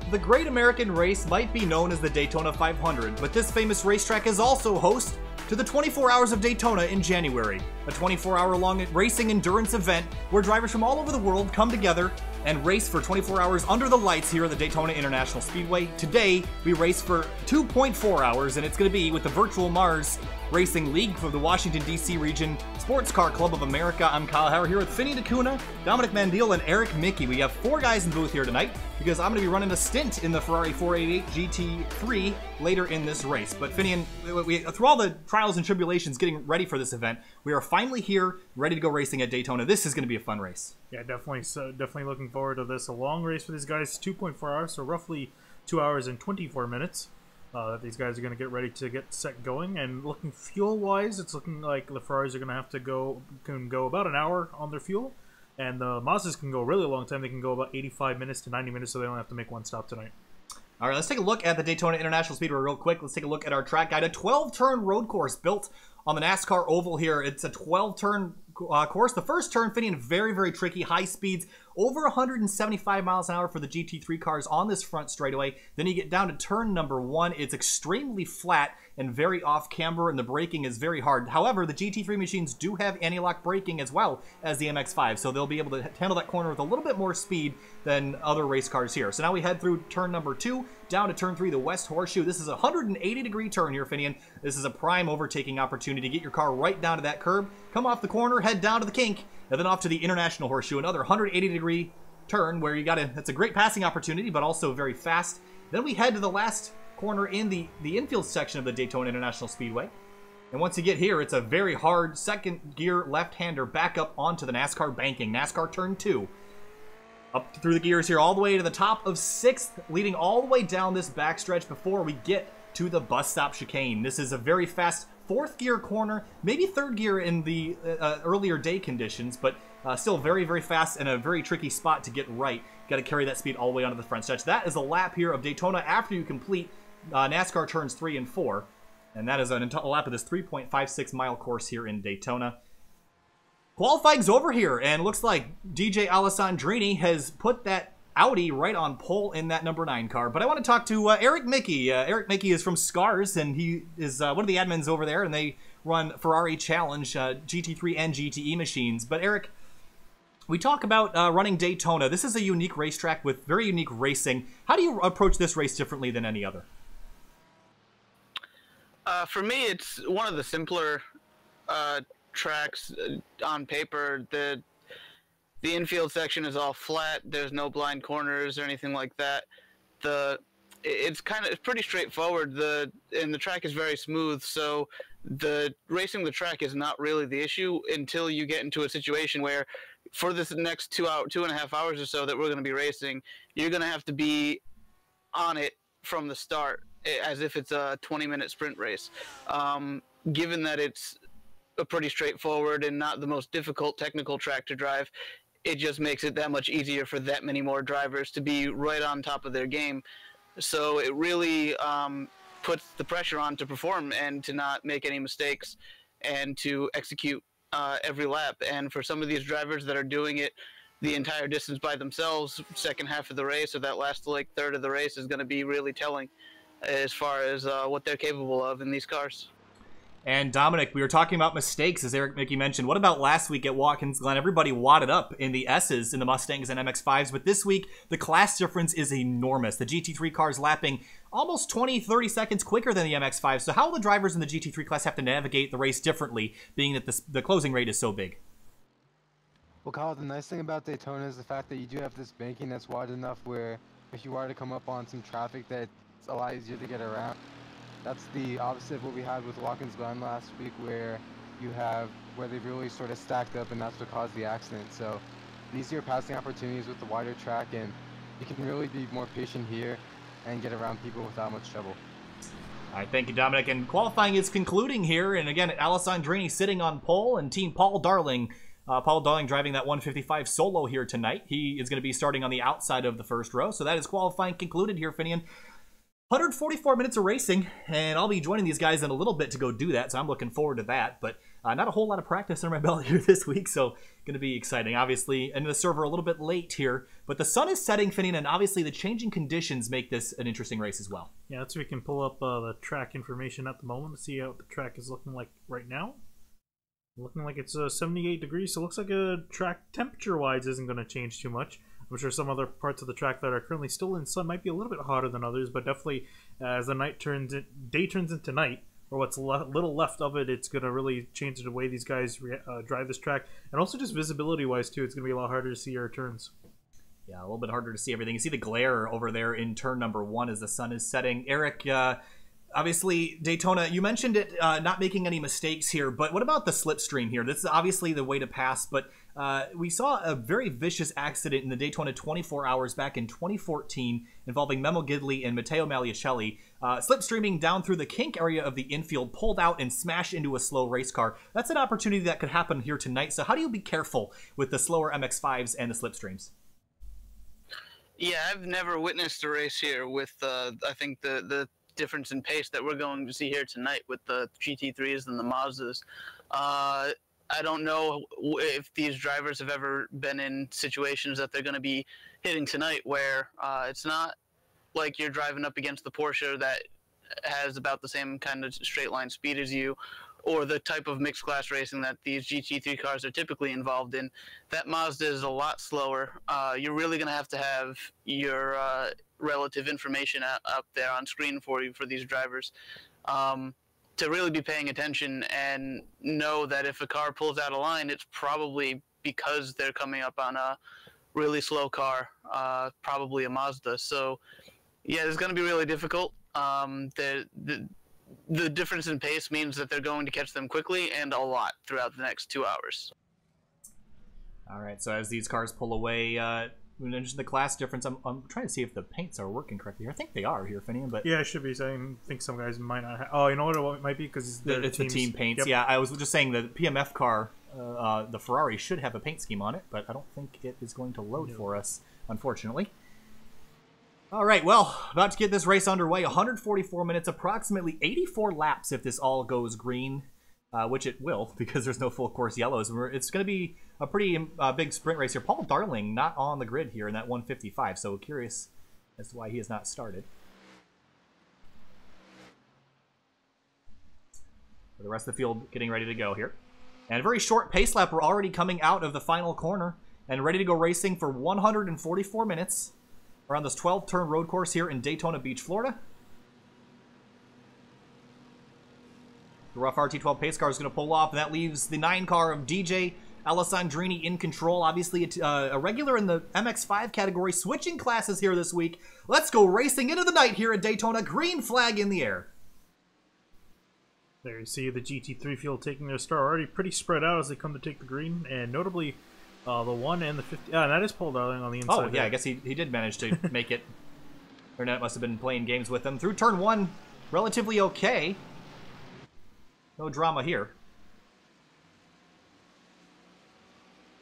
The Great American Race might be known as the Daytona 500, but this famous racetrack is also host to the 24 Hours of Daytona in January, a 24-hour-long racing endurance event where drivers from all over the world come together and race for 24 hours under the lights here at the Daytona International Speedway. Today, we race for 2.4 hours, and it's going to be with the VirtualMARRS Racing League for the Washington, D.C. region Sports Car Club of America. I'm Kyle Hauer here with Finney DeCuna, Dominic Mandil, and Eric Mickey. We have 4 guys in booth here tonight because I'm going to be running a stint in the Ferrari 488 GT3 later in this race. But Finney, through all the trials and tribulations getting ready for this event, we are finally here, ready to go racing at Daytona. This is going to be a fun race. Yeah, definitely. So definitely looking forward to this. A long race for these guys, 2.4 hours, so roughly 2 hours and 24 minutes. These guys are going to get ready to get set going, and looking fuel-wise, it's looking like the Ferraris are going to have to go about an hour on their fuel, and the Mazdas can go a really long time. They can go about 85 minutes to 90 minutes, so they only have to make one stop tonight. All right, let's take a look at the Daytona International Speedway real quick. Let's take a look at our track guide. A 12-turn road course built on the NASCAR oval here. It's a 12-turn course. The first turn, Finney, very, very tricky, high speeds, over 175 miles an hour for the GT3 cars on this front straightaway. Then you get down to turn number 1. It's extremely flat and very off-camber, and the braking is very hard. However, the GT3 machines do have anti-lock braking as well as the MX-5, so they'll be able to handle that corner with a little bit more speed than other race cars here. So now we head through turn number 2, down to turn 3, the West Horseshoe. This is a 180-degree turn here, Finian. This is a prime overtaking opportunity to get your car right down to that curb, come off the corner, head down to the kink, and then off to the International Horseshoe, another 180-degree turn where you got to, that's a great passing opportunity, but also very fast. Then we head to the last corner in the infield section of the Daytona International Speedway. And once you get here, it's a very hard second gear left-hander back up onto the NASCAR banking. NASCAR turn 2. Up through the gears here all the way to the top of 6th, leading all the way down this backstretch before we get to the bus stop chicane. This is a very fast 4th gear corner, maybe 3rd gear in the earlier day conditions, but still very, very fast and a very tricky spot to get right. Got to carry that speed all the way onto the front stretch. That is a lap here of Daytona after you complete NASCAR turns 3 and 4. And that is a lap of this 3.56 mile course here in Daytona. Qualifying's over here, and looks like DJ Alessandrini has put that Audi right on pole in that number 9 car. But I want to talk to Eric Mickey. Eric Mickey is from Scars, and he is one of the admins over there, and they run Ferrari Challenge GT3 and GTE machines. But Eric, we talk about running Daytona. This is a unique racetrack with very unique racing. How do you approach this race differently than any other? For me, it's one of the simpler tracks on paper. The infield section is all flat. There's no blind corners or anything like that. It's pretty straightforward. And the track is very smooth. So the racing the track is not really the issue until you get into a situation where, for this next 2.5 hours or so that we're going to be racing, you're going to have to be on it from the start, as if it's a 20-minute sprint race. Given that it's a pretty straightforward and not the most difficult technical track to drive, it just makes it that much easier for that many more drivers to be right on top of their game. So it really puts the pressure on to perform and to not make any mistakes and to execute every lap. And for some of these drivers that are doing it the entire distance by themselves, second half of the race or that last third of the race is going to be really telling as far as what they're capable of in these cars. And Dominic, we were talking about mistakes, as Eric Mickey mentioned. What about last week at Watkins Glen? Everybody wadded up in the S's in the Mustangs and MX-5s, but this week the class difference is enormous. The GT3 cars lapping almost 20-30 seconds quicker than the MX-5. So how will the drivers in the GT3 class have to navigate the race differently, being that the closing rate is so big? Well, Kyle, the nice thing about Daytona is the fact that you do have this banking that's wide enough where if you were to come up on some traffic, that's a lot easier to get around. That's the opposite of what we had with Watkins Glen last week, where they've really sort of stacked up, and that's what caused the accident. So easier passing opportunities with the wider track, and you can really be more patient here and get around people without much trouble. All right, thank you, Dominic. And qualifying is concluding here, and again, Alessandrini sitting on pole, and Team Paul Darling. Paul Darling driving that 155 solo here tonight. He is going to be starting on the outside of the first row. So that is qualifying concluded here, Finian. 144 minutes of racing, and I'll be joining these guys in a little bit to go do that, so I'm looking forward to that. But not a whole lot of practice under my belt here this week, so going to be exciting. Obviously, and the server a little bit late here But the sun is setting, Finian, and obviously the changing conditions make this an interesting race as well. Yeah, so we can pull up the track information at the moment to see how the track is looking like right now. Looking like it's 78 degrees, so it looks like a track temperature-wise isn't going to change too much. I'm sure some other parts of the track that are currently still in sun might be a little bit hotter than others, but definitely as the day turns into night, or what's little left of it, it's going to really change the way these guys drive this track. And also just visibility-wise, too, it's going to be a lot harder to see your turns. Yeah, a little bit harder to see everything. You see the glare over there in turn number 1 as the sun is setting. Eric, obviously, Daytona, you mentioned it not making any mistakes here, but what about the slipstream here? This is obviously the way to pass, but we saw a very vicious accident in the Daytona 24 Hours back in 2014 involving Memo Gidley and Matteo Maliucelli. Slipstreaming down through the kink area of the infield, pulled out and smashed into a slow race car. That's an opportunity that could happen here tonight, so how do you be careful with the slower MX-5s and the slipstreams? Yeah, I've never witnessed a race here with, I think, the difference in pace that we're going to see here tonight with the GT3s and the Mazdas. I don't know if these drivers have ever been in situations that they're going to be hitting tonight where it's not like you're driving up against the Porsche that has about the same kind of straight line speed as you, or the type of mixed class racing that these GT3 cars are typically involved in. That Mazda is a lot slower. You're really going to have your relative information up there on screen for you, for these drivers, to really be paying attention and know that if a car pulls out of line, it's probably because they're coming up on a really slow car, probably a Mazda. So yeah, it's going to be really difficult. The difference in pace means that they're going to catch them quickly and a lot throughout the next 2 hours. All right, so as these cars pull away, we mentioned the class difference. I'm trying to see if the paints are working correctly here. I think they are here, Finian, but yeah, I should be saying. I think some guys might not. Oh, you know what it might be, because it's the team paints. Yep. Yeah, I was just saying the PMF car, the Ferrari, should have a paint scheme on it, but I don't think it is going to load for us, unfortunately. All right, well, about to get this race underway. 144 minutes, approximately 84 laps if this all goes green, which it will because there's no full course yellows. It's going to be a pretty big sprint race here. Paul Darling not on the grid here in that 155, so curious as to why he has not started. For the rest of the field getting ready to go here. And a very short pace lap. We're already coming out of the final corner and ready to go racing for 144 minutes. We're on this 12-turn road course here in Daytona Beach, Florida. The rough RT12 pace car is going to pull off, and that leaves the 9 car of DJ Alessandrini in control. Obviously, a regular in the MX-5 category, switching classes here this week. Let's go racing into the night here at Daytona. Green flag in the air. There you see the GT3 field taking their start, already pretty spread out as they come to take the green, and notably the 1 and the 50. Yeah, that is Paul Darling on the inside. Oh, yeah, I guess he did manage to make it. Burnett must have been playing games with them. Through turn 1, relatively okay. No drama here.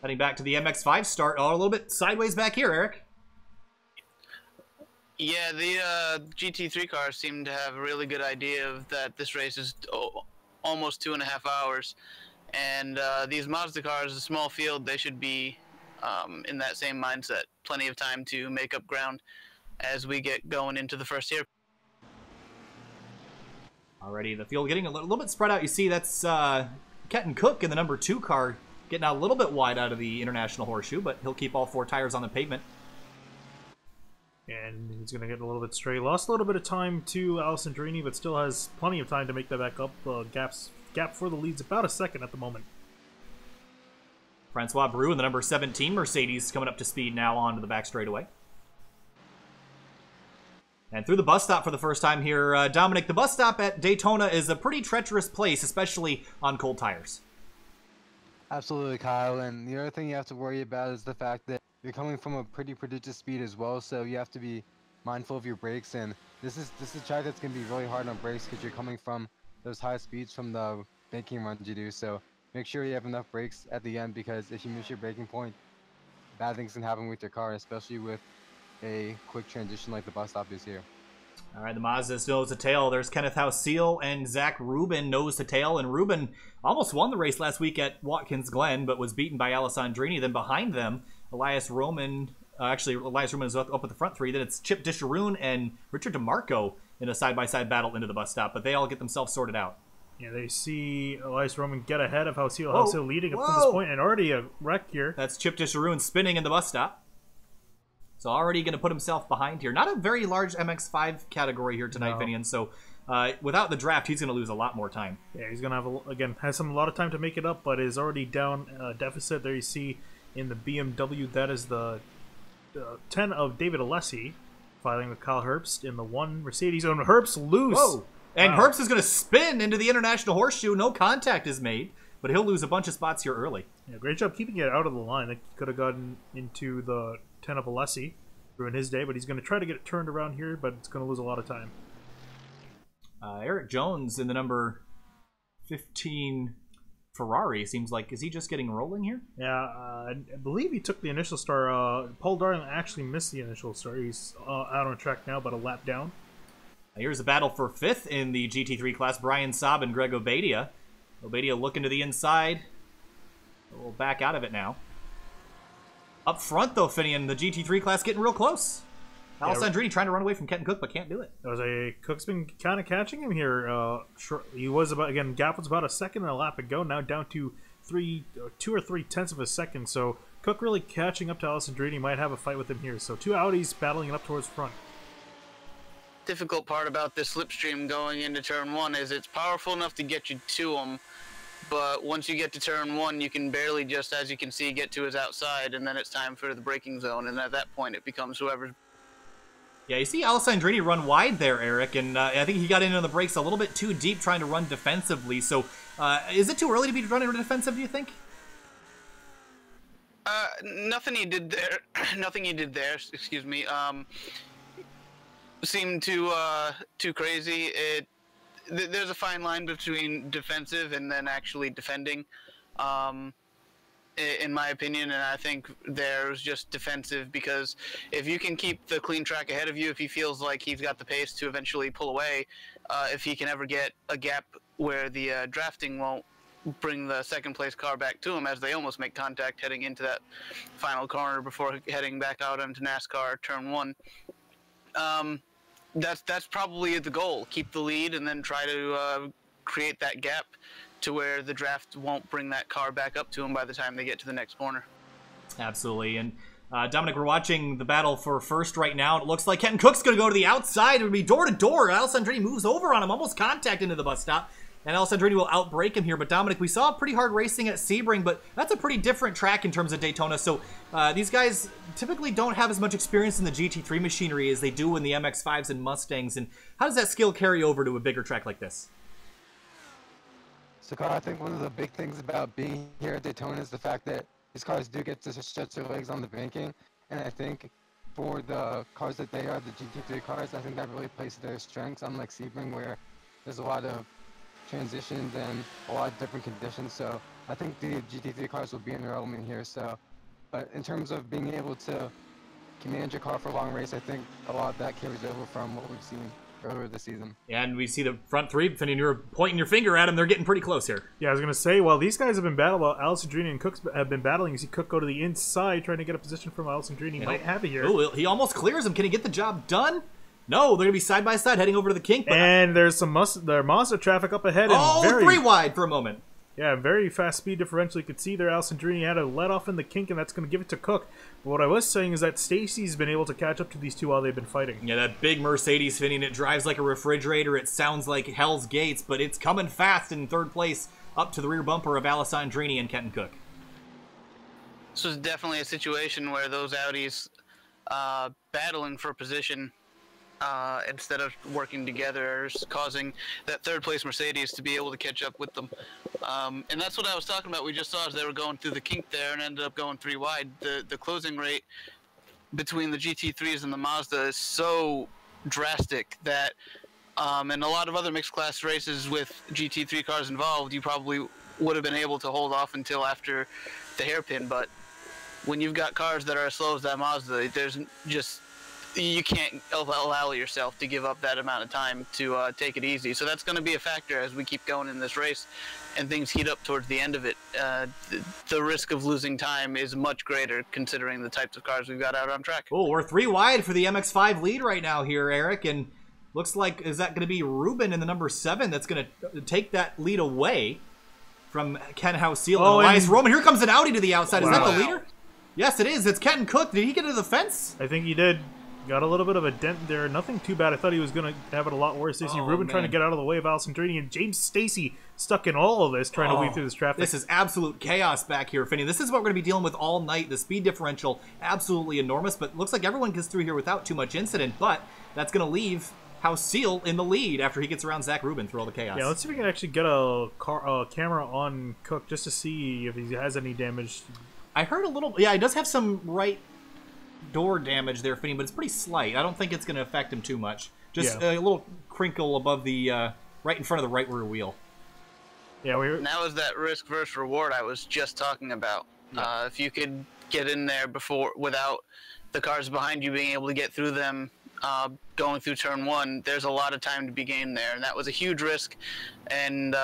Heading back to the MX-5 start. Oh, a little bit sideways back here, Eric. Yeah, the GT3 cars seem to have a really good idea of that this race is almost 2.5 hours. And these Mazda cars, a small field, they should be in that same mindset. Plenty of time to make up ground as we get going into the first here. Already the field getting a little bit spread out. You see that's Kenton Cook in the number 2 car getting out a little bit wide out of the International Horseshoe, but he'll keep all 4 tires on the pavement. And he's going to get a little bit stray. Lost a little bit of time to Alessandrini, but still has plenty of time to make that back up. Gap for the lead's about a second at the moment. Francois Brou in the number 17 Mercedes coming up to speed now onto the back straightaway. And through the bus stop for the first time here, Dominic, the bus stop at Daytona is a pretty treacherous place, especially on cold tires. Absolutely, Kyle. And the other thing you have to worry about is the fact that you're coming from a pretty prodigious speed as well, so you have to be mindful of your brakes. And this is a track that's going to be really hard on brakes because you're coming from those high speeds from the banking runs you do. So make sure you have enough brakes at the end, because if you miss your braking point, bad things can happen with your car, especially with a quick transition like the bus stop is here. All right, the Mazda's nose to tail. There's Kenneth House-Seal and Zach Rubin nose to tail. And Rubin almost won the race last week at Watkins Glen, but was beaten by Alessandrini. Then behind them, Elias Roman Actually, Elias Ruman is up at the front 3. Then it's Chip Disharoon and Richard DeMarco in a side-by-side battle into the bus stop. But they all get themselves sorted out. Yeah, they see Elias Roman get ahead of Halcyon leading up to this point, and already a wreck here. That's Chip Disharoon spinning in the bus stop. So already going to put himself behind here. Not a very large MX-5 category here tonight, no. Vinian. So without the draft, he's going to lose a lot more time. Yeah, he's going to have, has a lot of time to make it up, but is already down deficit. There you see in the BMW, that is the 10 of David Alessi, fighting with Kyle Herbst in the 1 Mercedes. And Herbst loose. Whoa. And wow. Herbst is going to spin into the International Horseshoe. No contact is made, but he'll lose a bunch of spots here early. Yeah, great job keeping it out of the line. He could have gotten into the 10 of Alessi, ruin his day, but he's going to try to get it turned around here, but it's going to lose a lot of time. Eric Jones in the number 15 Ferrari seems like, is he just getting rolling here? Yeah, I believe he took the initial star. Paul Darling actually missed the initial star. He's out on track now, but a lap down. Here's a battle for 5th in the GT3 class. Brian Saab and Greg Obadia. Obadia looking to the inside. We'll back out of it now. Up front, though, Finian, the GT3 class getting real close. Alessandrini trying to run away from Kenton Cook, but can't do it. Cook's been kind of catching him here. He was about, again, gap was about a second and a lap ago. Now down to 2 or 3 tenths of a second. So Cook really catching up to Alessandrini. Might have a fight with him here. So 2 Audis battling it up towards front. Difficult part about this slipstream going into turn 1 is it's powerful enough to get you to him, but once you get to turn 1, you can barely just, as you can see, get to his outside, and then it's time for the braking zone, and at that point it becomes whoever's... Yeah, you see Alessandrini run wide there, Eric, and I think he got in on the brakes a little bit too deep trying to run defensively, so is it too early to be running defensive, do you think? Nothing he did there, excuse me, seemed too crazy. There's a fine line between defensive and then actually defending, in my opinion, and I think there's just defensive because if you can keep the clean track ahead of you, if he feels like he's got the pace to eventually pull away, if he can ever get a gap where the drafting won't bring the second place car back to him as they almost make contact heading into that final corner before heading back out onto NASCAR turn 1. That's probably the goal. Keep the lead and then try to create that gap to where the draft won't bring that car back up to him by the time they get to the next corner. Absolutely. And Dominic, we're watching the battle for first right now. It looks like Kenton Cook's going to go to the outside. It would be door-to-door. Alessandrini moves over on him, almost contact into the bus stop. And Alessandrini will outbreak him here. But Dominic, we saw pretty hard racing at Sebring, but that's a pretty different track in terms of Daytona. So these guys typically don't have as much experience in the GT3 machinery as they do in the MX-5s and Mustangs. And how does that skill carry over to a bigger track like this? So, Carl, I think one of the big things about being here at Daytona is the fact that these cars do get to stretch their legs on the banking. And I think for the cars that they are, the GT3 cars, I think that really plays to their strengths, unlike Sebring, where there's a lot of transitions and a lot of different conditions. So I think the GT3 cars will be in their element here. So, but in terms of being able to command your car for a long race, I think a lot of that carries over from what we've seen earlier this season. Yeah, and we see the front 3, Finian, you're pointing your finger at them. They're getting pretty close here. Yeah, I was going to say, while these guys have been battling, while Alessandrini and Cook have been battling, you see Cook go to the inside trying to get a position from Alessandrini. Might have it here. Ooh, he almost clears him. Can he get the job done? No, they're going to be side by side heading over to the kink. But and there's some Mazda traffic up ahead. Oh, and 3 wide for a moment. Yeah, very fast speed differential. You could see there Alessandrini had a let off in the kink, and that's going to give it to Cook. But what I was saying is that Stacy's been able to catch up to these two while they've been fighting. Yeah, that big Mercedes, Finian, it drives like a refrigerator. It sounds like Hell's Gates, but it's coming fast in 3rd place up to the rear bumper of Alessandrini and Kenton Cook. This was definitely a situation where those Audis battling for position instead of working together is causing that 3rd place Mercedes to be able to catch up with them. And that's what I was talking about. We just saw as they were going through the kink there and ended up going 3 wide. The closing rate between the GT3s and the Mazda is so drastic that in a lot of other mixed class races with GT3 cars involved, you probably would have been able to hold off until after the hairpin. But when you've got cars that are as slow as that Mazda, there's just you can't allow yourself to give up that amount of time to take it easy. So that's going to be a factor as we keep going in this race and things heat up towards the end of it. The risk of losing time is much greater considering the types of cars we've got out on track. Oh, we're 3 wide for the MX-5 lead right now here, Eric, and looks like, is that going to be Ruben in the number 7 that's going to take that lead away from Ken Hausiel and Elias Roman? Here comes an Audi to the outside. Wow. Is that the leader? Yes, it is. It's Kenton Cook. Did he get into the fence? I think he did. Got a little bit of a dent there. Nothing too bad. I thought he was going to have it a lot worse. You see Ruben trying to get out of the way of Alessandrini, and James Stacy stuck in all of this, trying to weave through this traffic. This is absolute chaos back here, Finney. This is what we're going to be dealing with all night. The speed differential, absolutely enormous, but looks like everyone gets through here without too much incident, but that's going to leave Hausiel in the lead after he gets around Zach Rubin through all the chaos. Yeah, let's see if we can actually get a camera on Cook just to see if he has any damage. I heard a little... Yeah, he does have some right door damage there, Finney, but it's pretty slight. I don't think it's going to affect him too much. Just a little crinkle above the... right in front of the right rear wheel. Yeah, That was that risk versus reward I was just talking about. Yeah. If you could get in there without the cars behind you being able to get through them, going through turn 1, there's a lot of time to be gained there, and that was a huge risk. And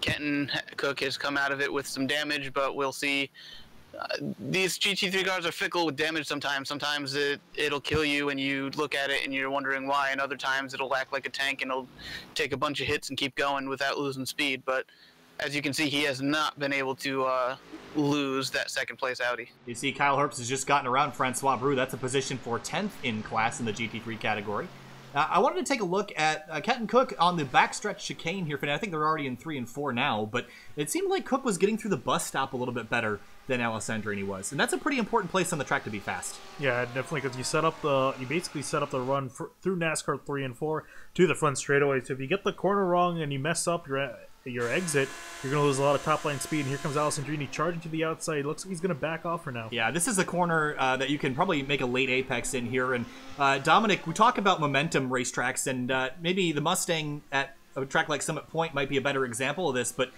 Kenton Cook has come out of it with some damage, but we'll see. These GT3 cars are fickle with damage sometimes. Sometimes it'll kill you and you look at it and you're wondering why, and other times it'll act like a tank and it'll take a bunch of hits and keep going without losing speed. But as you can see, he has not been able to lose that second place Audi. You see Kyle Herbst has just gotten around Francois Brou. That's a position for 10th in class in the GT3 category. I wanted to take a look at Kenton Cook on the backstretch chicane here. I think they're already in 3 and 4 now, but it seemed like Cook was getting through the bus stop a little bit better than Alessandrini was, and that's a pretty important place on the track to be fast. Yeah, definitely, because you basically set up the run through NASCAR 3 and 4 to the front straightaway. So if you get the corner wrong and you mess up your exit, you're going to lose a lot of top line speed. And here comes Alessandrini charging to the outside. Looks like he's going to back off for now. Yeah, this is a corner that you can probably make a late apex in here. And Dominic, we talk about momentum racetracks, and maybe the Mustang at a track like Summit Point might be a better example of this, but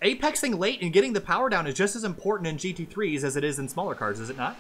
apexing late and getting the power down is just as important in GT3s as it is in smaller cars, is it not?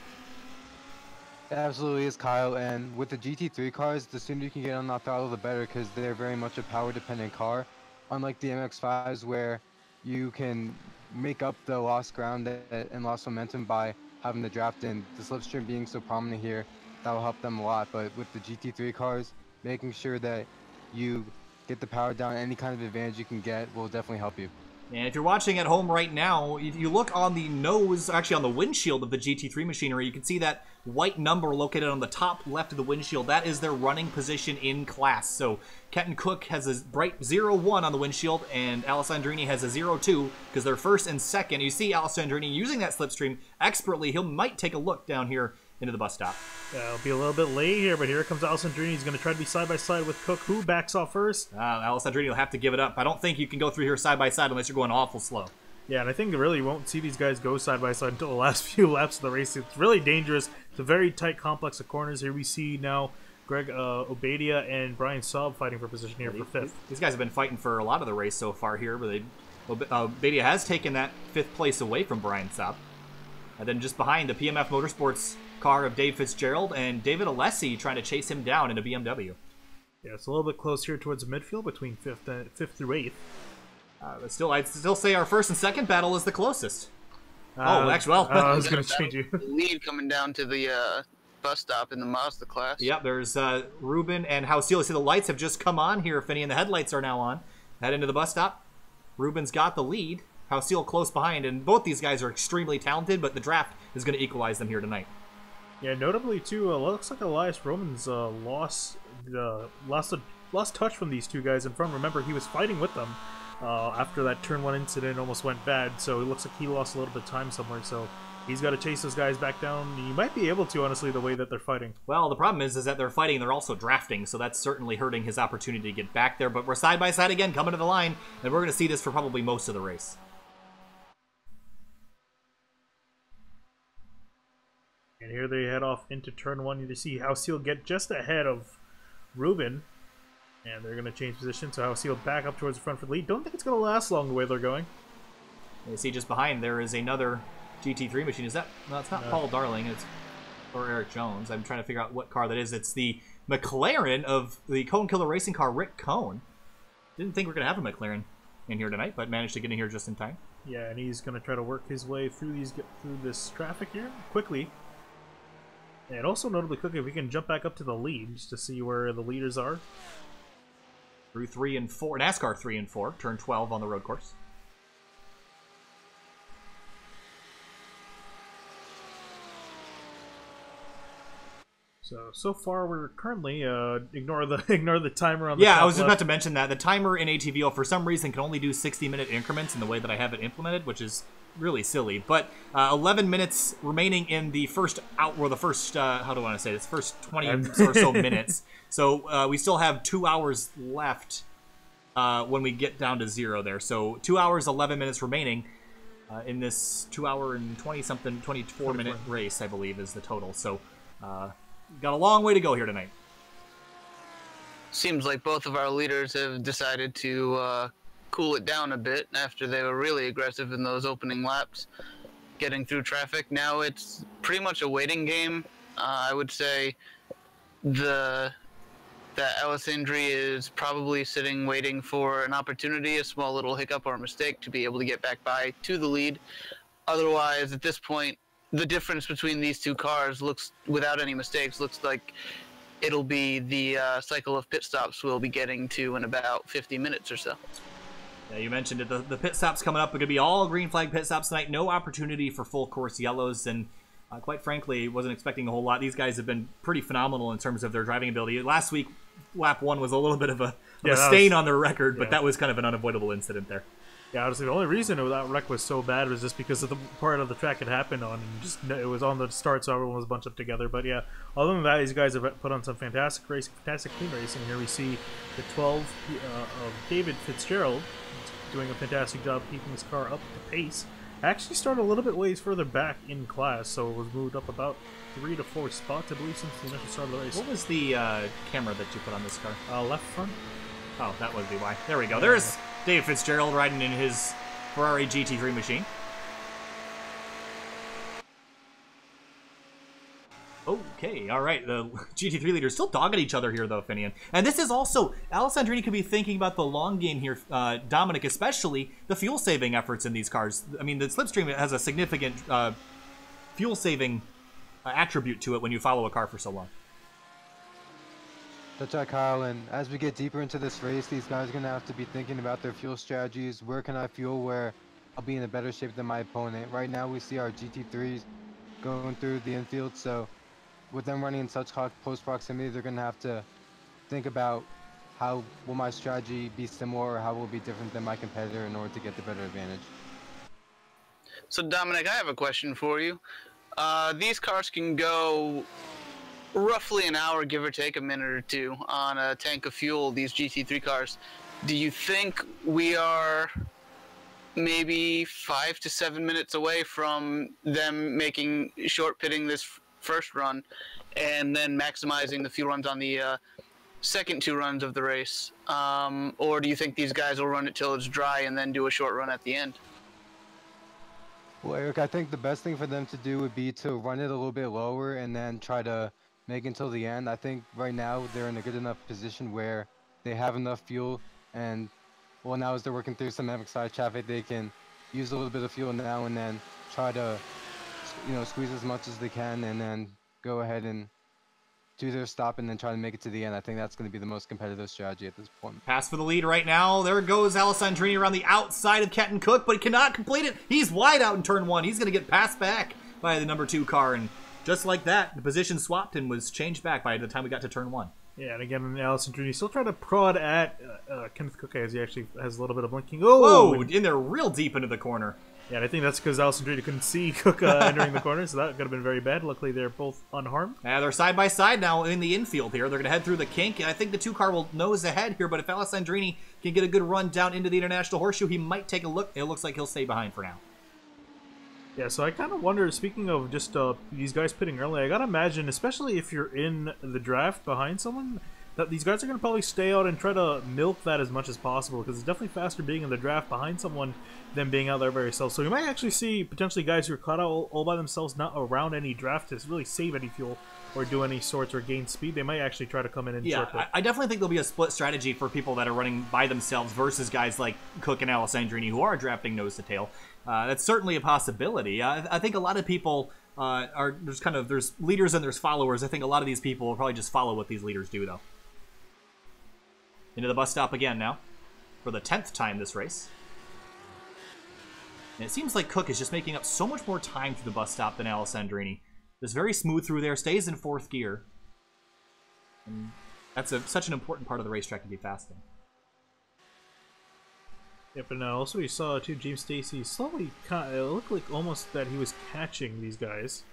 It absolutely is, Kyle. And with the GT3 cars, the sooner you can get on that throttle, the better, because they're very much a power-dependent car. Unlike the MX-5s, where you can make up the lost ground and lost momentum by having the draft in. The slipstream being so prominent here, that will help them a lot. But with the GT3 cars, making sure that you get the power down, any kind of advantage you can get will definitely help you. And if you're watching at home right now, if you look on the nose, actually on the windshield of the GT3 machinery, you can see that white number located on the top left of the windshield. That is their running position in class. So Kenton Cook has a bright 0-1 on the windshield, and Alessandrini has a 0-2 because they're first and second. You see Alessandrini using that slipstream expertly. He might take a look down here into the bus stop. Yeah, it'll be a little bit late here, but here comes Alessandrini. He's going to try to be side-by-side with Cook, who backs off first. Alessandrini will have to give it up. I don't think you can go through here side-by-side unless you're going awful slow. Yeah, and I think really you won't see these guys go side-by-side until the last few laps of the race. It's really dangerous. It's a very tight complex of corners. Here we see now Greg Obadia and Brian Saab fighting for position here for 5th. These guys have been fighting for a lot of the race so far here, but Obadia has taken that 5th place away from Brian Saab. And then just behind, the PMF Motorsports car of Dave Fitzgerald and David Alessi trying to chase him down in a BMW. Yeah, it's a little bit close here towards the midfield between 5th through 8th. But still, I'd still say our first and second battle is the closest. Actually, well, I was going to change you. Lead coming down to the bus stop in the Mazda class. Yep, there's Ruben and Hausiel. See, the lights have just come on here, Finney, and the headlights are now on. Head into the bus stop. Ruben's got the lead. Hausiel close behind, and both these guys are extremely talented, but the draft is going to equalize them here tonight. Yeah, notably too, looks like Elias Roman's lost touch from these two guys in front. Remember, he was fighting with them after that turn 1 incident almost went bad, so it looks like he lost a little bit of time somewhere. So he's got to chase those guys back down. He might be able to, honestly, the way that they're fighting. Well, the problem is that they're fighting and they're also drafting, so that's certainly hurting his opportunity to get back there. But we're side by side again, coming to the line, and we're going to see this for probably most of the race. And here they head off into turn 1. You see Hausiel get just ahead of Ruben. And they're going to change position, so Hausiel back up towards the front for the lead. Don't think it's going to last long the way they're going. You see just behind there is another GT3 machine. Is that... No, it's not Paul Darling. It's or Eric Jones. I'm trying to figure out what car that is. It's the McLaren of the Cone Killer Racing car, Rick Cone. Didn't think we are going to have a McLaren in here tonight, but managed to get in here just in time. Yeah, and he's going to try to work his way through this traffic here quickly. And also notably quickly, if we can jump back up to the lead just to see where the leaders are. Through 3 and 4, NASCAR 3 and 4, turn 12 on the road course. So far we're currently ignore the timer on the top top I was just left. about to mention that the timer in ATVO for some reason can only do 60-minute increments in the way that I have it implemented, which is really silly. But 11 minutes remaining in the first how do I want to say this, first 20 or so minutes. So we still have 2 hours left when we get down to 0 there. So 2 hours 11 minutes remaining in this 2 hour and 24 minute race, I believe is the total. So got a long way to go here tonight. Seems like both of our leaders have decided to cool it down a bit after they were really aggressive in those opening laps, getting through traffic. Now it's pretty much a waiting game. I would say that Alessandri is probably sitting waiting for an opportunity, a small little hiccup or a mistake to be able to get back by to the lead. Otherwise, at this point, the difference between these two cars looks, without any mistakes, looks like it'll be the cycle of pit stops we'll be getting to in about 50 minutes or so. Yeah, you mentioned it. The pit stops coming up are going to be all green flag pit stops tonight. No opportunity for full course yellows, and quite frankly, wasn't expecting a whole lot. These guys have been pretty phenomenal in terms of their driving ability. Last week, lap 1 was a little bit of a stain on their record, but that was kind of an unavoidable incident there. Yeah, honestly, the only reason that wreck was so bad was just because of the part of the track it happened on, and just it was on the start, so everyone was bunched up together. But yeah, other than that, these guys have put on some fantastic racing, fantastic clean racing. Here we see the 12 of David Fitzgerald doing a fantastic job keeping his car up to pace. Actually started a little bit ways further back in class, so it was moved up about 3 to 4 spots, I believe, since the initial start of the race. What was the camera that you put on this car? Left front. Oh, that would be why. There we go. There's Dave Fitzgerald riding in his Ferrari GT3 machine. Okay, all right. The GT3 leaders still dogging each other here, though, Finian. And this is also, Alessandrini could be thinking about the long game here, Dominic, especially the fuel-saving efforts in these cars. I mean, the Slipstream has a significant fuel-saving attribute to it when you follow a car for so long. That's right, Kyle, and as we get deeper into this race, these guys are going to have to be thinking about their fuel strategies. Where can I fuel where I'll be in a better shape than my opponent? Right now, we see our GT3s going through the infield, so with them running in such close proximity, they're going to have to think about how will my strategy be similar or how will it be different than my competitor in order to get the better advantage. So, Dominic, I have a question for you. These cars can go roughly an hour, give or take a minute or two, on a tank of fuel, these GT3 cars. Do you think we are maybe 5 to 7 minutes away from them making short pitting this first run and then maximizing the fuel runs on the second 2 runs of the race? Or do you think these guys will run it till it's dry and then do a short run at the end? Well, Eric, I think the best thing for them to do would be to run it a little bit lower and then try to make it until the end. I think right now they're in a good enough position where they have enough fuel, and well, now as they're working through some side traffic, they can use a little bit of fuel now and then try to, squeeze as much as they can and then go ahead and do their stop and then try to make it to the end. I think that's going to be the most competitive strategy at this point. Pass for the lead right now. There goes Alessandrini around the outside of Kenton Cook, but he cannot complete it. He's wide out in turn 1. He's going to get passed back by the number 2 car, and just like that, the position swapped and was changed back by the time we got to turn 1. Yeah, and again, Alessandrini still trying to prod at Kenneth Cook as he actually has a little bit of blinking. Oh! Whoa! In there real deep into the corner. Yeah, and I think that's because Alessandrini couldn't see Cook entering the corner, so that could have been very bad. Luckily, they're both unharmed. Yeah, they're side by side now in the infield here. They're going to head through the kink, and I think the 2 car will nose ahead here, but if Alessandrini can get a good run down into the International Horseshoe, he might take a look. It looks like he'll stay behind for now. Yeah, so I kind of wonder, speaking of just these guys pitting early, I gotta imagine, especially if you're in the draft behind someone, these guys are going to probably stay out and try to milk that as much as possible, because it's definitely faster being in the draft behind someone than being out there by yourself. So you might actually see potentially guys who are caught out all by themselves, not around any draft to really save any fuel or do any sorts or gain speed. They might actually try to come in and yeah, short. I definitely think there'll be a split strategy for people that are running by themselves versus guys like Cook and Alessandrini who are drafting nose to tail. That's certainly a possibility. I think a lot of people there's leaders and there's followers. I think a lot of these people will probably just follow what these leaders do, though. Into the bus stop again now for the 10th time this race. And it seems like Cook is just making up so much more time through the bus stop than Alessandrini. Just very smooth through there, stays in 4th gear. And that's such an important part of the racetrack to be fast in. Yep, and also we saw too James Stacy slowly. It looked like almost that he was catching these guys.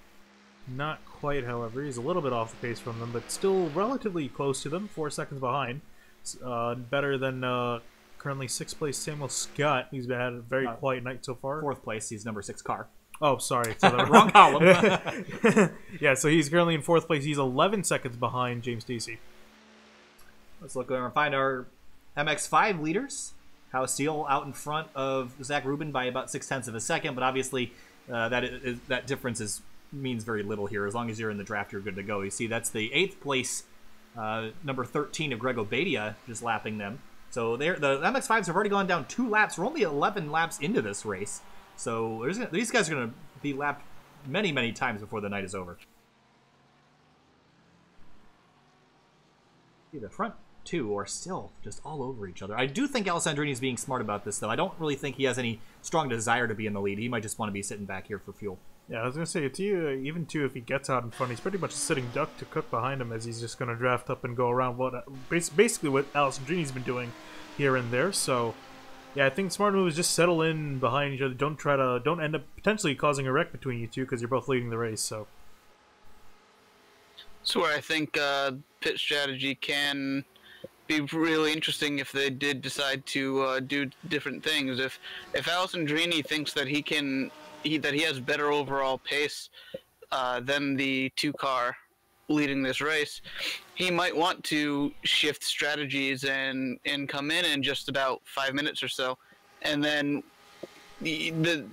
Not quite, however. He's a little bit off the pace from them, but still relatively close to them. 4 seconds behind. Better than currently 6th place Samuel Scott. He's had a very quiet night so far. 4th place, he's number 6 car. Oh, sorry. So wrong column. Yeah, so he's currently in 4th place. He's 11 seconds behind James Stacy. Let's look and find our MX5 leaders. Howe Steele out in front of Zach Rubin by about 0.6 of a second, but obviously that difference means very little here. As long as you're in the draft, you're good to go. You see, that's the 8th place, number 13 of Greg Obadia, just lapping them. So the MX5s have already gone down 2 laps. We're only 11 laps into this race. So these guys are going to be lapped many, many times before the night is over. See, the front 2 are still just all over each other. I do think Alessandrini is being smart about this, though. I don't really think he has any strong desire to be in the lead. He might just want to be sitting back here for fuel. Yeah, I was going to say, even if he gets out in front, he's pretty much a sitting duck to Cook behind him, as he's just going to draft up and go around basically what Alessandrini's been doing here and there. So, yeah, I think the smart move is just settle in behind each other. Don't end up potentially causing a wreck between you two, because you're both leading the race. So where I think pit strategy can be really interesting if they did decide to do different things. If Alessandrini thinks that he has better overall pace than the 2 car leading this race, he might want to shift strategies and come in just about 5 minutes or so. And then the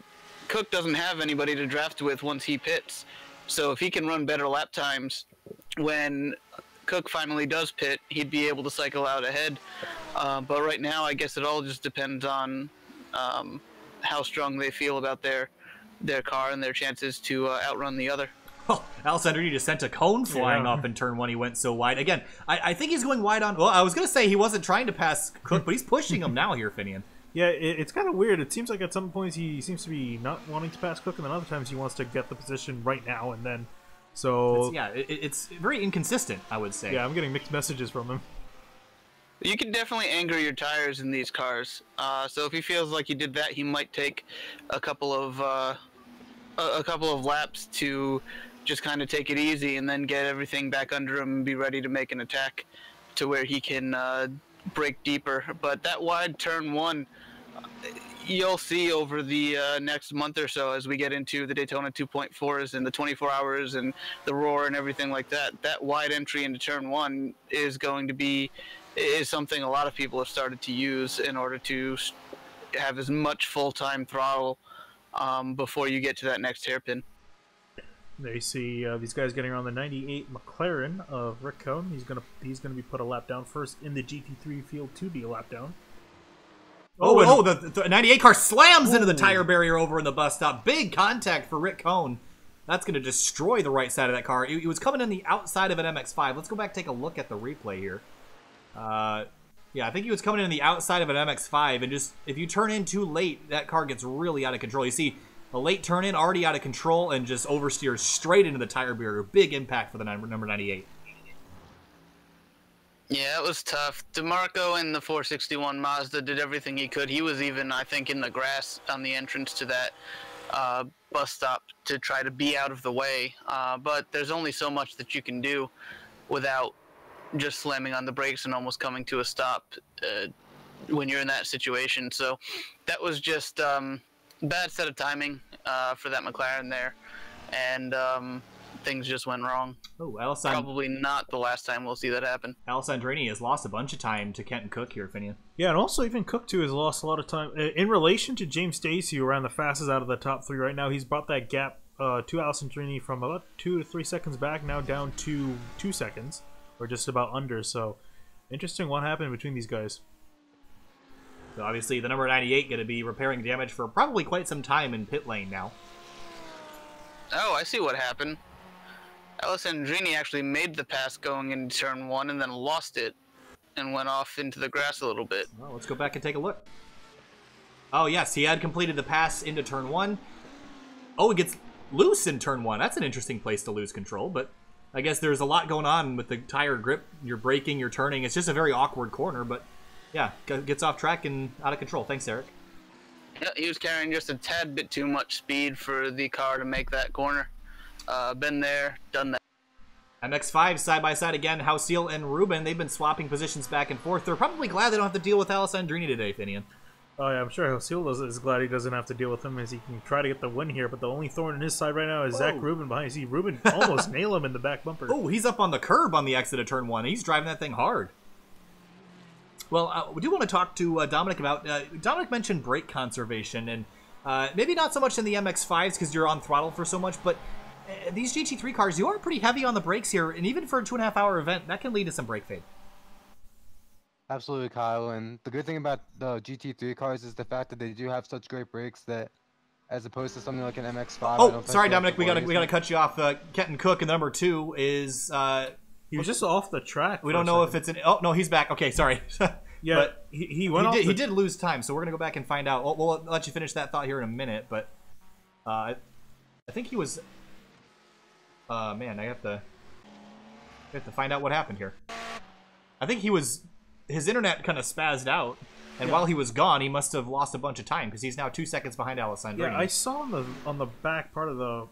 Cook doesn't have anybody to draft with once he pits. So if he can run better lap times when Cook finally does pit, he'd be able to cycle out ahead. But right now, I guess it all just depends on how strong they feel about their car and their chances to outrun the other. Oh, Alessandrini just sent a cone flying off in turn 1. He went so wide. Again, I think he's going wide on... Well, I was going to say he wasn't trying to pass Cook, but he's pushing him now here, Finian. Yeah, it's kind of weird. It seems like at some points he seems to be not wanting to pass Cook, and then other times he wants to get the position right now and then. So it's very inconsistent, I would say. Yeah, I'm getting mixed messages from him. You can definitely anger your tires in these cars. So if he feels like he did that, he might take a couple of laps to just kind of take it easy and then get everything back under him and be ready to make an attack to where he can break deeper. But that wide turn 1, you'll see over the next month or so as we get into the Daytona 2.4s and the 24 hours and the roar and everything like that. That wide entry into turn 1 is something a lot of people have started to use in order to have as much full-time throttle before you get to that next hairpin. There you see these guys getting around the 98 McLaren of Rick Cohn. He's gonna be put a lap down first in the GT3 field to be a lap down. The 98 car slams into the tire barrier over in the bus stop. Big contact for Rick Cohn. That's going to destroy the right side of that car. It was coming in the outside of an MX-5. Let's go back and take a look at the replay here. Yeah, I think he was coming in the outside of an MX-5, and just if you turn in too late, that car gets really out of control. You see a late turn in, already out of control, and just oversteers straight into the tire barrier. Big impact for the number 98. Yeah, it was tough. DeMarco in the 461 Mazda did everything he could. He was even, I think, in the grass on the entrance to that bus stop to try to be out of the way. But there's only so much that you can do without just slamming on the brakes and almost coming to a stop when you're in that situation. So that was just bad set of timing for that McLaren there. And things just went wrong. Oh, Probably not the last time we'll see that happen. Alessandrini has lost a bunch of time to Kenton Cook here, Finian. Yeah, and also even Cook, too, has lost a lot of time. In relation to James Stacey, who ran the fastest out of the top 3 right now, he's brought that gap to Alessandrini from about 2 to 3 seconds back, now down to 2 seconds, or just about under. So, interesting what happened between these guys. So obviously, the number 98 going to be repairing damage for probably quite some time in pit lane now. Oh, I see what happened. Alessandrini actually made the pass going into turn 1 and then lost it and went off into the grass a little bit. Well, let's go back and take a look. Oh, yes, he had completed the pass into turn 1. Oh, it gets loose in turn 1. That's an interesting place to lose control, but I guess there's a lot going on with the tire grip. You're braking, you're turning. It's just a very awkward corner, but yeah, gets off track and out of control. Thanks, Eric. Yeah, he was carrying just a tad bit too much speed for the car to make that corner. Been there, done that. MX-5 side by side again. Hausiel and Ruben, they've been swapping positions back and forth. They're probably glad they don't have to deal with Alessandrini today, Finian. Oh yeah, I'm sure Hausiel is glad he doesn't have to deal with him as he can try to get the win here, but the only thorn in his side right now is Zach Ruben behind. You see Ruben almost nail him in the back bumper. Oh, he's up on the curb on the exit of turn 1. He's driving that thing hard. Well, we do want to talk to Dominic about... Dominic mentioned brake conservation, and maybe not so much in the MX-5s because you're on throttle for so much, but these GT3 cars, you are pretty heavy on the brakes here, and even for a 2.5-hour event, that can lead to some brake fade. Absolutely, Kyle. And the good thing about the GT3 cars is the fact that they do have such great brakes that, as opposed to something like an MX-5... Oh, sorry, Dominic, we gotta cut you off. Kenton Cook, and number 2 is... he was just off the track. We don't know if it's an... Oh, no, he's back. Okay, sorry. Yeah, but he went off. He did lose time, so we're going to go back and find out. We'll let you finish that thought here in a minute, but I think he was... man, I have to find out what happened here. I think he was... His internet kind of spazzed out, and while he was gone, he must have lost a bunch of time, because he's now 2 seconds behind Alessandrini. Yeah, I saw on the back part of the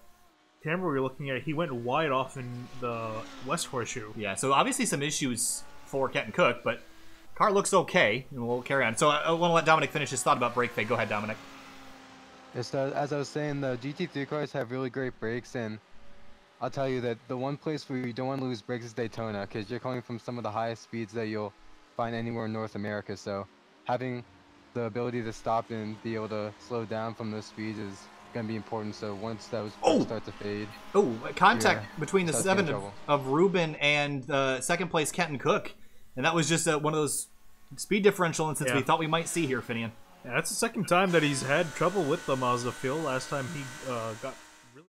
camera we were looking at, he went wide off in the West Horseshoe. Yeah, so obviously some issues for Kenton Cook, but car looks okay, and we'll carry on. So I want to let Dominic finish his thought about brake fade. Go ahead, Dominic. Yes, as I was saying, the GT3 cars have really great brakes, and I'll tell you that the one place where you don't want to lose brakes is Daytona, because you're coming from some of the highest speeds that you'll find anywhere in North America. So having the ability to stop and be able to slow down from those speeds is going to be important. So once those start to fade... Oh, contact between the 7 of Ruben and second place Kenton Cook. And that was just one of those speed differential incidents we thought we might see here, Finian. Yeah, that's the second time that he's had trouble with the Mazda field. Last time he got really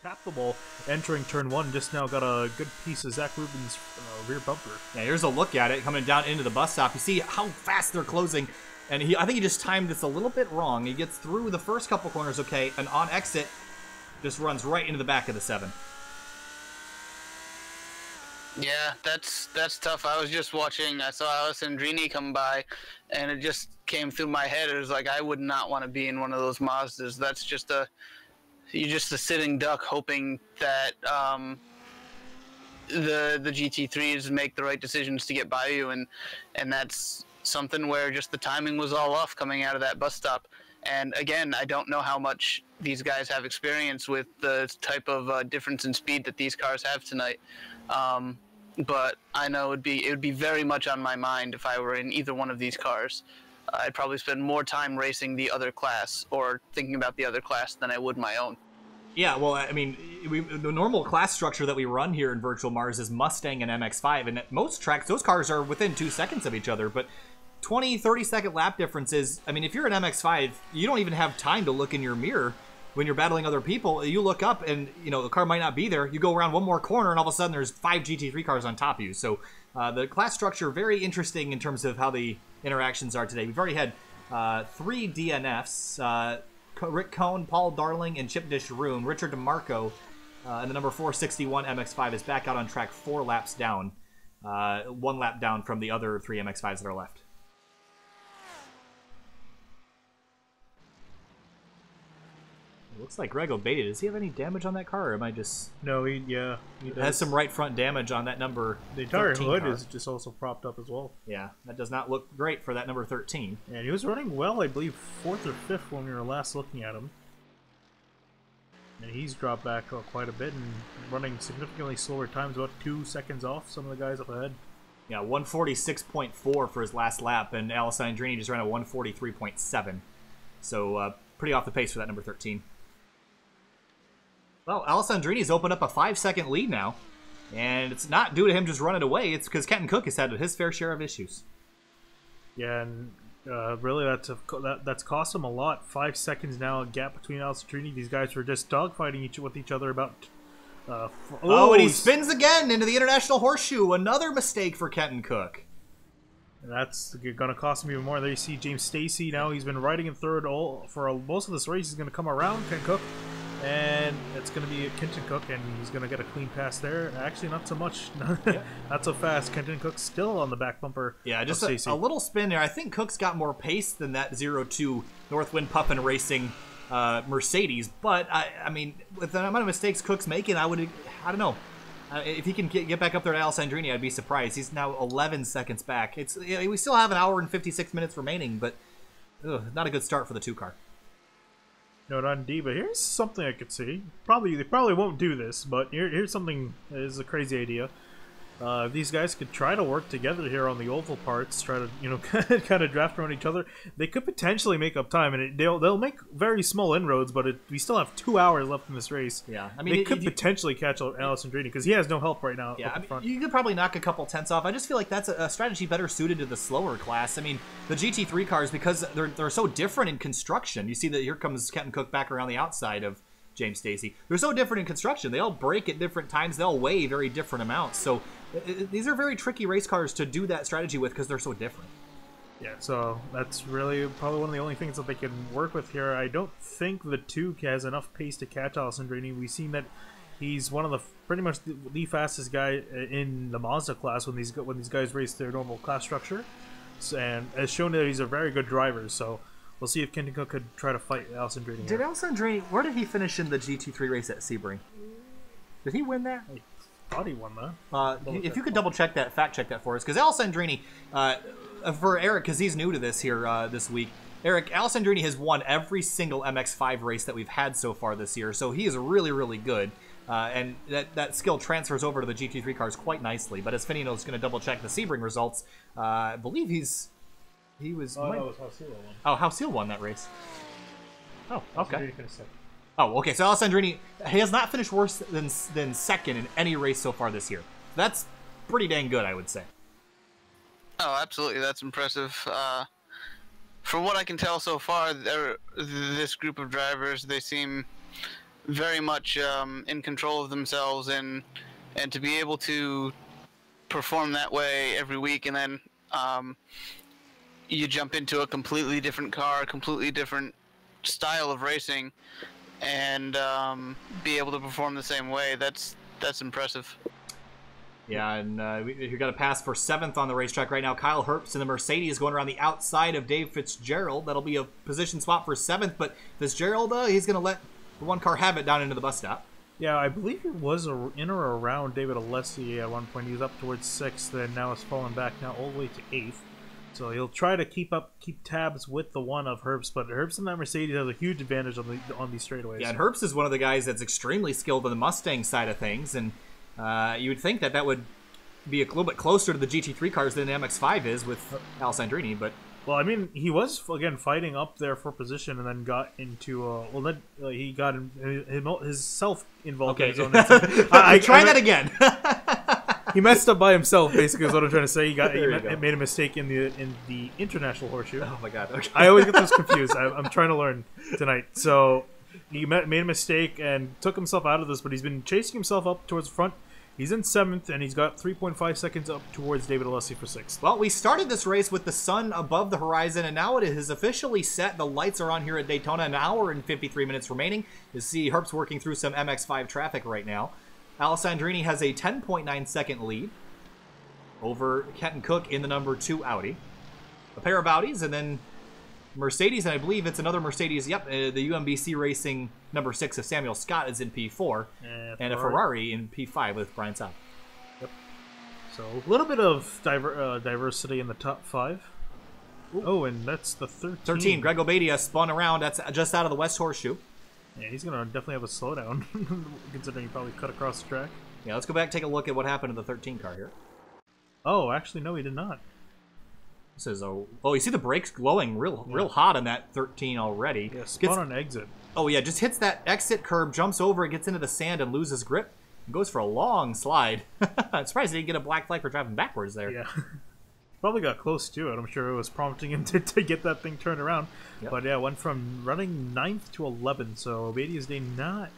tapped the ball entering turn 1. Just now got a good piece of Zach Ruben's rear bumper. Yeah, here's a look at it coming down into the bus stop. You see how fast they're closing. And I think he just timed this a little bit wrong. He gets through the first couple corners okay, and on exit, just runs right into the back of the 7. Yeah, that's tough. I was just watching. I saw Alessandrini come by, and it just came through my head. It was like, I would not want to be in one of those Mazdas. That's just you're just a sitting duck hoping that the GT3s make the right decisions to get by you, and that's something where just the timing was all off coming out of that bus stop. And again, I don't know how much these guys have experience with the type of difference in speed that these cars have tonight. But I know it would be very much on my mind if I were in either one of these cars. I'd probably spend more time racing the other class or thinking about the other class than I would my own. Yeah, well, I mean, the normal class structure that we run here in VirtualMARRS is Mustang and MX-5, and at most tracks, those cars are within 2 seconds of each other, but 20, 30-second lap differences, I mean, if you're an MX-5, you don't even have time to look in your mirror when you're battling other people. You look up and, you know, the car might not be there. You go around one more corner and all of a sudden there's 5 GT3 cars on top of you. So the class structure, very interesting in terms of how the interactions are today. We've already had 3 DNFs, Rick Cohn, Paul Darling, and Chip Disharoon. Richard DeMarco and the number 461 MX-5 is back out on track 4 laps down. 1 lap down from the other 3 MX-5s that are left. It looks like Greg Obeyed. Does he have any damage on that car, or am I just... No, he has some right front damage on that number. The entire hood car. Is just also propped up as well. Yeah, that does not look great for that number 13. And he was running well, I believe, 4th or 5th when we were last looking at him. And he's dropped back quite a bit and running significantly slower times, about 2 seconds off some of the guys up ahead. Yeah, 146.4 for his last lap, and Alessandrini just ran a 143.7. So pretty off the pace for that number 13. Well, Alessandrini's opened up a 5-second lead now, and it's not due to him just running away. It's because Kenton Cook has had his fair share of issues. Yeah, and really that's cost him a lot. 5 seconds now, a gap between Alessandrini. These guys were just dogfighting with each other about... and he spins again into the International Horseshoe. Another mistake for Kenton Cook. That's going to cost him even more. There you see James Stacy now. He's been riding in third for most of this race. He's going to come around Kenton Cook. And it's going to be Kenton Cook, and he's going to get a clean pass there. Actually, not so much. Not so fast. Kenton Cook's still on the back bumper. Yeah, just a little spin there. I think Cook's got more pace than that 0-2 Northwind Puffin Racing Mercedes. But, I mean, with the amount of mistakes Cook's making, I don't know. If he can get back up there to Alessandrini, I'd be surprised. He's now 11 seconds back. We still have an hour and 56 minutes remaining, but not a good start for the 2-car. No, not indeed, but here's something I could see. They probably won't do this, but here's something that is a crazy idea. These guys could try to work together here on the oval parts, try to kind of draft around each other. They could potentially make up time, and they'll make very small inroads. But we still have 2 hours left in this race. Yeah, I mean they could potentially catch Alessandrini because he has no help right now. Yeah, I mean, you could probably knock a couple tenths off. I just feel like that's a strategy better suited to the slower class. I mean, the GT3 cars, because they're so different in construction. You see that here comes Kenton Cook back around the outside of James Stacy. They're so different in construction. They all break at different times. They'll weigh very different amounts. So these are very tricky race cars to do that strategy with because they're so different. Yeah, so that's really probably one of the only things that they can work with here. I don't think the 2 has enough pace to catch Alessandrini. We've seen that he's one of the pretty much the fastest guy in the Mazda class when these guys race their normal class structure, and has shown that he's a very good driver. So we'll see if Kenton Cook could try to fight Alessandrini. Did Alessandrini? Where did he finish in the GT3 race at Sebring? Did he win that? I thought he won that. If you could double check that, fact check that for us, because Alessandrini, for Eric, because he's new to this here this week. Eric, Alessandrini has won every single MX-5 race that we've had so far this year, so he is really, really good. And that skill transfers over to the GT3 cars quite nicely. But as Finino's going to double check the Sebring results, I believe he was. Oh, no, it was Halcyon won. Oh, Halcyon won that race. Oh, okay. Oh, okay. So Alessandrini, he has not finished worse than second in any race so far this year. That's pretty dang good, I would say. Oh, absolutely. That's impressive. From what I can tell so far, this group of drivers, they seem very much in control of themselves, and to be able to perform that way every week, and then you jump into a completely different car, completely different style of racing, and be able to perform the same way. That's impressive. Yeah, and we've got a pass for 7th on the racetrack right now. Kyle Herbst in the Mercedes going around the outside of Dave Fitzgerald. That'll be a position swap for 7th, but Fitzgerald, he's going to let the 1 car have it down into the bus stop. Yeah, I believe it was in or around David Alessi at one point. He was up towards 6th, and now has fallen back now all the way to 8th. So he'll try to keep tabs with the 1 of Herbst, but Herbst in that Mercedes has a huge advantage on these straightaways. Yeah, and Herbst is one of the guys that's extremely skilled on the Mustang side of things, and you would think that would be a little bit closer to the GT3 cars than the MX-5 is with Alessandrini, but... Well, I mean, he was, again, fighting up there for position and then got into... he got himself involved in his own... Try that again! He messed up by himself, basically, is what I'm trying to say. He made a mistake in the International Horseshoe. Oh, my God. Okay. I always get those confused. I'm trying to learn tonight. So he made a mistake and took himself out of this, but he's been chasing himself up towards the front. He's in 7th, and he's got 3.5 seconds up towards David Alessi for 6th. Well, we started this race with the sun above the horizon, and now it is officially set. The lights are on here at Daytona. An hour and 53 minutes remaining. You see Herbst working through some MX-5 traffic right now. Alessandrini has a 10.9 second lead over Kenton Cook in the number 2 Audi. A pair of Audis, and then Mercedes, and I believe it's another Mercedes. Yep, the UMBC Racing number 6 of Samuel Scott is in P4, and a Ferrari in P5 with Brian Saab. Yep. So a little bit of diversity in the top 5. Ooh. Oh, and that's the 13. 13. Greg Obadia spun around. That's just out of the West Horseshoe. Yeah, he's gonna definitely have a slowdown, considering he probably cut across the track. Yeah, let's go back and take a look at what happened to the 13 car here. Oh, actually, no, he did not. This is a... Oh, you see the brakes glowing real hot on that 13 already. Yeah, spot on exit. Oh, yeah, just hits that exit curb, jumps over it, gets into the sand, and loses grip. And goes for a long slide. I'm surprised he didn't get a black flag for driving backwards there. Yeah. Probably got close to it. I'm sure it was prompting him to get that thing turned around. Yep. But yeah, went from running 9th to 11th, so Obadiah's day not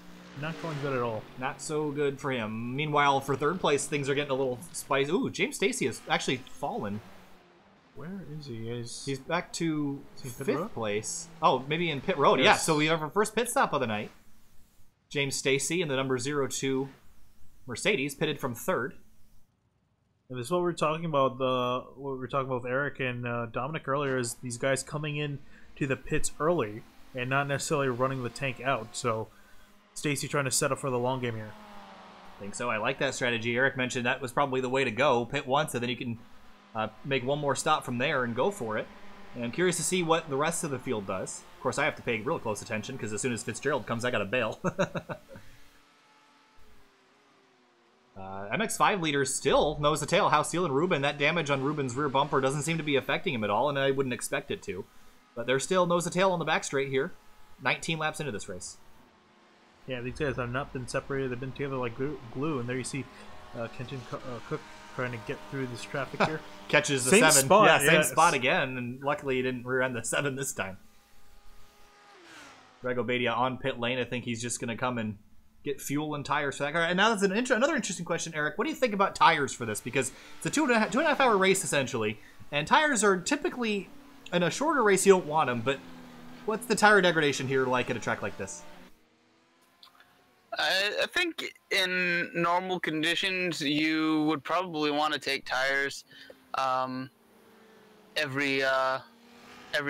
going good at all. Not so good for him. Meanwhile, for 3rd place, things are getting a little spicy. Ooh, James Stacy has actually fallen. Where is he? He's back to 5th place. Oh, maybe in pit road. Yes. Yeah, so we have our first pit stop of the night. James Stacy in the number 02 Mercedes pitted from 3rd. And this is what we were talking about. What we were talking about with Eric and Dominic earlier is these guys coming in to the pits early and not necessarily running the tank out. So Stacy trying to set up for the long game here. I think so. I like that strategy. Eric mentioned that was probably the way to go. Pit once, and then you can make one more stop from there and go for it. And I'm curious to see what the rest of the field does. Of course, I have to pay real close attention because as soon as Fitzgerald comes, I got to bail. MX5 leaders still nose to tail. House Seal and Ruben. That damage on Ruben's rear bumper doesn't seem to be affecting him at all, and I wouldn't expect it to. But they're still nose to tail on the back straight here. 19 laps into this race. Yeah, these guys have not been separated. They've been together like glue. And there you see Kenton Cook trying to get through this traffic here. Catches the same 7. Spot, yeah, same spot again. And luckily he didn't rear end the 7 this time. Greg Obadia on pit lane. I think he's just going to come and get fuel and tires for that car. And now that's another interesting question, Eric. What do you think about tires for this? Because it's a two and a half hour race, essentially. And tires are typically, in a shorter race, you don't want them. But what's the tire degradation here like at a track like this? I think in normal conditions, you would probably want to take tires every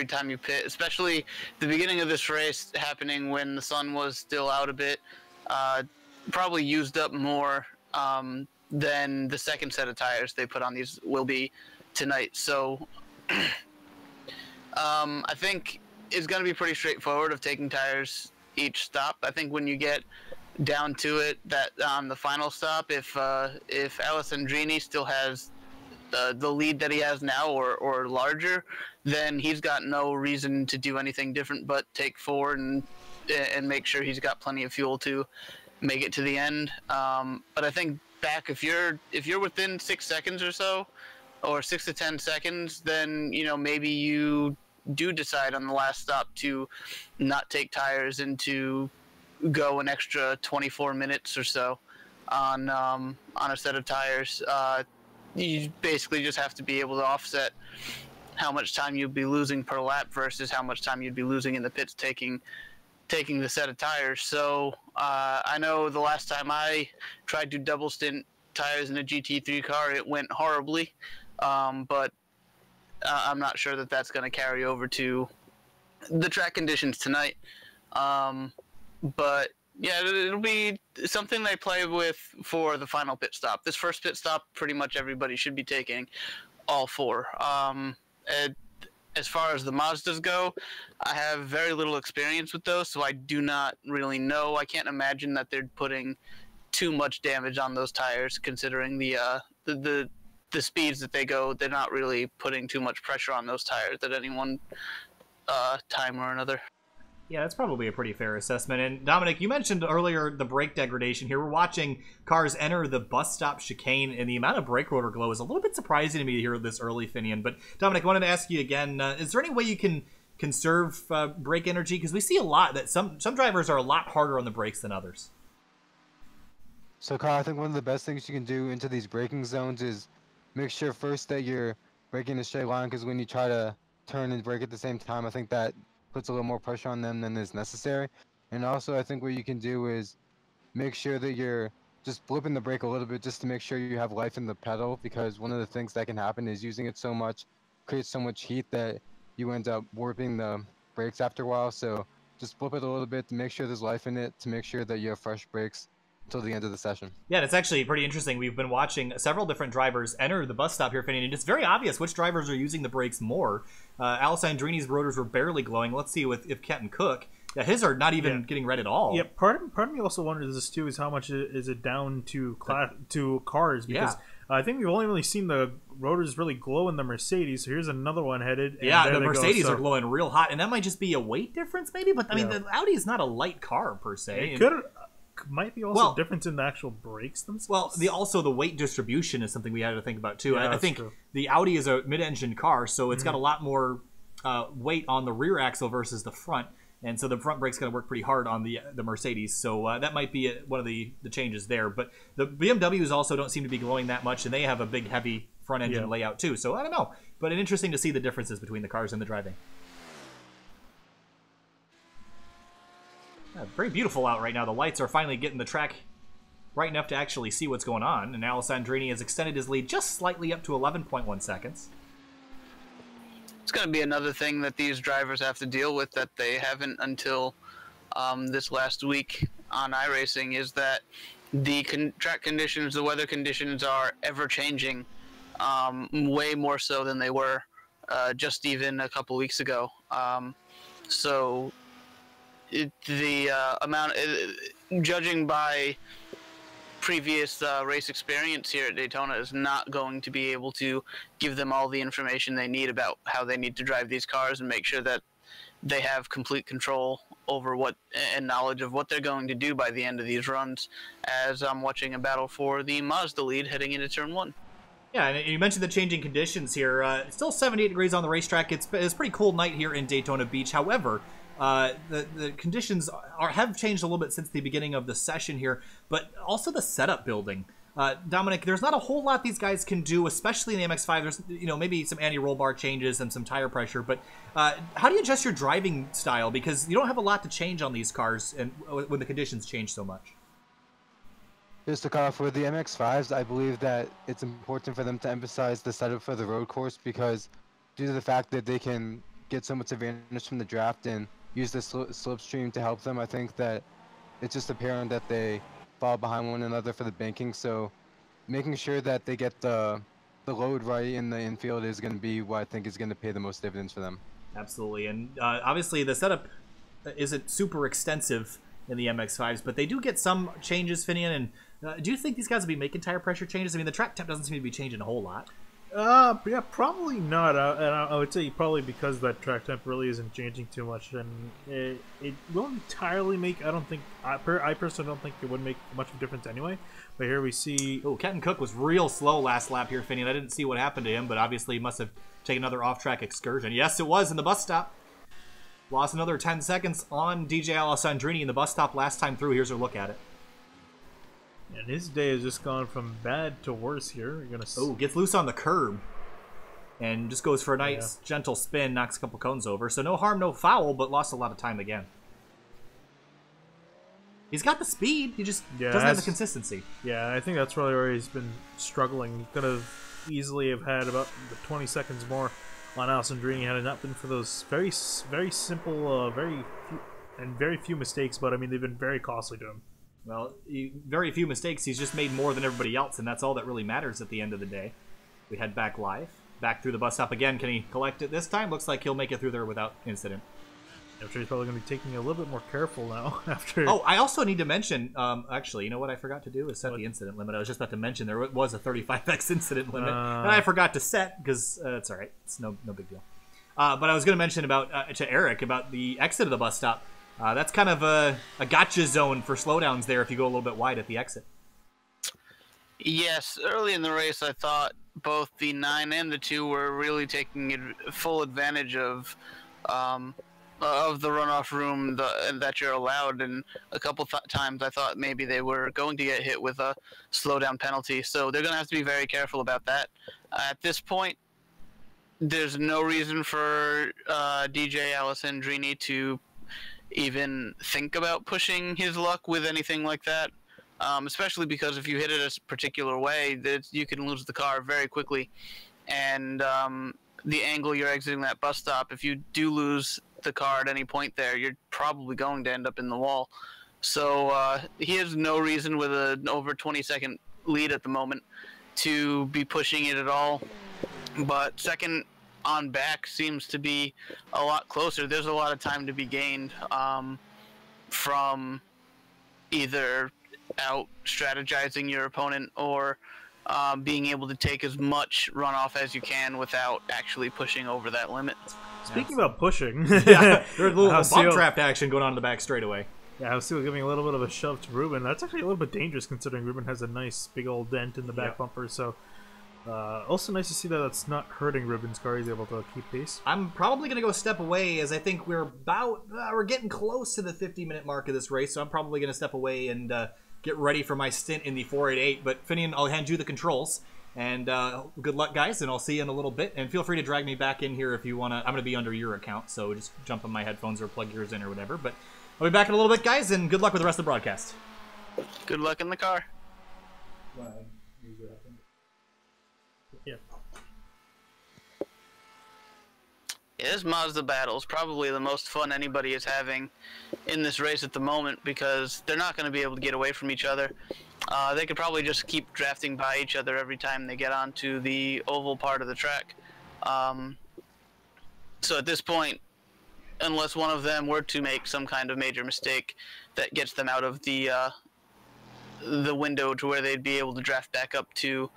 time you pit, especially the beginning of this race happening when the sun was still out a bit. Probably used up more than the second set of tires they put on these will be tonight. So I think it's going to be pretty straightforward of taking tires each stop. I think when you get down to it, that on the final stop, if Alessandrini still has the lead that he has now or larger, then he's got no reason to do anything different but take forward and make sure he's got plenty of fuel to make it to the end. But I think back, if you're within 6 seconds or so, or 6 to 10 seconds, then maybe you do decide on the last stop to not take tires and to go an extra 24 minutes or so on a set of tires. You basically just have to be able to offset how much time you'd be losing per lap versus how much time you'd be losing in the pits taking the set of tires. So I know the last time I tried to double stint tires in a GT3 car, it went horribly, but I'm not sure that that's going to carry over to the track conditions tonight. But yeah, it'll be something they play with for the final pit stop. This first pit stop, pretty much everybody should be taking all 4. As far as the Mazdas go, I have very little experience with those, so I do not really know. I can't imagine that they're putting too much damage on those tires, considering the speeds that they go. They're not really putting too much pressure on those tires at any one time or another. Yeah, that's probably a pretty fair assessment. And Dominic, you mentioned earlier the brake degradation here. We're watching cars enter the bus stop chicane, and the amount of brake rotor glow is a little bit surprising to me to hear this early, Finian. But Dominic, I wanted to ask you again, is there any way you can conserve brake energy? Because we see a lot that some drivers are a lot harder on the brakes than others. So, Kyle, I think one of the best things you can do into these braking zones is make sure first that you're braking in a straight line, because when you try to turn and brake at the same time, I think that puts a little more pressure on them than is necessary. And also, I think what you can do is make sure that you're just flipping the brake a little bit just to make sure you have life in the pedal, because one of the things that can happen is using it so much creates so much heat that you end up warping the brakes after a while. So just flip it a little bit to make sure there's life in it, to make sure that you have fresh brakes until the end of the session. Yeah, it's actually pretty interesting. We've been watching several different drivers enter the bus stop here, Finian, and it's very obvious which drivers are using the brakes more. Alessandrini's rotors were barely glowing. Let's see if Kenton Cook Yeah, his are not even getting red at all. Yeah, part of me also wonders this too is how much is it down to cars, because I think we've only really seen the rotors really glow in the Mercedes. So here's another one headed. Yeah, the Mercedes are glowing real hot, and that might just be a weight difference, maybe. But I mean, the Audi is not a light car per se. It might be also a difference in the actual brakes themselves. Well, also the weight distribution is something we had to think about too. Yeah, I think the Audi is a mid-engine car, so it's got a lot more weight on the rear axle versus the front, and so the front brake's going to work pretty hard on the Mercedes. So that might be one of the changes there. But the BMWs also don't seem to be glowing that much, and they have a big, heavy front engine layout too. So I don't know, but it's interesting to see the differences between the cars and the driving. Very beautiful out right now. The lights are finally getting the track right enough to actually see what's going on. And Alessandrini has extended his lead just slightly up to 11.1 seconds. It's going to be another thing that these drivers have to deal with that they haven't until this last week on iRacing, is that the track conditions, the weather conditions are ever-changing, way more so than they were just even a couple weeks ago. So the amount, judging by previous race experience here at Daytona, is not going to be able to give them all the information they need about how they need to drive these cars and make sure that they have complete control over and knowledge of what they're going to do by the end of these runs, as I'm watching a battle for the Mazda lead heading into turn 1. Yeah, and you mentioned the changing conditions here. It's still 78 degrees on the racetrack. It's a pretty cold night here in Daytona Beach. However, the conditions have changed a little bit since the beginning of the session here, but also the setup building. Dominic, there's not a whole lot these guys can do, especially in the MX-5. There's maybe some anti-roll bar changes and some tire pressure, but how do you adjust your driving style? Because you don't have a lot to change on these cars and when the conditions change so much. Just to cut off with the MX-5s, I believe that it's important for them to emphasize the setup for the road course, because due to the fact that they can get so much advantage from the draft and use the slipstream to help them, I think that it's just apparent that they fall behind one another for the banking. So making sure that they get the load right in the infield is going to be what I think is going to pay the most dividends for them. Absolutely, and obviously the setup isn't super extensive in the MX-5s, but they do get some changes, Finian. And do you think these guys will be making tire pressure changes? I mean, the track temp doesn't seem to be changing a whole lot. Yeah, probably not. And I would say probably because that track temp really isn't changing too much, and it won't entirely make. I personally don't think it would make much of a difference anyway. But here we see. Oh, Kenton Cook was real slow last lap here, Finian. I didn't see what happened to him, but obviously he must have taken another off-track excursion. Yes, it was in the bus stop. Lost another 10 seconds on DJ Alessandrini in the bus stop last time through. Here's a look at it. And his day has just gone from bad to worse here. Gets loose on the curb. And just goes for a nice, gentle spin, knocks a couple cones over. So no harm, no foul, but lost a lot of time again. He's got the speed, he just doesn't have the consistency. Yeah, I think that's really where he's been struggling. He could have easily have had about 20 seconds more on Alessandrini had it not been for those very simple, very few mistakes, but I mean, they've been very costly to him. Well, very few mistakes. He's just made more than everybody else, and that's all that really matters at the end of the day. We head back live. Back through the bus stop again. Can he collect it this time? Looks like he'll make it through there without incident. I'm sure he's probably going to be taking it a little bit more careful now after... Oh, I also need to mention, actually, you know what I forgot to do is set the incident limit. I was just about to mention there was a 35x incident limit, and I forgot to set because it's all right. It's no big deal. But I was going to mention about to Eric about the exit of the bus stop. That's kind of a gotcha zone for slowdowns there if you go a little bit wide at the exit. Yes, early in the race I thought both the 9 and the 2 were really taking full advantage of the runoff room that you're allowed, and a couple times I thought maybe they were going to get hit with a slowdown penalty, so they're going to have to be very careful about that. At this point, there's no reason for DJ Alessandrini to even think about pushing his luck with anything like that, especially because if you hit it a particular way, you can lose the car very quickly, and the angle you're exiting that bus stop, if you do lose the car at any point there, you're probably going to end up in the wall. So he has no reason with an over 20-second lead at the moment to be pushing it at all. But second on back seems to be a lot closer. There's a lot of time to be gained from either out strategizing your opponent or being able to take as much runoff as you can without actually pushing over that limit. Speaking about pushing, Yeah, there's a little bump draft action going on in the back straightaway. Yeah, Hoseo giving a little bit of a shove to Ruben. That's actually a little bit dangerous considering Ruben has a nice big old dent in the back bumper. So also nice to see that that's not hurting Ruben's car. He's able to keep pace. I'm probably going to go step away as I think we're we're getting close to the 50-minute mark of this race. So I'm probably going to step away and get ready for my stint in the 488. But Finian, I'll hand you the controls. And good luck, guys, and I'll see you in a little bit. And feel free to drag me back in here if you want to. I'm going to be under your account, so just jump on my headphones or plug yours in or whatever. But I'll be back in a little bit, guys, and good luck with the rest of the broadcast. Good luck in the car. Yeah. This Mazda battle is probably the most fun anybody is having in this race at the moment because they're not going to be able to get away from each other. They could probably just keep drafting by each other every time they get onto the oval part of the track. So at this point, unless one of them were to make some kind of major mistake that gets them out of the window to where they'd be able to draft back up to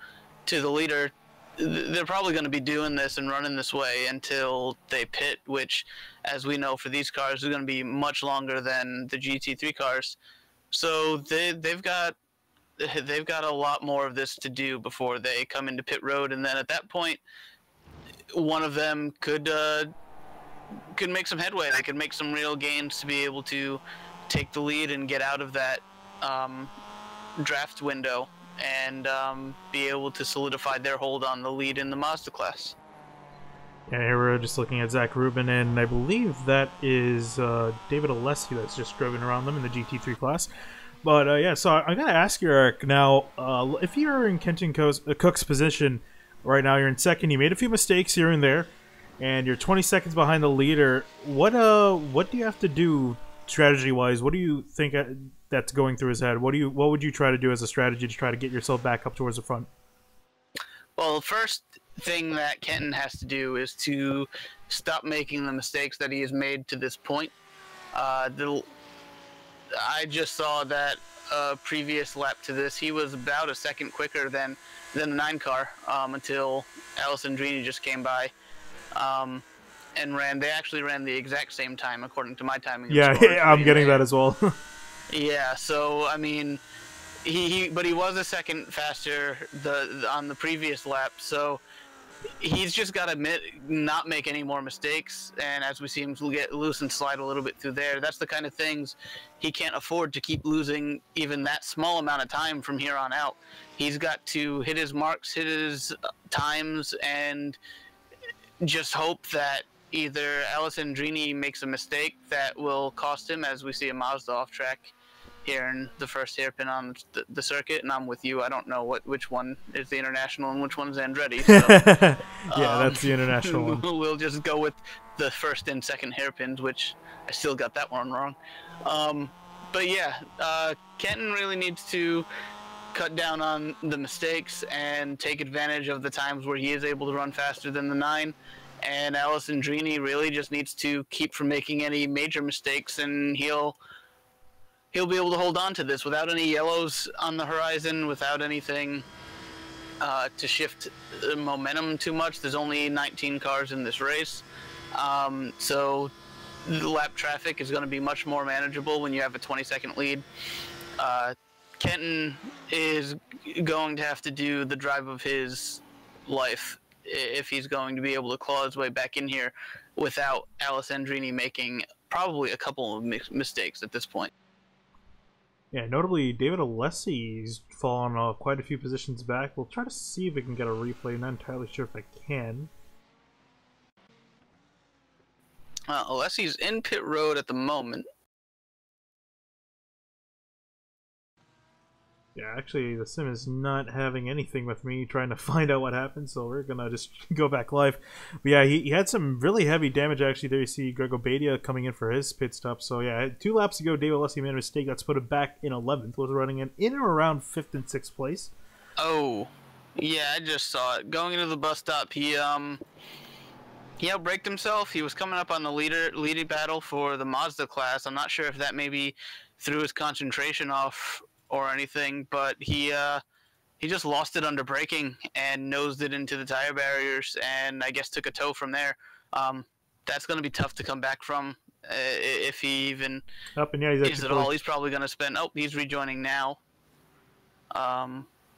the leader, they're probably going to be doing this and running this way until they pit, which, as we know, for these cars is going to be much longer than the GT3 cars. So they've got a lot more of this to do before they come into pit road, and then at that point, one of them could make some headway. They could make some real gains to be able to take the lead and get out of that draft window and be able to solidify their hold on the lead in the Mazda class. And here we're just looking at Zach Rubin, and I believe that is David Alessi that's just driven around them in the GT3 class. But yeah, so I gotta ask you, Eric, now, if you're in Kenton Cook's position right now, you're in second, you made a few mistakes here and there, and you're 20 seconds behind the leader, what do you have to do strategy-wise? What do you think that's going through his head? What would you try to do as a strategy to try to get yourself back up towards the front? Well, the first thing that Kenton has to do is to stop making the mistakes that he has made to this point. I just saw that previous lap to this, he was about a second quicker than the 9 car until Allison Drini just came by and they actually ran the exact same time according to my timing. Yeah, I'm getting that as well. Yeah, so I mean, but he was a second faster on the previous lap, so he's just got to not make any more mistakes, and as we see him get loose and slide a little bit through there, that's the kind of things he can't afford to keep losing even that small amount of time from here on out. He's got to hit his marks, hit his times, and just hope that either Allison Drini makes a mistake that will cost him, as we see a Mazda off track here in the first hairpin on the circuit, and I'm with you. I don't know which one is the international and which one's Andretti. So, yeah, that's the international one. We'll just go with the first and second hairpins, which I still got that one wrong. But yeah, Kenton really needs to cut down on the mistakes and take advantage of the times where he is able to run faster than the 9. And Allison Drini really just needs to keep from making any major mistakes, and he'll be able to hold on to this without any yellows on the horizon, without anything to shift the momentum too much. There's only 19 cars in this race, so the lap traffic is going to be much more manageable when you have a 20-second lead. Kenton is going to have to do the drive of his life if he's going to be able to claw his way back in here without Alice Andrini making probably a couple of mistakes at this point. Yeah, notably, David Alessi's fallen quite a few positions back. We'll try to see if we can get a replay. I'm not entirely sure if I can. Alessi's in pit road at the moment. Yeah, actually, the sim is not having anything with me trying to find out what happened, so we're gonna just go back live. But yeah, he had some really heavy damage, actually. There you see Greg Obadia coming in for his pit stop. So yeah, 2 laps ago, David Alessi made a mistake. That's put him back in 11th. Was running in or around 5th and 6th place. Oh, yeah, I just saw it. Going into the bus stop, he he outbraked himself. He was coming up on the leading battle for the Mazda class. I'm not sure if that maybe threw his concentration off or anything, but he just lost it under braking and nosed it into the tire barriers, and I guess took a tow from there. That's going to be tough to come back from if he even is at all. He's probably going to spend. Oh, he's rejoining now.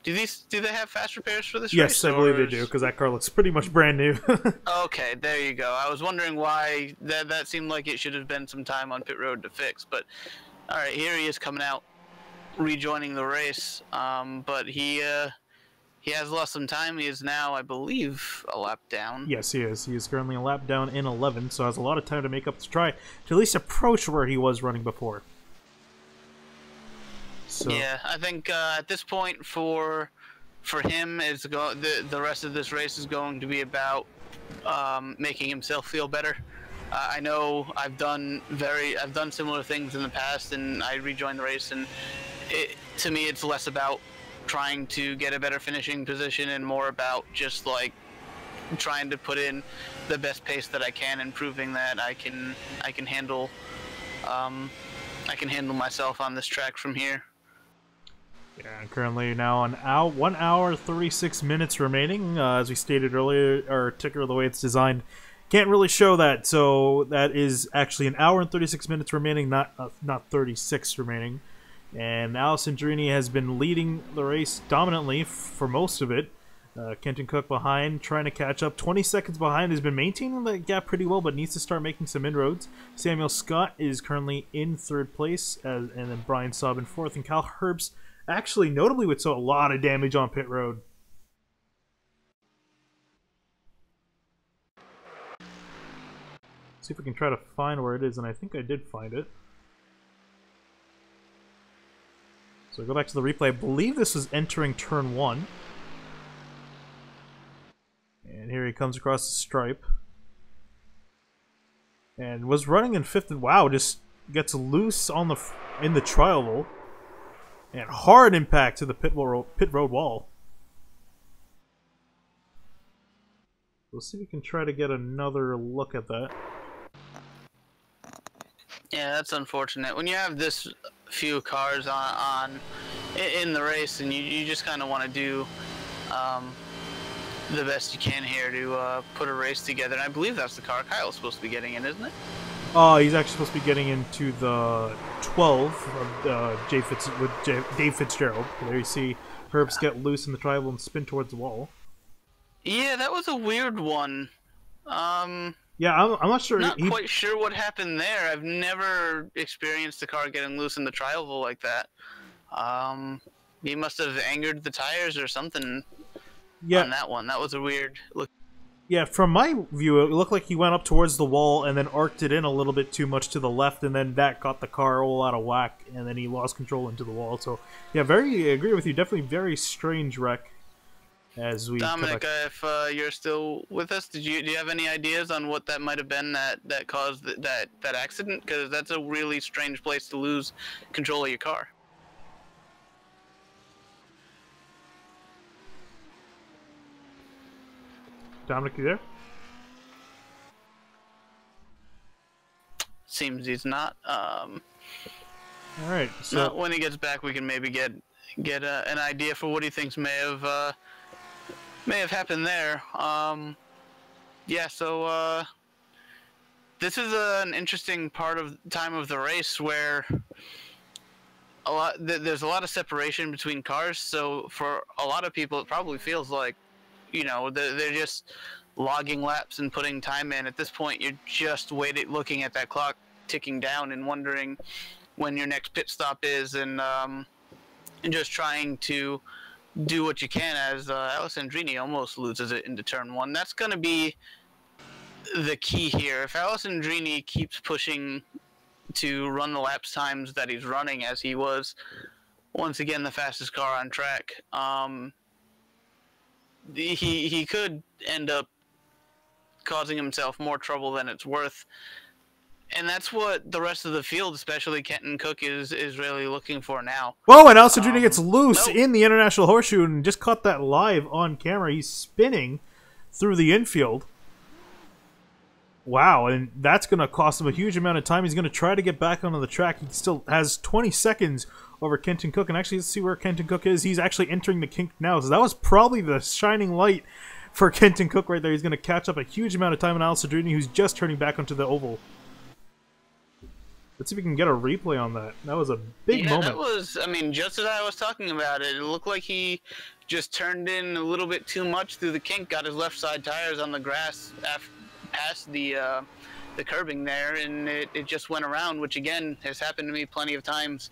Do they have fast repairs for this race? Yes, I believe they do, because that car looks pretty much brand new. Okay, there you go. I was wondering why that seemed like it should have been some time on pit road to fix. But all right, here he is coming out, rejoining the race. But he has lost some time. He is now, I believe, a lap down. Yes, he is. He is currently a lap down in 11, so has a lot of time to make up to try to at least approach where he was running before. So. Yeah, I think at this point for him, the rest of this race is going to be about making himself feel better. I know I've done similar things in the past, and I rejoined the race, and to me, it's less about trying to get a better finishing position and more about just like trying to put in the best pace that I can and proving that I can handle myself on this track from here. Yeah, currently now 1 hour 36 minutes remaining. As we stated earlier, our ticker, the way it's designed, can't really show that. So that is actually 1 hour and 36 minutes remaining, not 36 remaining. And Allison Drini has been leading the race dominantly for most of it. Kenton Cook behind, trying to catch up. 20 seconds behind, has been maintaining the gap pretty well, but needs to start making some inroads. Samuel Scott is currently in 3rd place, and then Brian Saub in 4th, and Kyle Herbst actually notably with a lot of damage on pit road. See if we can try to find where it is, and I think I did find it. So go back to the replay. I believe this was entering turn 1. And here he comes across the stripe. And was running in 5th, and wow, just gets loose on in the tri-oval. And hard impact to the pit road wall. We'll see if we can try to get another look at that. Yeah, that's unfortunate. When you have this few cars in the race, and you just kind of want to do the best you can here to put a race together. And I believe that's the car Kyle's supposed to be getting in, isn't it? He's actually supposed to be getting into the 12 of Dave Fitzgerald. There you see Herbst get loose in the tri-oval and spin towards the wall. Yeah, that was a weird one. Yeah, I'm not sure. Not quite sure what happened there. I've never experienced a car getting loose in the tri-oval like that. He must have angered the tires or something on that one. That was a weird look. Yeah, from my view, it looked like he went up towards the wall and then arced it in a little bit too much to the left, and then that got the car all out of whack, and then he lost control into the wall. So, yeah, I agree with you. Definitely very strange wreck. As we Dominic, if you're still with us, do you have any ideas on what that might have been that caused that accident? Because that's a really strange place to lose control of your car. Dominic, you there? Seems he's not. All right. So when he gets back, we can maybe get an idea for what he thinks may have happened there. Yeah. So this is an interesting time of the race where there's a lot of separation between cars. So for a lot of people, it probably feels like, you know, they're just logging laps and putting time in. At this point, you're just looking at that clock ticking down and wondering when your next pit stop is, and just trying to do what you can as Alessandrini almost loses it into turn 1. That's going to be the key here. If Alessandrini keeps pushing to run the laps times that he's running, as he was once again the fastest car on track, he could end up causing himself more trouble than it's worth. And that's what the rest of the field, especially Kenton Cook, is really looking for now. Whoa, and Alessandrini gets loose in the International Horseshoe, and just caught that live on camera. He's spinning through the infield. Wow, and that's going to cost him a huge amount of time. He's going to try to get back onto the track. He still has 20 seconds over Kenton Cook. And actually, let's see where Kenton Cook is. He's actually entering the kink now. So that was probably the shining light for Kenton Cook right there. He's going to catch up a huge amount of time on Alessandrini, who's just turning back onto the oval. Let's see if we can get a replay on that. That was a big moment. That was, I mean, just as I was talking about it, it looked like he just turned in a little bit too much through the kink, got his left side tires on the grass past the curbing there, and it just went around, which again has happened to me plenty of times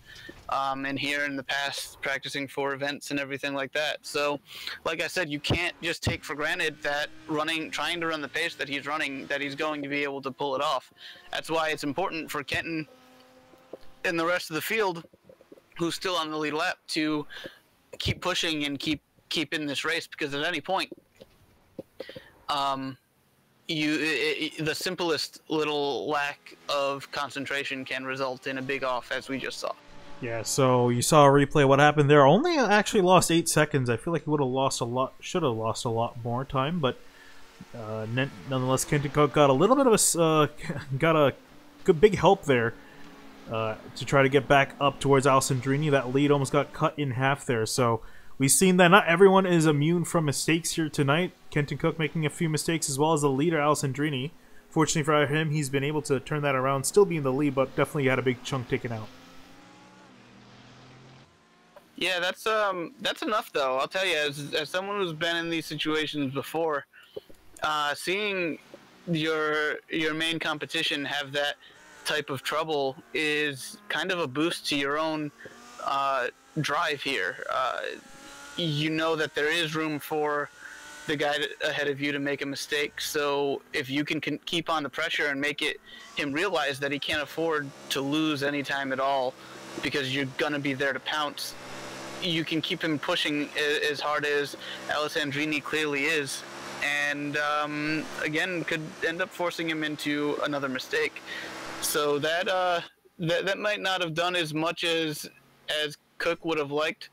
and here in the past practicing for events and everything like that. So like I said, you can't just take for granted that trying to run the pace that he's running, that he's going to be able to pull it off. That's why it's important for Kenton and the rest of the field, who's still on the lead lap, to keep pushing and keep in this race, because at any point the simplest little lack of concentration can result in a big off, as we just saw. Yeah, so you saw a replay of what happened there. Only actually lost 8 seconds. I feel like he would have lost a lot, should have lost a lot more time, but nonetheless, Kenton Cook got a little bit of got a good big help there to try to get back up towards Alessandrini. That lead almost got cut in half there, so we've seen that not everyone is immune from mistakes here tonight. Kenton Cook making a few mistakes, as well as the leader, Alessandrini. Fortunately for him, he's been able to turn that around, still be in the lead, but definitely had a big chunk taken out. Yeah, that's enough though. I'll tell you, as someone who's been in these situations before, seeing your main competition have that type of trouble is kind of a boost to your own drive here. You know that there is room for the guy ahead of you to make a mistake, so if you can keep on the pressure and make him realize that he can't afford to lose any time at all, because you're gonna be there to pounce, you can keep him pushing as hard as Alessandrini clearly is, and again could end up forcing him into another mistake. So that might not have done as much as Cook would have liked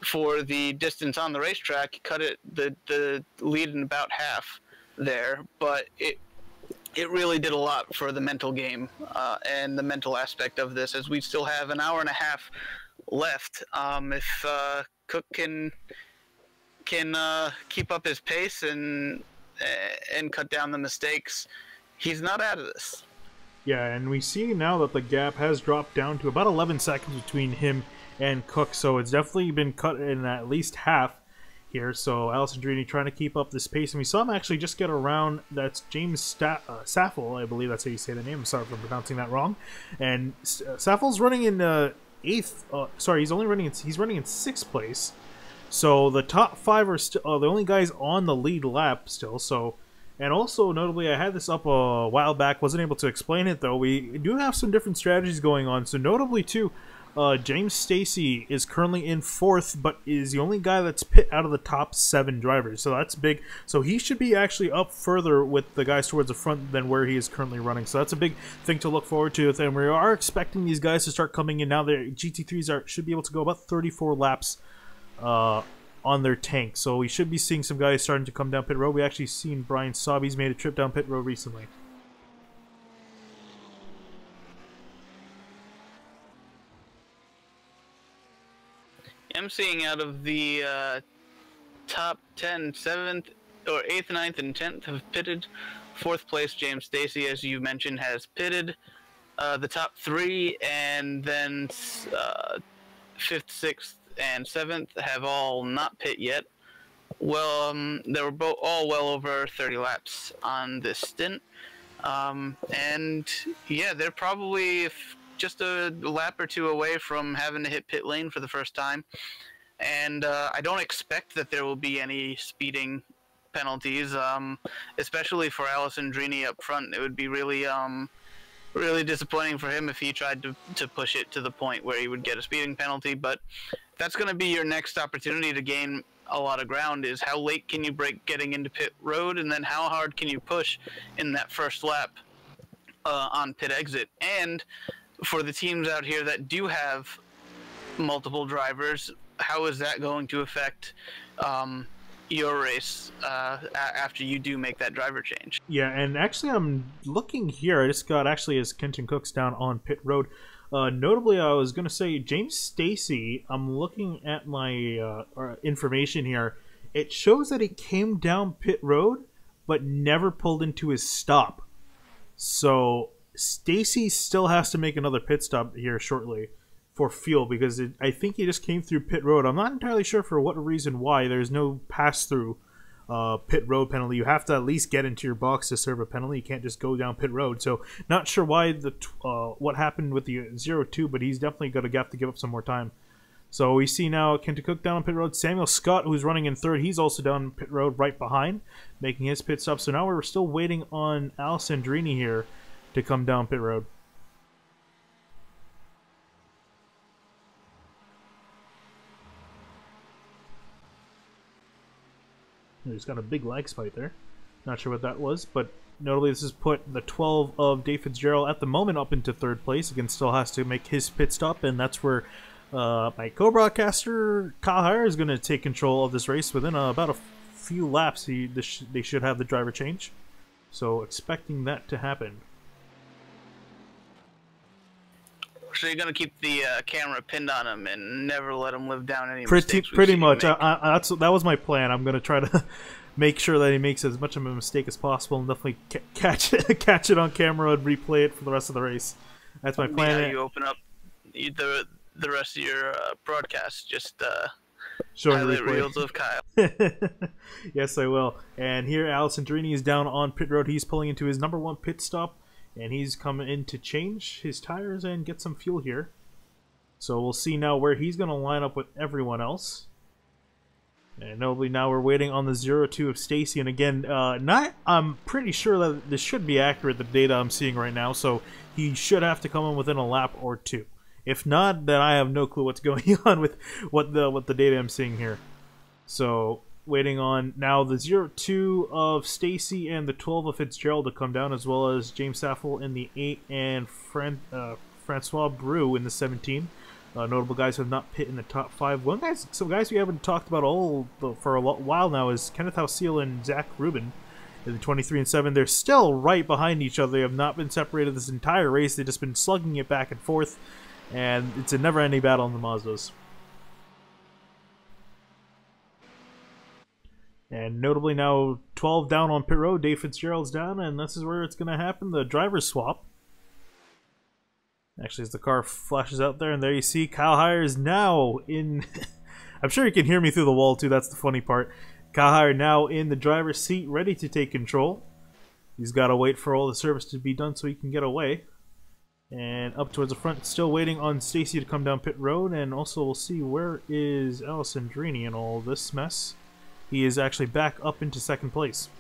for the distance on the racetrack, cut the lead in about half there, but it really did a lot for the mental game and the mental aspect of this, as we still have an hour and a half left. If Cook can keep up his pace and cut down the mistakes, he's not out of this. Yeah, and we see now that the gap has dropped down to about 11 seconds between him and Cook, so it's definitely been cut in at least half here. So Alessandrini trying to keep up this pace, and we saw him actually just get around. That's James Saffel, I believe that's how you say the name. I'm sorry if I'm pronouncing that wrong. And Saffel's running in eighth. Sorry, he's running in sixth place. So the top 5 are still the only guys on the lead lap still. So. And also, notably, I had this up a while back, wasn't able to explain it, though. We do have some different strategies going on. So, notably, too, James Stacy is currently in 4th, but is the only guy that's pit out of the top 7 drivers. So, that's big. So, he should be actually up further with the guys towards the front than where he is currently running. So, that's a big thing to look forward to. And we are expecting these guys to start coming in now. Their GT3s should be able to go about 34 laps on their tank, so we should be seeing some guys starting to come down pit road. We actually seen Brian Sobby's made a trip down pit road recently. I'm seeing out of the top 10, 7th or 8th, 9th, and 10th have pitted. 4th place, James Stacy, as you mentioned, has pitted. The top 3, and then 5th, 6th, and 7th have all not pit yet. Well, they were all well over 30 laps on this stint, and yeah, they're probably just a lap or 2 away from having to hit pit lane for the first time. And I don't expect that there will be any speeding penalties, especially for Alessandrini up front. It would be really disappointing for him if he tried to push it to the point where he would get a speeding penalty. But that's going to be your next opportunity to gain a lot of ground, is how late can you break getting into pit road, and then how hard can you push in that first lap on pit exit. And for the teams out here that do have multiple drivers, how is that going to affect your race after you do make that driver change. Yeah, and actually I'm looking here. I just got actually as Kenton Cook's down on pit road. Notably, I was going to say James Stacy, I'm looking at my information here. It shows that he came down pit road, but never pulled into his stop. So Stacy still has to make another pit stop here shortly for fuel, because I think he just came through pit road. I'm not entirely sure for what reason why. There's no pass-through pit road penalty. You have to at least get into your box to serve a penalty. You can't just go down pit road. So not sure why what happened with the 0-2, but he's definitely going to have to give up some more time. So we see now Kenton Cook down on pit road. Samuel Scott, who's running in third, he's also down pit road right behind, making his pit stop. So now we're still waiting on Alessandrini here to come down pit road. He's got a big lag spike there. Not sure what that was, but notably this has put the 12 of Dave Fitzgerald at the moment up into third place. Again, still has to make his pit stop, and that's where my co-broadcaster Kyle Heyer is going to take control of this race within about a few laps. They should have the driver change, so expecting that to happen. So you're gonna keep the camera pinned on him and never let him live down any Pretty much. that was my plan. I'm gonna try to make sure that he makes as much of a mistake as possible, and definitely catch it on camera and replay it for the rest of the race. That's my plan. Yeah, you open up the rest of your broadcast, just showing highlight reels of Kyle. Yes, I will. And here, Alessandrini is down on pit road. He's pulling into his number 1 pit stop. And he's coming in to change his tires and get some fuel here. So we'll see now where he's going to line up with everyone else. And notably now we're waiting on the 0-2 of Stacy. And again, I'm pretty sure that this should be accurate, the data I'm seeing right now. So he should have to come in within a lap or 2. If not, then I have no clue what's going on with what the data I'm seeing here. So waiting on now the 0-2 of Stacy and the 12 of Fitzgerald to come down, as well as James Saffel in the 8 and Francois Brou in the 17. Notable guys who have not pit in the top 5. Some guys we haven't talked about for a while now is Kenneth Hausiel and Zach Rubin in the 23 and 7. They're still right behind each other. They have not been separated this entire race. They've just been slugging it back and forth, and it's a never-ending battle in the Mazdas. And notably now 12 down on pit road, Dave Fitzgerald's down, and this is where it's going to happen, the driver's swap. Actually, as the car flashes out there, and there you see Kyle Heyer is now in... I'm sure you can hear me through the wall too, that's the funny part. Kyle Heyer now in the driver's seat, ready to take control. He's got to wait for all the service to be done so he can get away. And up towards the front, still waiting on Stacy to come down pit road, and also we'll see where is Alessandrini in all this mess. He is actually back up into second place.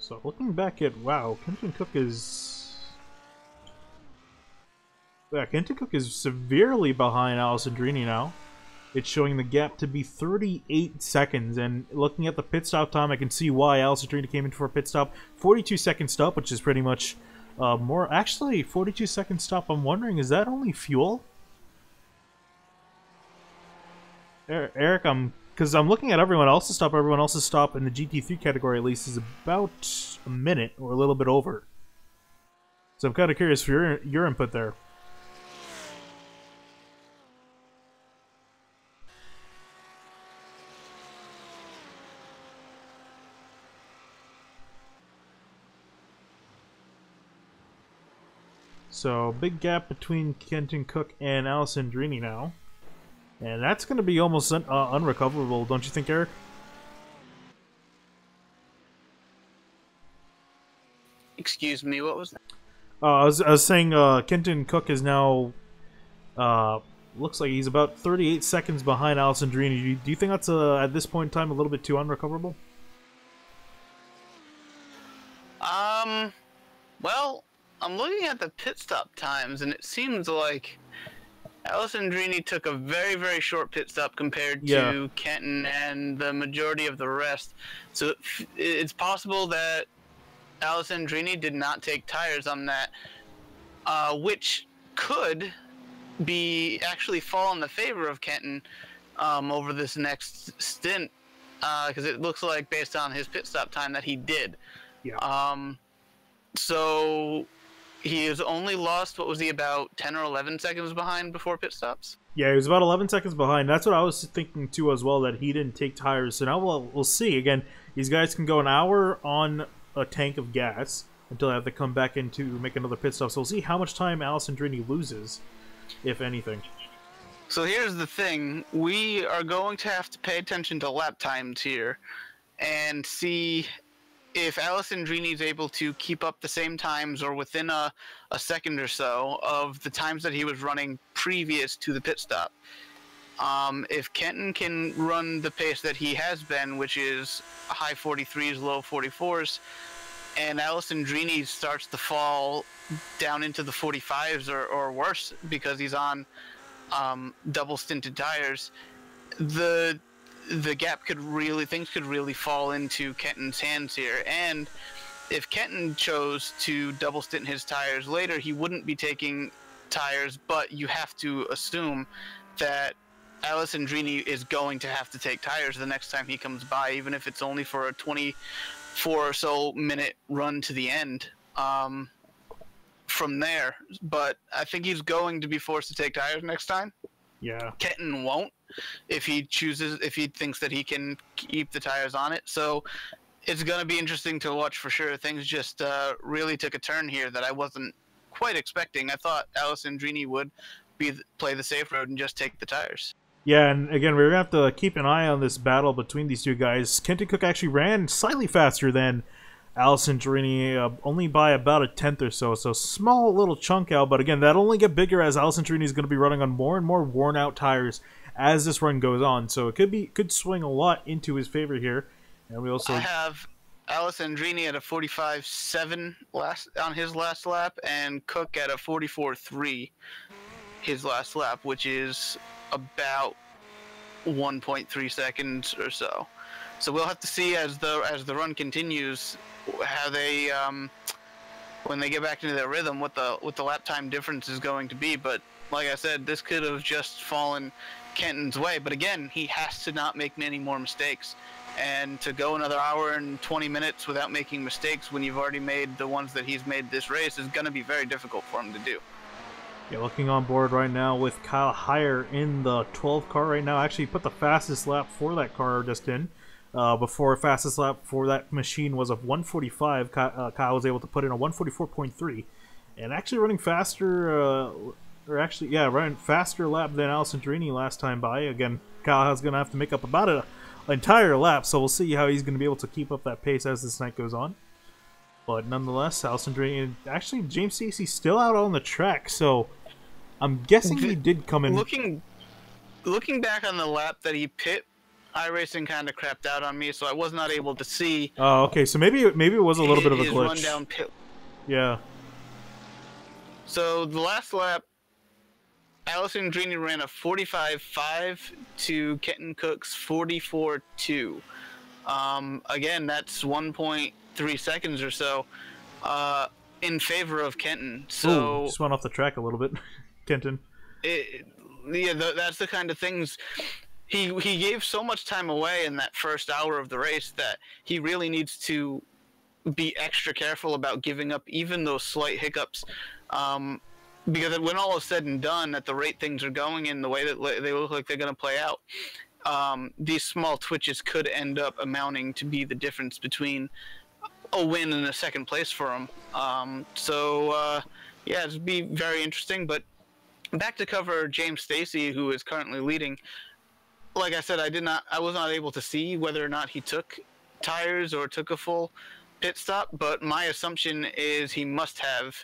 So looking back at, wow, Kenton Cook is... Yeah, Kenton Cook is severely behind Alessandrini now. It's showing the gap to be 38 seconds, and looking at the pit stop time, I can see why Alessandrini came in for a pit stop. 42-second stop, which is pretty much more... Actually, 42-second stop, I'm wondering, is that only fuel? Eric, because I'm looking at everyone else's stop. Everyone else's stop in the GT3 category, at least, is about a minute or a little bit over. So I'm kind of curious for your input there. So, big gap between Kenton Cook and Alessandrini now. And that's going to be almost unrecoverable, don't you think, Eric? Excuse me, what was that? I was saying Kenton Cook is now... looks like he's about 38 seconds behind Alessandrini. Do you think that's, at this point in time, a little bit too unrecoverable? Well... I'm looking at the pit stop times, and it seems like Alessandrini took a very, very short pit stop compared Yeah. to Kenton and the majority of the rest. So it's possible that Alessandrini did not take tires on that, which could be actually fall in the favor of Kenton over this next stint, because it looks like based on his pit stop time that he did. Yeah. So he has only lost, what was he, about 10 or 11 seconds behind before pit stops? Yeah, he was about 11 seconds behind. That's what I was thinking too as well, that he didn't take tires. So now we'll see. Again, these guys can go an hour on a tank of gas until they have to come back in to make another pit stop. So we'll see how much time Alessandrini loses, if anything. So here's the thing. We are going to have to pay attention to lap times here and see if Alessandrini is able to keep up the same times or within a second or so of the times that he was running previous to the pit stop. If Kenton can run the pace that he has been, which is high 43s, low 44s, and Alessandrini starts to fall down into the 45s or worse because he's on double stinted tires, the gap could really, things could really fall into Kenton's hands here. And if Kenton chose to double stint his tires later, he wouldn't be taking tires, but you have to assume that Alessandrini is going to have to take tires the next time he comes by, even if it's only for a 24 or so minute run to the end from there. But I think he's going to be forced to take tires next time. Yeah. Kenton won't if he thinks that he can keep the tires on it. So it's going to be interesting to watch for sure. Things just really took a turn here that I wasn't quite expecting. I thought Alessandrini would play the safe road and just take the tires. Yeah, and again, we're going to have to keep an eye on this battle between these two guys. Kenton Cook actually ran slightly faster than Alessandrini, only by about a tenth or so. So small little chunk out, but again, that'll only get bigger as Alessandrini is going to be running on more and more worn out tires as this run goes on. So it could swing a lot into his favor here. And we also I have Alessandrini at a 45.7 on his last lap, and Cook at a 44.3 his last lap, which is about 1.3 seconds or so. So we'll have to see as the run continues how they when they get back into their rhythm what the lap time difference is going to be. But like I said, this could have just fallen Kenton's way. But again, he has to not make many more mistakes. And to go another hour and 20 minutes without making mistakes when you've already made the ones that he's made this race is going to be very difficult for him to do. Yeah, looking on board right now with Kyle Heyer in the 12 car right now. Actually put the fastest lap for that car just in. Before fastest lap for that machine was a 1:45. Kyle was able to put in a 1:44.3, and actually running faster, running faster lap than Alessandrini last time by. Again, Kyle is going to have to make up about an entire lap, so we'll see how he's going to be able to keep up that pace as this night goes on. But nonetheless, Alessandrini, actually James Stacey still out on the track, so I'm guessing he did come in. Looking back on the lap that he pit, iRacing kind of crapped out on me, so I was not able to see. Oh, okay. So maybe it was a little bit of a his glitch. Run down pit. Yeah. So the last lap, Alessandrini ran a 45.5 to Kenton Cook's 44.2. Again, that's 1.3 seconds or so in favor of Kenton. So just went off the track a little bit, Kenton. That's the kind of things. He gave so much time away in that first hour of the race that he really needs to be extra careful about giving up even those slight hiccups. Because when all is said and done, at the rate things are going in, the way that they look like they're going to play out, these small twitches could end up amounting to be the difference between a win and a second place for him. Yeah, it'd be very interesting. But back to cover James Stacey, who is currently leading. Like I said, I was not able to see whether or not he took tires or took a full pit stop, but my assumption is he must have.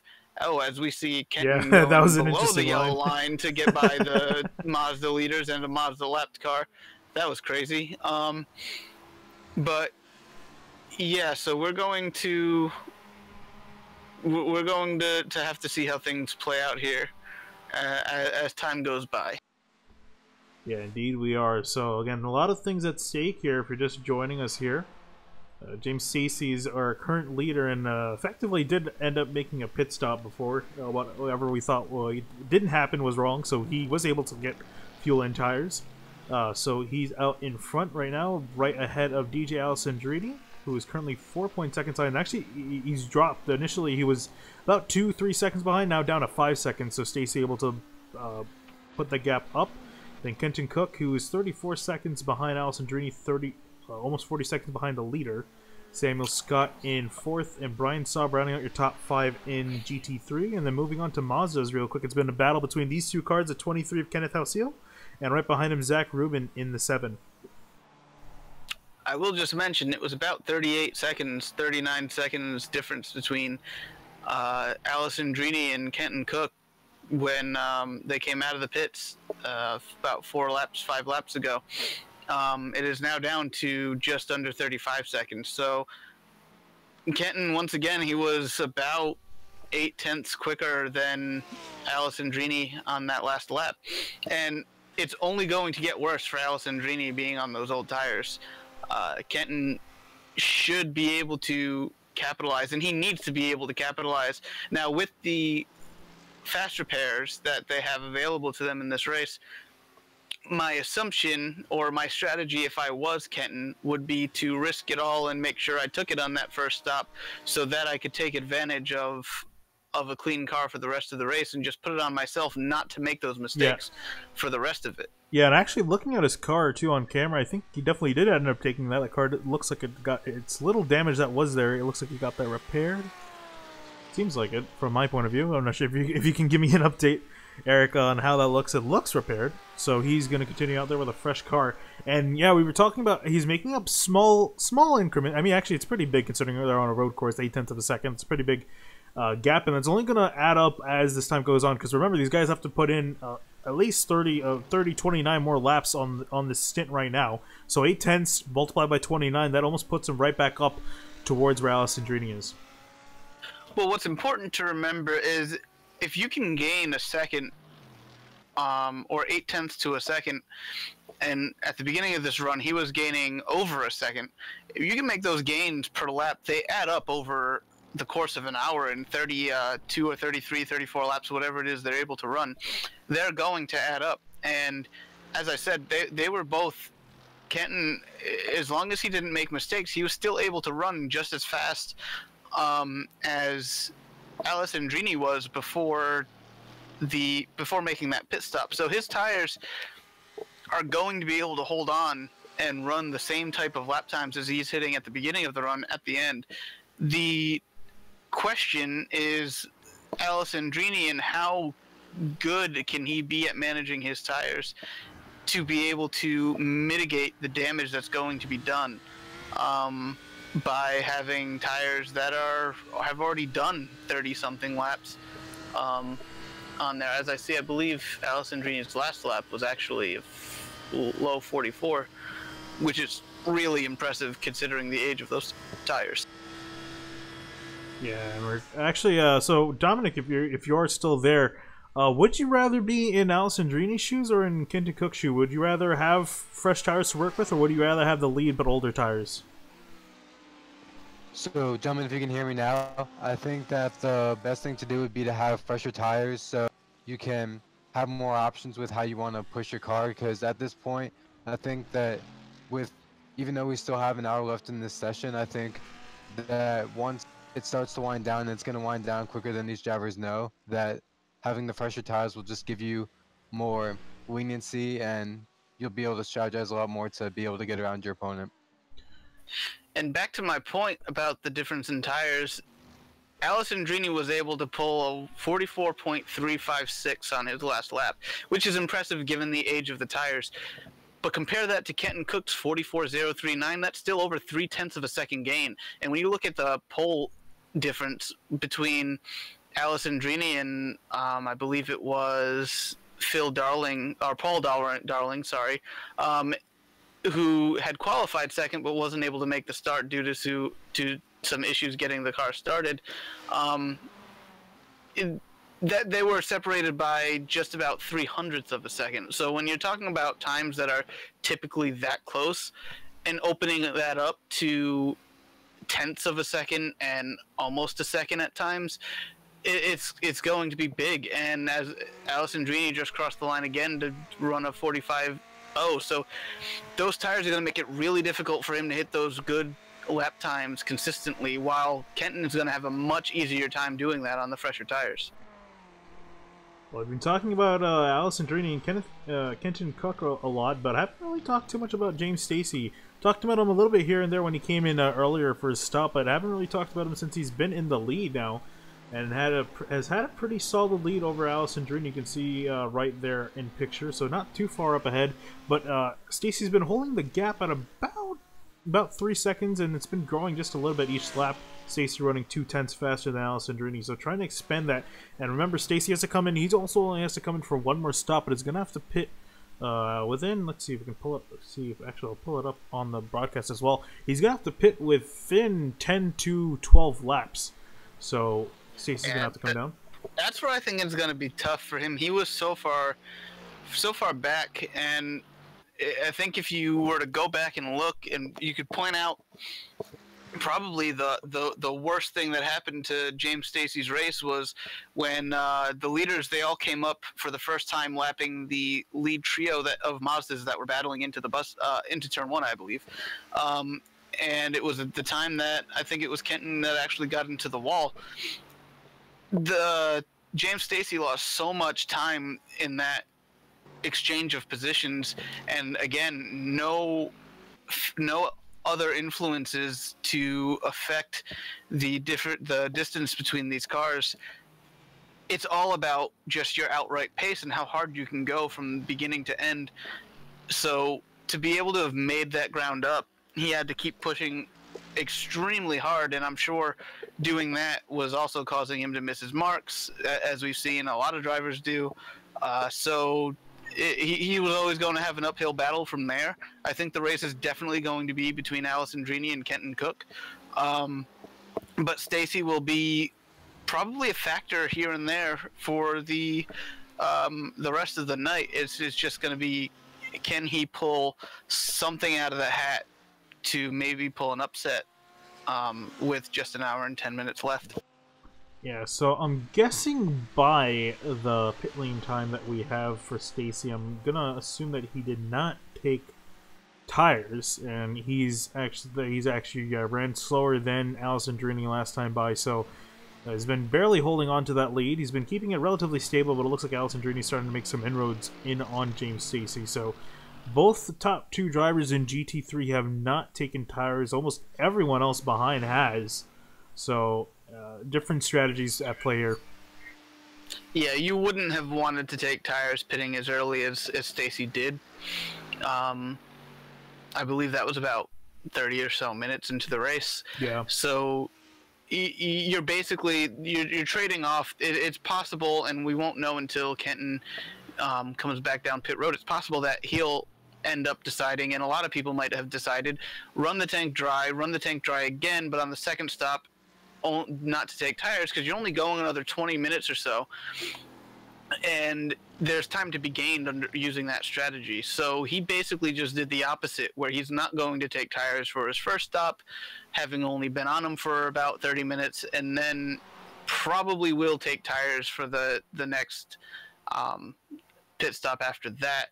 Oh, as we see Kenton that was an below the interesting yellow line to get by the Mazda leaders and a Mazda lapped car. That was crazy. But yeah, so we're going to have to see how things play out here as time goes by. Yeah, indeed we are. So again, a lot of things at stake here if you're just joining us here. James Stacey's our current leader and effectively did end up making a pit stop before. Whatever we thought didn't happen was wrong, so he was able to get fuel and tires. So he's out in front right now, right ahead of DJ Alessandrini, who is currently 4.2 seconds behind. Actually, he's dropped. Initially, he was about 2-3 seconds behind, now down to 5 seconds, so Stacey able to put the gap up. Then Kenton Cook, who is 34 seconds behind Alessandrini, almost 40 seconds behind the leader. Samuel Scott in 4th, and Brian Saab rounding out your top 5 in GT3. And then moving on to Mazda's real quick, it's been a battle between these two cars, the 23 of Kenneth Halcyon, and right behind him, Zach Rubin in the 7. I will just mention it was about 38 seconds, 39 seconds difference between Alessandrini and Kenton Cook when they came out of the pits about 5 laps ago. It is now down to just under 35 seconds. So Kenton, once again, he was about 0.8 quicker than Alessandrini on that last lap. And it's only going to get worse for Alessandrini being on those old tires. Kenton should be able to capitalize, and he needs to be able to capitalize. Now, with the fast repairs that they have available to them in this race, my assumption or my strategy if I was Kenton would be to risk it all and make sure I took it on that first stop so that I could take advantage of a clean car for the rest of the race and just put it on myself not to make those mistakes for the rest of it. Yeah, and actually looking at his car too on camera, I think he definitely did end up taking that. That car looks like it got its little damage that was there. It looks like he got that repaired. Seems like it from my point of view. I'm not sure if you can give me an update, Eric, on how that looks. It looks repaired, so he's going to continue out there with a fresh car. And yeah, we were talking about he's making up small increment. I mean, actually, it's pretty big considering they're on a road course, 0.8 of a second. It's a pretty big gap, and it's only going to add up as this time goes on. Because remember, these guys have to put in at least 29 more laps on this stint right now. So 0.8 multiplied by 29, that almost puts him right back up towards where Alessandrini is. Well, what's important to remember is if you can gain a second or 0.8 to a second, and at the beginning of this run he was gaining over a second, if you can make those gains per lap, they add up over the course of an hour and 32 or 33, 34 laps, whatever it is they're able to run, they're going to add up. And as I said, they were both, Kenton, as long as he didn't make mistakes, he was still able to run just as fast as Alessandrini was before making that pit stop. So his tires are going to be able to hold on and run the same type of lap times as he's hitting at the beginning of the run at the end. The question is Alessandrini and how good can he be at managing his tires to be able to mitigate the damage that's going to be done by having tires that have already done 30-something laps on there. As I see, I believe Alessandrini's last lap was actually a low 44, which is really impressive considering the age of those tires. Yeah, and we're actually so Dominic, if you are still there, would you rather be in Alessandrini's shoes or in Kenton Cook's shoe? Would you rather have fresh tires to work with, or would you rather have the lead but older tires? So, gentlemen, if you can hear me now, I think that the best thing to do would be to have fresher tires so you can have more options with how you want to push your car, because at this point, I think that even though we still have an hour left in this session, I think that once it starts to wind down, and it's going to wind down quicker than these drivers know, that having the fresher tires will just give you more leniency and you'll be able to strategize a lot more to be able to get around your opponent. And back to my point about the difference in tires, Alessandrini was able to pull a 44.356 on his last lap, which is impressive given the age of the tires. But compare that to Kenton Cook's 44.039, that's still over 0.3 of a second gain. And when you look at the pole difference between Alessandrini and I believe it was Paul Darling, sorry, who had qualified second but wasn't able to make the start due to some issues getting the car started. that they were separated by just about 0.03 of a second. So when you're talking about times that are typically that close, and opening that up to tenths of a second and almost a second at times, it's going to be big. And as Alessandrini just crossed the line again to run a 45.0, so those tires are going to make it really difficult for him to hit those good lap times consistently, while Kenton is going to have a much easier time doing that on the fresher tires. Well, I've been talking about Alessandrini and Kenton Cook a lot, but I haven't really talked too much about James Stacey. Talked about him a little bit here and there when he came in earlier for his stop, but I haven't really talked about him since he's been in the lead now, and has had a pretty solid lead over Alessandrini. You can see right there in picture, so not too far up ahead. But Stacey's been holding the gap at about 3 seconds, and it's been growing just a little bit each lap. Stacey running 0.2 faster than Alessandrini, so trying to expand that. And remember, Stacey has to come in. He's also only has to come in for one more stop, but he's going to have to pit within. Let's see if we can pull up. See if actually I'll pull it up on the broadcast as well. He's going to have to pit within 10 to 12 laps. So Stacey's going to have to come down. That's where I think it's going to be tough for him. He was so far back, and I think if you were to go back and look, and you could point out probably the worst thing that happened to James Stacey's race was when the leaders, they all came up for the first time lapping the lead trio of Mazdas that were battling into the bus into turn 1, I believe. And it was at the time that I think it was Kenton that actually got into the wall. James Stacey lost so much time in that exchange of positions, and again, no other influences to affect the distance between these cars. It's all about just your outright pace and how hard you can go from beginning to end. So to be able to have made that ground up, he had to keep pushing extremely hard, and I'm sure doing that was also causing him to miss his marks, as we've seen a lot of drivers do. So he was always going to have an uphill battle from there. I think the race is definitely going to be between Alessandrini and Kenton Cook. But Stacey will be probably a factor here and there for the rest of the night. It's just going to be, can he pull something out of the hat to maybe pull an upset with just an hour and 10 minutes left? Yeah, so I'm guessing by the pit lane time that we have for Stacey, I'm gonna assume that he did not take tires, and he's actually ran slower than Alessandrini last time by, so he's been barely holding on to that lead. He's been keeping it relatively stable, but it looks like Alessandrini's starting to make some inroads in on James Stacey. So both the top two drivers in GT3 have not taken tires. Almost everyone else behind has. So different strategies at play here. Yeah, you wouldn't have wanted to take tires pitting as early as Stacey did. I believe that was about 30 or so minutes into the race. Yeah. So you're basically you're trading off. It's possible, and we won't know until Kenton comes back down pit road. It's possible that he'll end up deciding, and a lot of people might have decided, run the tank dry again, but on the second stop, not to take tires, because you're only going another 20 minutes or so, and there's time to be gained under using that strategy. So he basically just did the opposite, where he's not going to take tires for his first stop, having only been on them for about 30 minutes, and then probably will take tires for the next pit stop after that,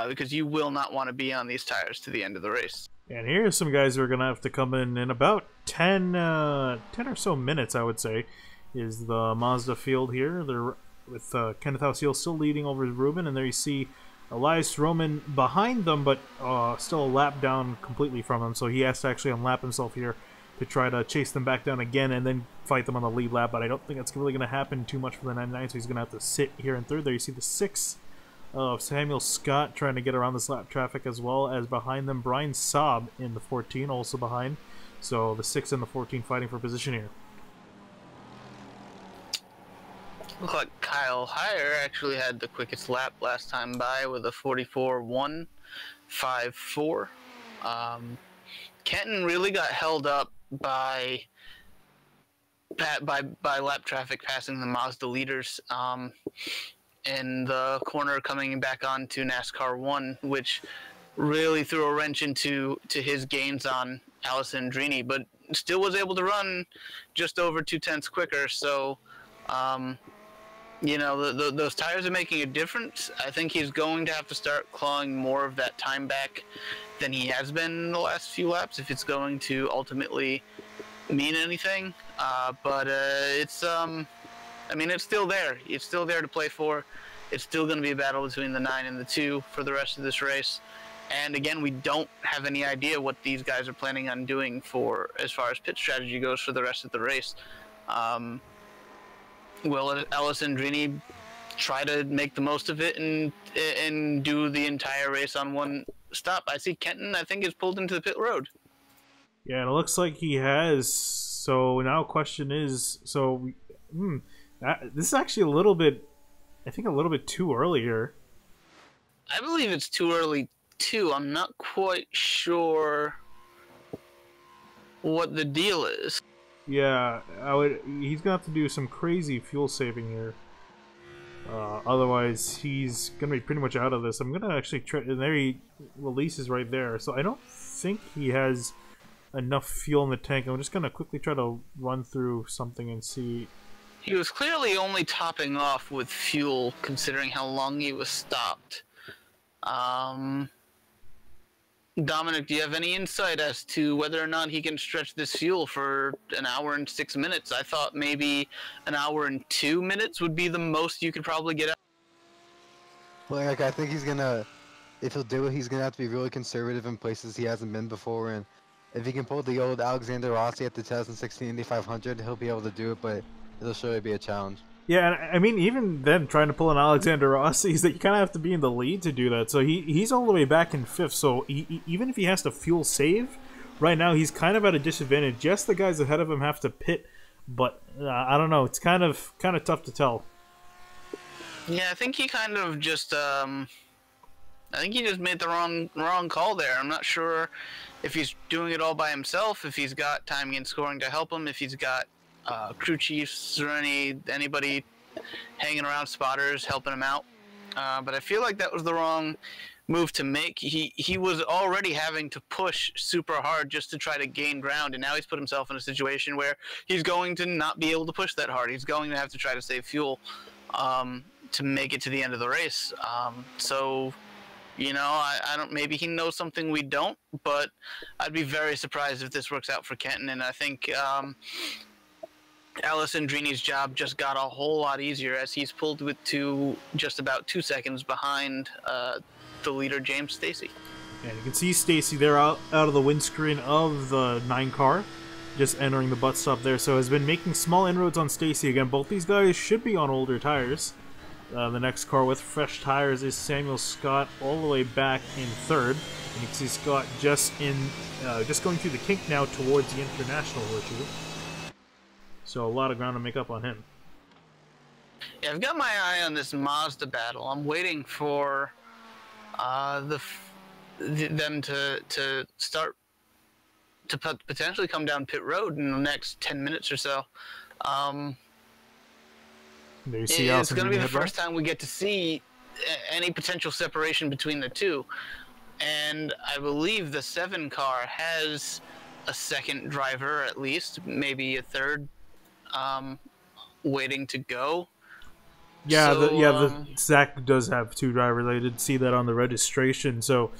because you will not want to be on these tires to the end of the race. And here's some guys who are going to have to come in about 10 or so minutes, I would say, is the Mazda field here. They're with Kenneth Ausiel still leading over Ruben, and there you see Elias Roman behind them, but still a lap down completely from them, so he has to actually unlap himself here to try to chase them back down again and then fight them on the lead lap, but I don't think that's really going to happen too much for the 99, so he's going to have to sit here in third. There you see the 6 of Samuel Scott trying to get around this lap traffic, as well as behind them Brian Saab in the 14 also behind. So the 6 and the 14 fighting for position here. Look like Kyle Heyer actually had the quickest lap last time by with a 44.154. Kenton really got held up by by lap traffic passing the Mazda leaders in the corner coming back onto NASCAR 1, which really threw a wrench into his gains on Alessandrini, but still was able to run just over 2/10 quicker. So, you know, those tires are making a difference. I think he's going to have to start clawing more of that time back than he has been in the last few laps if it's going to ultimately mean anything. But it's, I mean, it's still there. It's still there to play for. It's still going to be a battle between the 9 and the 2 for the rest of this race. And again, we don't have any idea what these guys are planning on doing for as far as pit strategy goes for the rest of the race. Will Alessandrini try to make the most of it and do the entire race on one stop? I see Kenton, I think, is pulled into the pit road. Yeah, and it looks like he has. So now question is, so this is actually a little bit, I think a little bit too early here. I believe it's too early too. I'm not quite sure what the deal is. Yeah, he's gonna have to do some crazy fuel saving here. Otherwise, he's gonna be pretty much out of this. I'm gonna actually try, and there he releases right there. So I don't think he has enough fuel in the tank. I'm just gonna quickly try to run through something and see. He was clearly only topping off with fuel, considering how long he was stopped. Dominic, do you have any insight as to whether or not he can stretch this fuel for an hour and 6 minutes? I thought maybe an hour and 2 minutes would be the most you could probably get out. Well, like, I think he's gonna, if he'll do it, he's gonna have to be really conservative in places he hasn't been before, and if he can pull the old Alexander Rossi at the 2016 Indy 500, he'll be able to do it, but it'll surely be a challenge. Yeah, I mean, even then, trying to pull an Alexander Rossi is that you kind of have to be in the lead to do that. So he's all the way back in 5th, so even if he has to fuel save, right now he's kind of at a disadvantage. Yes, the guys ahead of him have to pit, but I don't know. It's kind of tough to tell. Yeah, I think he kind of just, I think he just made the wrong call there. I'm not sure if he's doing it all by himself, if he's got timing and scoring to help him, if he's got crew chiefs or anybody hanging around, spotters helping him out. But I feel like that was the wrong move to make. He was already having to push super hard just to try to gain ground, and now he's put himself in a situation where he's going to not be able to push that hard. He's going to have to try to save fuel to make it to the end of the race. So, you know, I don't. Maybe he knows something we don't, but I'd be very surprised if this works out for Kenton. And I think Alessandrini's job just got a whole lot easier as he's pulled to just about 2 seconds behind the leader, James Stacy. And you can see Stacy there out of the windscreen of the 9 car, just entering the butt stop there. So has been making small inroads on Stacy again. Both these guys should be on older tires. The next car with fresh tires is Samuel Scott, all the way back in 3rd. And you can see Scott just going through the kink now towards the international virtue. So a lot of ground to make up on him. Yeah, I've got my eye on this Mazda battle. I'm waiting for them to start to potentially come down pit road in the next 10 minutes or so. It's going to be the first time we get to see any potential separation between the two. And I believe the 7 car has a second driver, at least, maybe a third, waiting to go. Yeah, so, the Zach does have 2 drivers. I did see that on the registration. So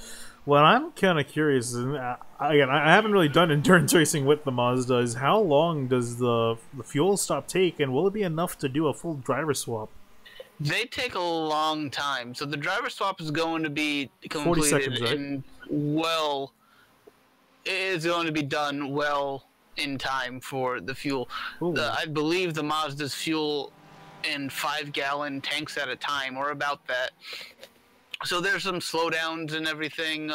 what I'm kind of curious, and again, I haven't really done endurance racing with the Mazda, is how long does the fuel stop take, and will it be enough to do a full driver swap? They take a long time. So the driver swap is going to be completed 40 seconds, right? It's going to be done well in time for the fuel. I believe the Mazda's fuel in 5-gallon tanks at a time, or about that. So there's some slowdowns and everything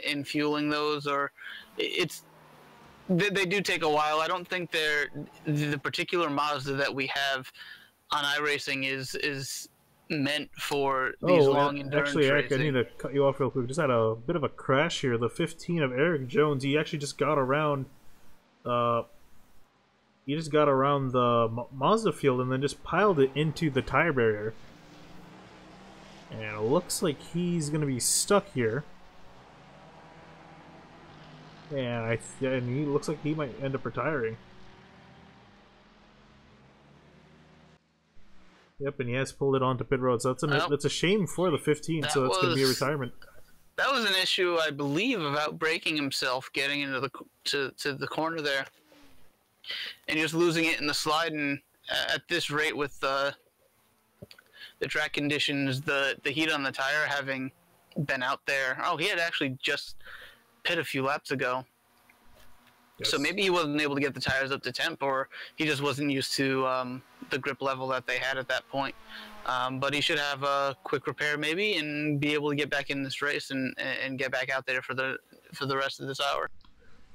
in fueling those, or they do take a while. I don't think the particular Mazda that we have on iRacing is meant for these long endurance actually, Eric, racing. I need to cut you off real quick. Just had a bit of a crash here. The 15 of Eric Jones, he actually just got around he just got around the Mazda field and then just piled it into the tire barrier. And it looks like he's going to be stuck here. And he looks like he might end up retiring. Yep, and he has pulled it onto pit road, so that's a shame for the 15, so that's going to be a retirement. That was an issue, I believe, about breaking himself, getting into the to the corner there, and just losing it in the slide. And at this rate, with the track conditions, the heat on the tire having been out there. Oh, he had actually just pit a few laps ago. Yes. So maybe he wasn't able to get the tires up to temp, or he just wasn't used to the grip level that they had at that point. But he should have a quick repair maybe and be able to get back in this race and get back out there for the rest of this hour.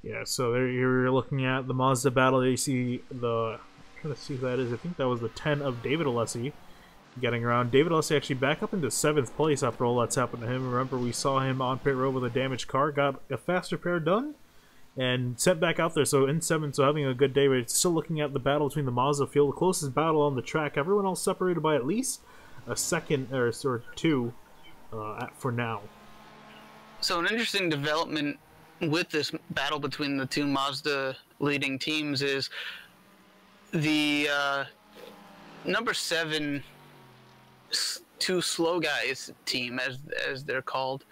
Yeah, so there you're looking at the Mazda battle. There you see I'm trying to see who that is. I think that was the 10 of David Alessi getting around. David Alessi actually back up into 7th place after all that's happened to him. Remember, we saw him on pit road with a damaged car, got a fast repair done, and sent back out there. So in 7th, so having a good day, but it's still looking at the battle between the Mazda field, the closest battle on the track. Everyone else separated by at least a second or two for now. So an interesting development with this battle between the two Mazda leading teams is the number 7 two slow guys team, as they're called.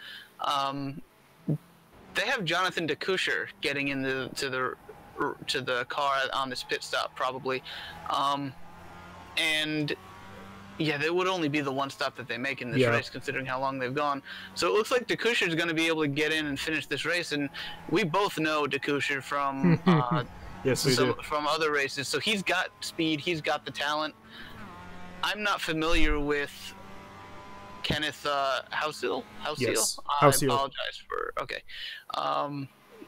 They have Jonathan DeKuscher getting into the car on this pit stop probably, and yeah, that would only be the one stop that they make in this race, considering how long they've gone. So it looks like DeKuscher is going to be able to get in and finish this race, and we both know DeKuscher from yes, we do. From other races. So he's got speed, he's got the talent. I'm not familiar with Kenneth Housiel. Yes. I apologize for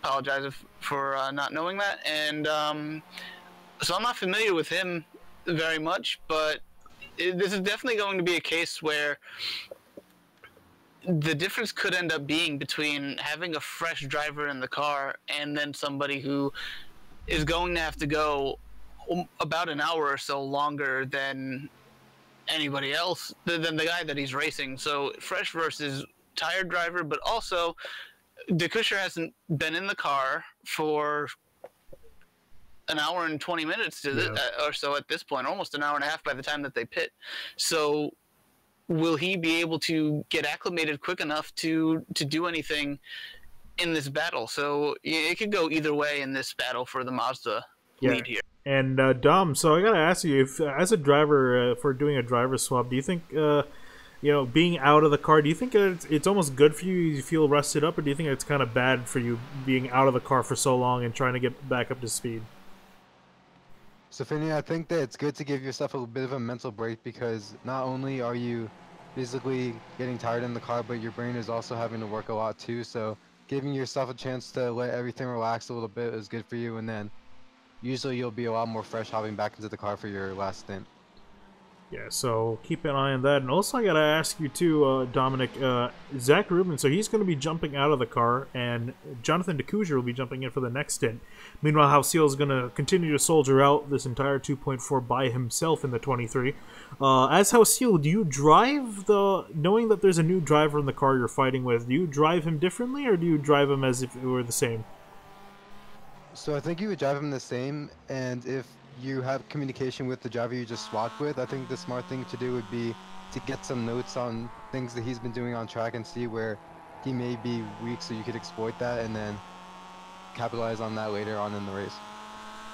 apologize for not knowing that, and so I'm not familiar with him very much, but this is definitely going to be a case where the difference could end up being between having a fresh driver in the car and then somebody who is going to have to go about an hour or so longer than anybody else, than the guy that he's racing. So fresh versus tired driver, but also DeKuscher hasn't been in the car for an hour and 20 minutes or so at this point, almost an hour and a half by the time that they pit. So will he be able to get acclimated quick enough to do anything in this battle? So it could go either way in this battle for the Mazda lead here. And Dom, so I gotta ask you, if as a driver, for doing a driver swap, do you think being out of the car, do you think it's almost good for you? You feel rested up, or do you think it's kind of bad for you being out of the car for so long and trying to get back up to speed? So, Finney, I think that it's good to give yourself a bit of a mental break, because not only are you physically getting tired in the car, but your brain is also having to work a lot too. So giving yourself a chance to let everything relax a little bit is good for you, and then usually you'll be a lot more fresh hopping back into the car for your last stint. Yeah, so keep an eye on that. And also I gotta ask you too, Dominic, Zach Rubin, so he's going to be jumping out of the car, and Jonathan DeKuscher will be jumping in for the next stint. Meanwhile, Housiel is going to continue to soldier out this entire 2.4 by himself in the 23. As Housiel, do you drive knowing that there's a new driver in the car you're fighting with, do you drive him differently, or do you drive him as if it were the same? So I think you would drive him the same, and if you have communication with the driver you just swapped with, I think the smart thing to do would be to get some notes on things that he's been doing on track and see where he may be weak, so you could exploit that and then capitalize on that later on in the race.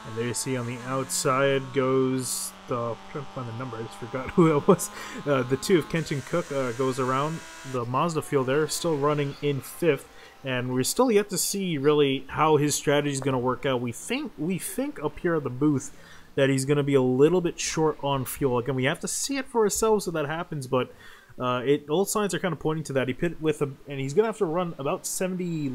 And there you see on the outside goes I'm trying to find the number, I just forgot who that was. The 2 of Kenton Cook goes around the Mazda field there, still running in 5th. And we're still yet to see really how his strategy is going to work out. We think up here at the booth that he's going to be a little bit short on fuel. Again, we have to see it for ourselves if that happens, but all signs are kind of pointing to that. He pit with and he's going to have to run about 70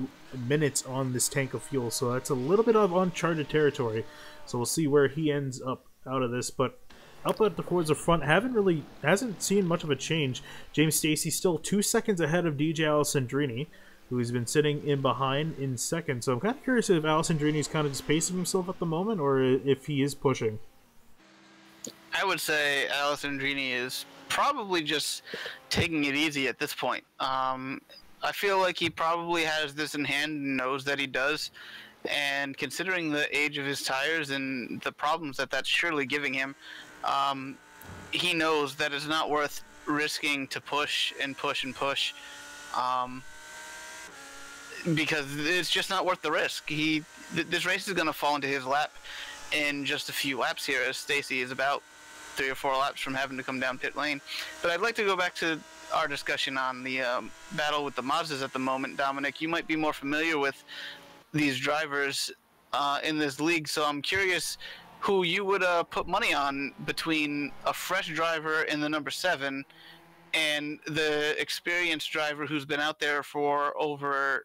minutes on this tank of fuel, so that's a little bit of uncharted territory. So we'll see where he ends up out of this, but up at the towards the front, hasn't seen much of a change. James Stacy still 2 seconds ahead of DJ Alessandrini. who's been sitting in behind in second. So I'm kind of curious if Alessandrini is kind of just pacing himself at the moment, or if he is pushing. I would say Alessandrini is probably just taking it easy at this point. I feel like he probably has this in hand and knows that he does. And considering the age of his tires and the problems that that's surely giving him, he knows that it's not worth risking to push and push and push. Because it's just not worth the risk. This race is going to fall into his lap in just a few laps here, as Stacy is about 3 or 4 laps from having to come down pit lane. But I'd like to go back to our discussion on the battle with the Mazdas at the moment. Dominic, you might be more familiar with these drivers in this league, so I'm curious who you would put money on between a fresh driver in the number 7 and the experienced driver who's been out there for over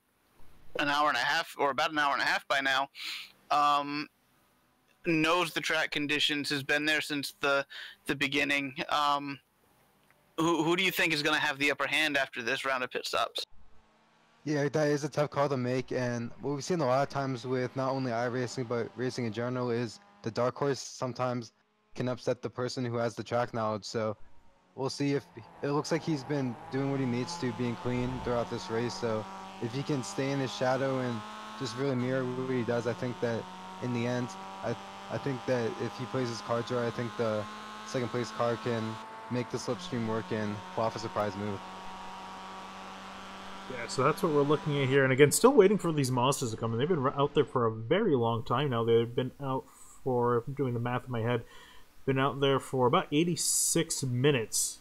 an hour and a half, or about an hour and a half by now, knows the track conditions, has been there since the beginning. Who do you think is going to have the upper hand after this round of pit stops? Yeah, that is a tough call to make, and what we've seen a lot of times with not only iRacing but racing in general is the dark horse sometimes can upset the person who has the track knowledge. So we'll see. If it looks like he's been doing what he needs to, being clean throughout this race. So if he can stay in his shadow and just really mirror what he does, I think that in the end, I think that if he plays his cards right, I think the second place car can make the slipstream work and pull off a surprise move. Yeah, so that's what we're looking at here. And again, still waiting for these monsters to come in. They've been out there for a very long time now. They've been out for, if I'm doing the math in my head, been out there for about 86 minutes.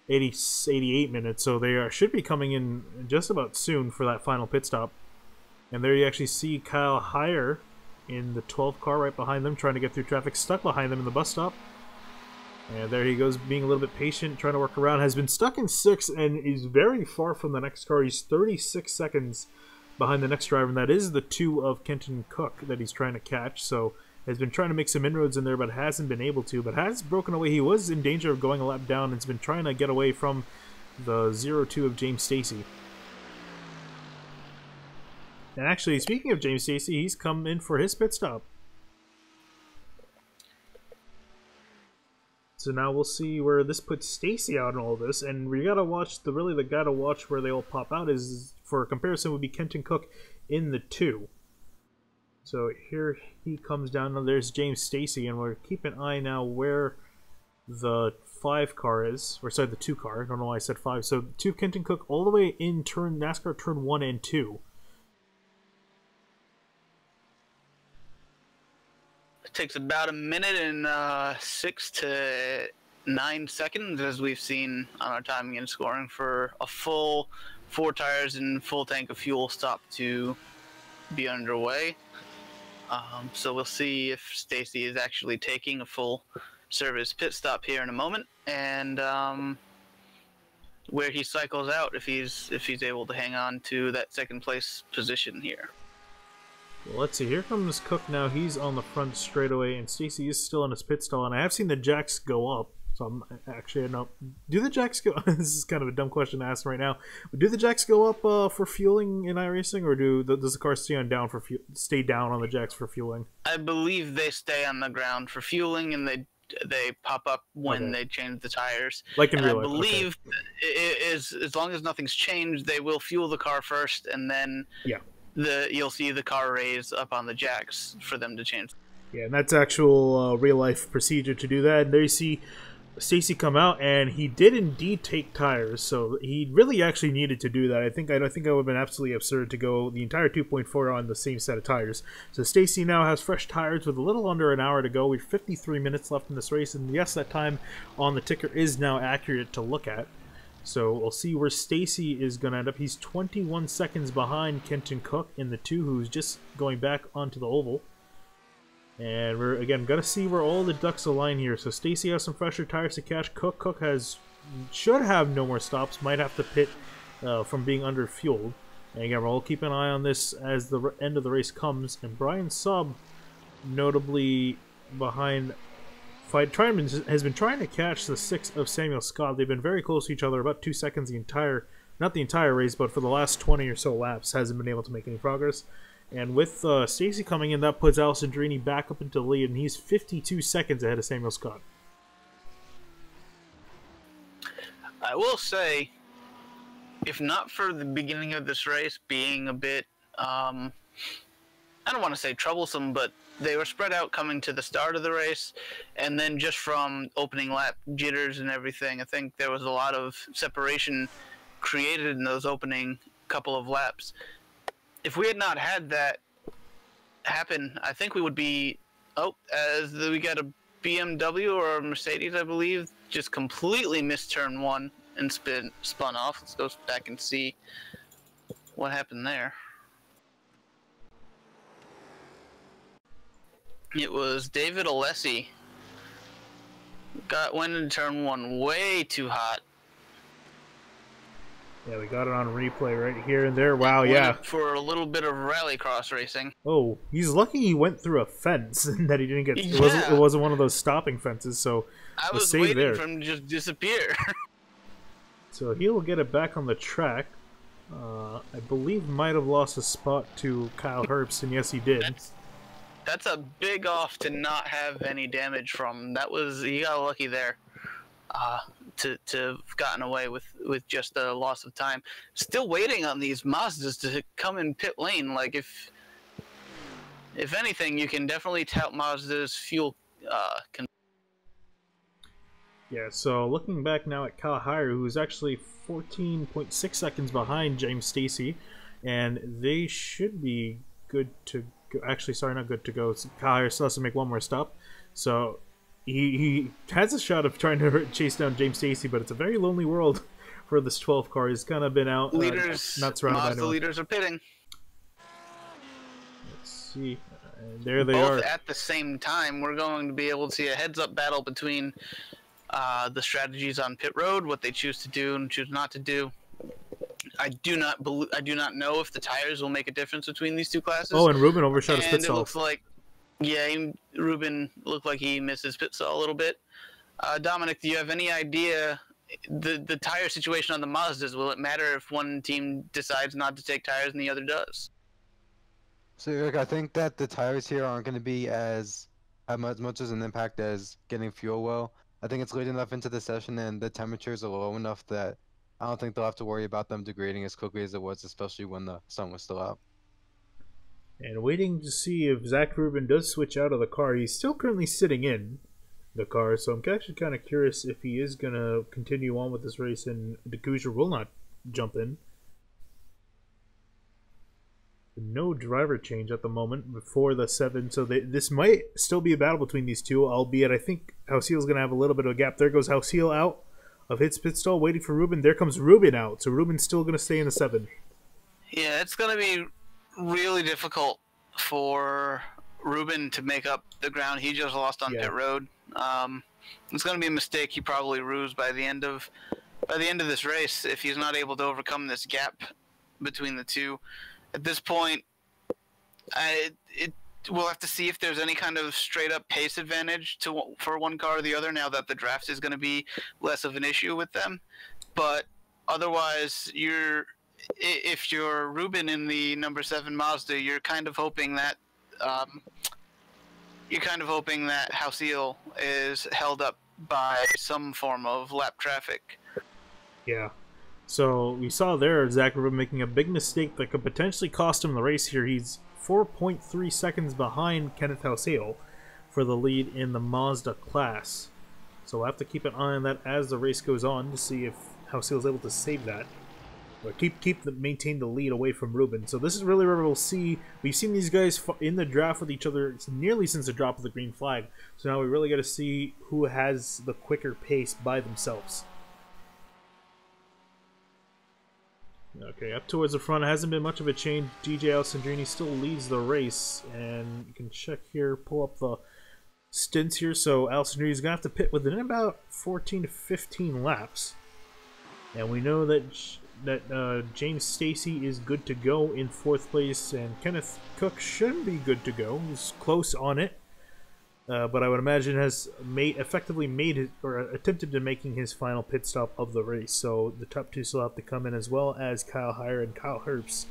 88 minutes. So they should be coming in just about soon for that final pit stop. And there you actually see Kyle Heyer in the 12th car right behind them, trying to get through traffic, stuck behind them in the bus stop. And there he goes, being a little bit patient, trying to work around. Has been stuck in 6th and is very far from the next car. He's 36 seconds behind the next driver, and that is the 2 of Kenton Cook that he's trying to catch. So has been trying to make some inroads in there, but hasn't been able to. But has broken away. He was in danger of going a lap down and has been trying to get away from the 0-2 of James Stacy. And actually, speaking of James Stacy, he's come in for his pit stop. So now we'll see where this puts Stacy out in all this, and we gotta watch the guy to watch where they all pop out is, for comparison, would be Kenton Cook in the 2. So here he comes down. Now there's James Stacy, and we're keeping an eye now where the 5 car is, or sorry, the 2 car. I don't know why I said 5. So 2 Kenton Cook all the way in NASCAR turn 1 and 2. Takes about a minute and 6 to 9 seconds, as we've seen on our timing and scoring, for a full 4 tires and full tank of fuel stop to be underway. So we'll see if Stacy is actually taking a full service pit stop here in a moment, and where he cycles out if he's able to hang on to that second place position here. Well, let's see. Here comes Cook now. He's on the front straightaway, and Stacy is still in his pit stall. And I have seen the jacks go up. So I'm actually no. Do the jacks go? This is kind of a dumb question to ask right now. But do the jacks go up for fueling in iRacing, or does the car stay down on the jacks for fueling? I believe they stay on the ground for fueling, and they pop up when they change the tires. Like in real life. I believe as long as nothing's changed, they will fuel the car first, and then you'll see the car raise up on the jacks for them to change. Yeah, and that's actual real life procedure to do that. And there you see Stacy come out, and he did indeed take tires, so he really actually needed to do that. I think it would have been absolutely absurd to go the entire 2.4 on the same set of tires. So Stacy now has fresh tires with a little under an hour to go. We have 53 minutes left in this race, and yes, that time on the ticker is now accurate to look at. So we'll see where Stacy is going to end up. He's 21 seconds behind Kenton Cook in the 2, who's just going back onto the oval. And we're, again, going to see where all the ducks align here. So Stacy has some fresher tires to catch. Cook should have no more stops. Might have to pit from being under-fueled. And again, we'll keep an eye on this as the end of the race comes. And Brian Subb, notably behind has been trying to catch the 6 of Samuel Scott. They've been very close to each other, about 2 seconds the entire not the entire race, but for the last 20 or so laps, hasn't been able to make any progress. And with Stacy coming in, that puts Alessandrini back up into the lead, and he's 52 seconds ahead of Samuel Scott. I will say, if not for the beginning of this race being a bit, I don't want to say troublesome, but they were spread out coming to the start of the race, and then just from opening lap jitters and everything, I think there was a lot of separation created in those opening couple of laps. If we had not had that happen, I think we would be, we got a BMW or a Mercedes, I believe, just completely missed turn one and spun off. Let's go back and see what happened there. It was David Alessi. Went into turn one way too hot. Yeah, we got it on replay right here and there. Wow, yeah. For a little bit of rallycross racing. Oh, he's lucky he went through a fence and that he didn't get. Yeah. It wasn't one of those stopping fences, so I was waiting for him to just disappear. So he will get it back on the track. I believe might have lost a spot to Kyle Herbst, and yes, he did. That's a big off to not have any damage from. He got lucky there. To have gotten away with just a loss of time. Still waiting on these Mazdas to come in pit lane. Like if anything, you can definitely tout Mazda's fuel. Yeah. So looking back now at Kyle Heyer, who's actually 14.6 seconds behind James Stacy, and they should be good to go. Actually, sorry, not good to go. Kyle Heyer still has to make one more stop. So. He has a shot of trying to chase down James Stacy, but it's a very lonely world for this 12 car. He's kind of been out, not surrounded by anyone. The leaders are pitting. Let's see. There they are. Both at the same time, we're going to be able to see a heads-up battle between the strategies on pit road, what they choose to do and choose not to do. I do not know if the tires will make a difference between these two classes. Oh, and Ruben overshot his pit stall. It looks like. Yeah, Ruben looked like he missed his pit stall a little bit. Dominic, do you have any idea the tire situation on the Mazdas? Will it matter if one team decides not to take tires and the other does? So, Eric, I think that the tires here aren't going to be as much as an impact as getting fuel well. I think it's late enough into the session and the temperatures are low enough that I don't think they'll have to worry about them degrading as quickly as it was, especially when the sun was still out. And waiting to see if Zach Rubin does switch out of the car. He's still currently sitting in the car, so I'm actually kind of curious if he is going to continue on with this race and DeCoucher will not jump in. No driver change at the moment before the 7, so this might still be a battle between these two, albeit I think Hausiel's going to have a little bit of a gap. There goes Hausiel out of his pit stall, waiting for Rubin. There comes Rubin out, so Rubin's still going to stay in the 7. Yeah, it's going to be really difficult for Ruben to make up the ground he just lost on pit road. It's going to be a mistake he probably rues by the end of this race if he's not able to overcome this gap between the two. At this point, we'll have to see if there's any kind of straight up pace advantage for one car or the other now that the draft is going to be less of an issue with them. But otherwise, if you're Ruben in the number 7 Mazda, you're kind of hoping that Hausiel is held up by some form of lap traffic. Yeah. So we saw there Zach Rubin making a big mistake that could potentially cost him the race here. He's 4.3 seconds behind Kenneth Hausiel for the lead in the Mazda class. So we'll have to keep an eye on that as the race goes on to see if Hausiel is able to save that. Or maintain the lead away from Ruben. So this is really where we'll see. We've seen these guys in the draft with each other nearly since the drop of the green flag. So now we really got to see who has the quicker pace by themselves. Okay, up towards the front, hasn't been much of a change. DJ Alessandrini still leads the race, and you can check here, pull up the stints here. So Alessandrini's gonna have to pit within about 14 to 15 laps, and we know that James Stacy is good to go in 4th place, and Kenneth Cook should be good to go. He's close on it. but I would imagine has effectively made it, or attempted to making his final pit stop of the race. So the top two still have to come in, as well as Kyle Heyer and Kyle Herbst,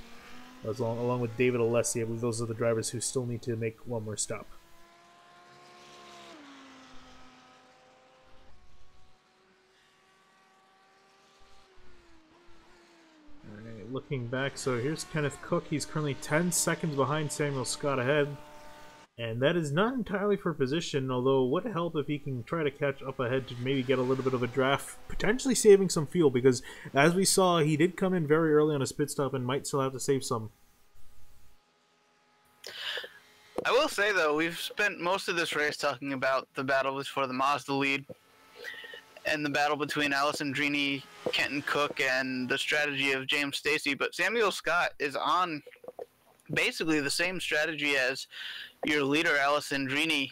along with David Alessi. I believe those are the drivers who still need to make one more stop. Alright, looking back, so here's Kenneth Cook. He's currently 10 seconds behind Samuel Scott ahead. And that is not entirely for position, although it would help if he can try to catch up ahead to maybe get a little bit of a draft, potentially saving some fuel, because as we saw, he did come in very early on his pit stop and might still have to save some. I will say, though, we've spent most of this race talking about the battle for the Mazda lead and the battle between Allison Drini, Kenton Cook, and the strategy of James Stacy, but Samuel Scott is on basically the same strategy as your leader, Allison Drini,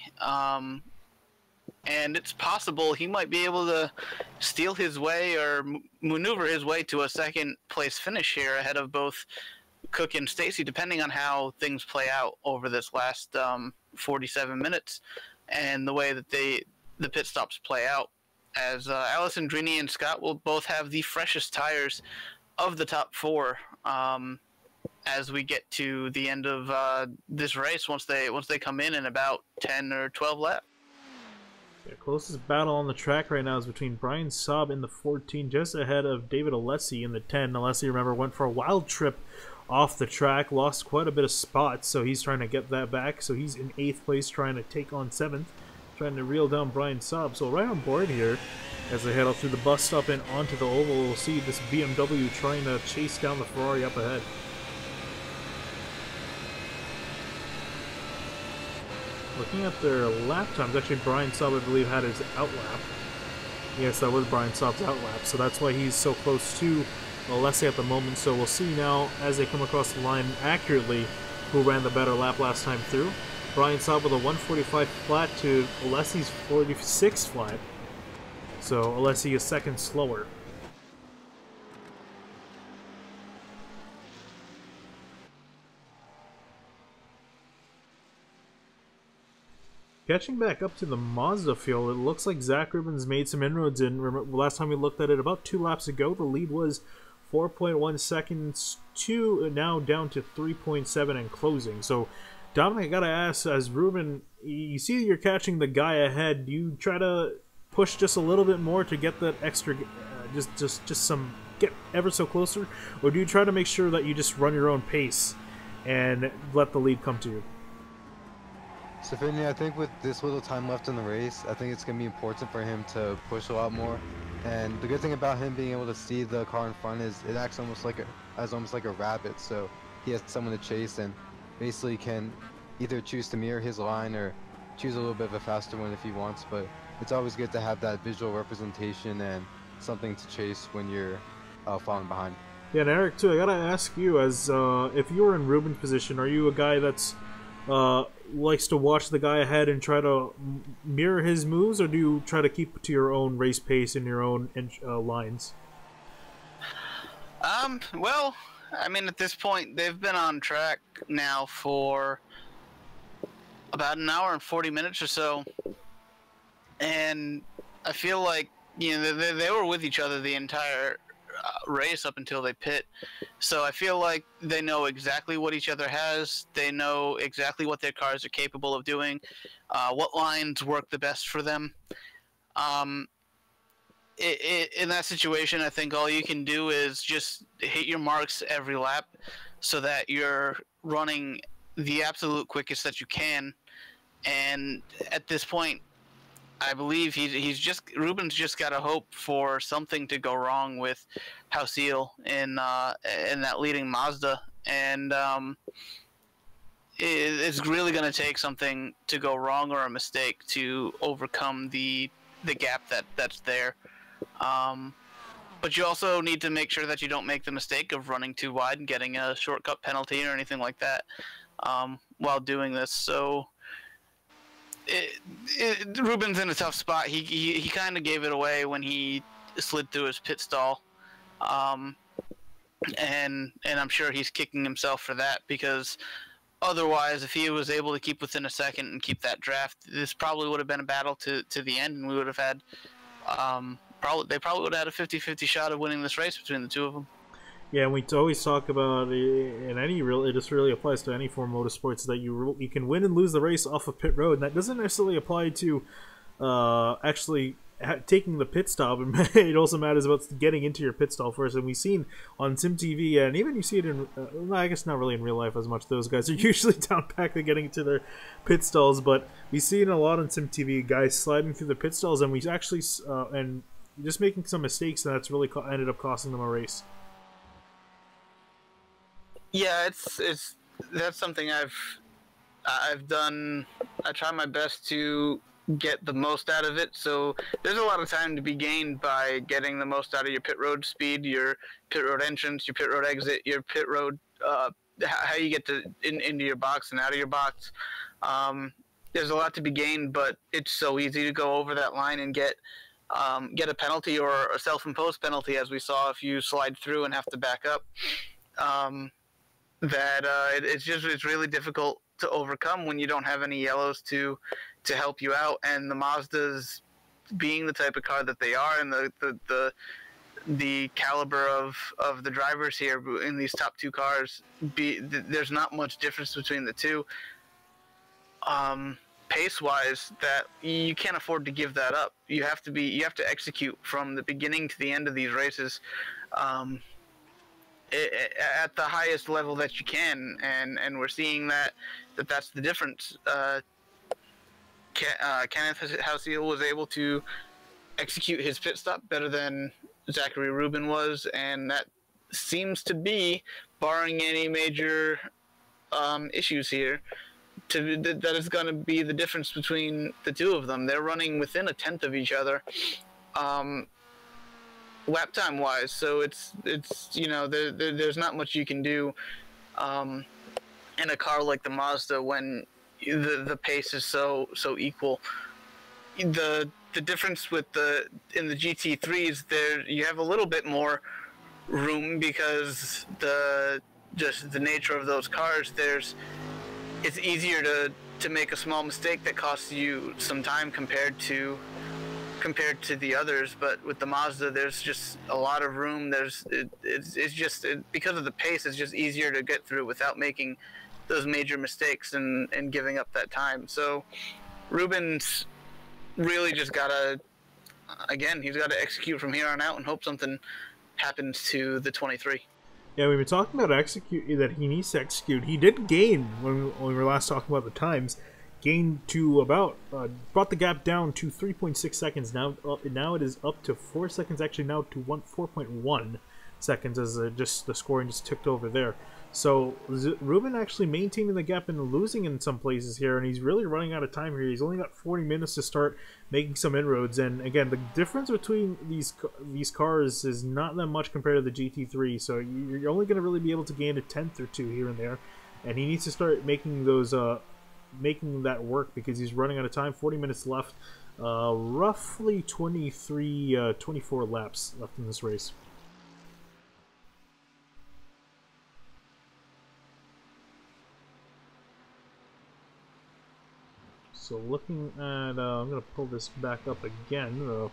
and it's possible he might be able to steal his way or maneuver his way to a second place finish here ahead of both Cook and Stacy, depending on how things play out over this last 47 minutes and the way that the pit stops play out, as Allison Drini and Scott will both have the freshest tires of the top four as we get to the end of this race, once they come in about 10 or 12 laps. The closest battle on the track right now is between Brian Saab in the 14, just ahead of David Alessi in the 10. Alessi, remember, went for a wild trip off the track, lost quite a bit of spots, so he's trying to get that back. So he's in 8th place, trying to take on 7th, trying to reel down Brian Saab. So right on board here, as they head up through the bus stop and onto the oval, we'll see this BMW trying to chase down the Ferrari up ahead. Looking at their lap times, actually Brian Saab, I believe, had his outlap. Yes, that was Brian Saab's outlap, so that's why he's so close to Alessi at the moment. So we'll see now, as they come across the line accurately, who ran the better lap last time through. Brian Saab with a 145 flat to Alessi's 46 flat. So Alessi is second slower. Catching back up to the Mazda field, it looks like Zach Rubin's made some inroads in. Remember, last time we looked at it about 2 laps ago, the lead was 4.1 seconds to now down to 3.7 and closing. So, Dominic, I gotta ask, as Rubin, you see you're catching the guy ahead, do you try to push just a little bit more to get that extra, get ever so closer? Or do you try to make sure that you just run your own pace and let the lead come to you? So Finley, I think with this little time left in the race, I think it's going to be important for him to push a lot more. And the good thing about him being able to see the car in front is it acts almost like a rabbit. So he has someone to chase and basically can either choose to mirror his line or choose a little bit of a faster one if he wants. But it's always good to have that visual representation and something to chase when you're falling behind. Yeah, and Eric too, I gotta ask you, as if you were in Rubin's position, are you a guy that's likes to watch the guy ahead and try to mirror his moves, or do you try to keep to your own race pace and your own lines? Well, I mean, at this point, they've been on track now for about an hour and 40 minutes or so, and I feel like, you know, they were with each other the entire race up until they pit. So I feel like they know exactly what each other has. They know exactly what their cars are capable of doing, what lines work the best for them. In that situation, I think all you can do is just hit your marks every lap so that you're running the absolute quickest that you can. And at this point, I believe Rubin's just got to hope for something to go wrong with Hausiel in that leading Mazda, and it's really going to take something to go wrong or a mistake to overcome the gap that's there. But you also need to make sure that you don't make the mistake of running too wide and getting a shortcut penalty or anything like that while doing this. So Rubin's in a tough spot. He kind of gave it away when he slid through his pit stall, and I'm sure he's kicking himself for that, because otherwise, if he was able to keep within a second and keep that draft, this probably would have been a battle to the end, and we would have had they probably would have had a 50-50 shot of winning this race between the two of them. Yeah, and we always talk about in any real. It just really applies to any form of motorsports that you can win and lose the race off of pit road. And that doesn't necessarily apply to actually taking the pit stop. And it also matters about getting into your pit stall first. And we've seen on SimTV, and even you see it in, I guess not really in real life as much. Those guys are usually down packed and getting into their pit stalls, but we see it a lot on SimTV, guys sliding through the pit stalls, and we actually and just making some mistakes, and that's really ended up costing them a race. Yeah, that's something I've done. I try my best to get the most out of it. So there's a lot of time to be gained by getting the most out of your pit road speed, your pit road entrance, your pit road exit, your pit road, how you get into your box and out of your box. There's a lot to be gained, but it's so easy to go over that line and get a penalty or a self-imposed penalty, as we saw if you slide through and have to back up. It's really difficult to overcome when you don't have any yellows to help you out. And the Mazdas, being the type of car that they are, and the caliber of the drivers here in these top two cars, there's not much difference between the two. Pace-wise, that you can't afford to give that up. You have to execute from the beginning to the end of these races. At the highest level that you can, and we're seeing that's the difference. Kenneth Hausiel was able to execute his pit stop better than Zachary Rubin was, and that seems to be, barring any major issues here, that is going to be the difference between the two of them. They're running within a tenth of each other. Lap time wise, so it's there's not much you can do in a car like the Mazda when the pace is so equal. The difference in the GT3s, there you have a little bit more room because the nature of those cars, it's easier to make a small mistake that costs you some time compared to the others. But with the Mazda, there's just a lot of room. Because of the pace, it's just easier to get through without making those major mistakes and giving up that time. So Rubin's really just gotta execute from here on out and hope something happens to the 23. Yeah, we've been talking about that he needs to execute. He did gain when we were last talking about the times. Gained to about brought the gap down to 3.6 seconds. Now it is up to 4 seconds. Actually, now to 4.1 seconds as just the scoring just ticked over there. So Rubin actually maintaining the gap and losing in some places here, and he's really running out of time here. He's only got 40 minutes to start making some inroads. And again, the difference between these cars is not that much compared to the GT3. So you're only going to really be able to gain a tenth or two here and there, and he needs to start making those. Making that work because he's running out of time. 40 minutes left, roughly 24 laps left in this race. So looking at, I'm going to pull this back up again,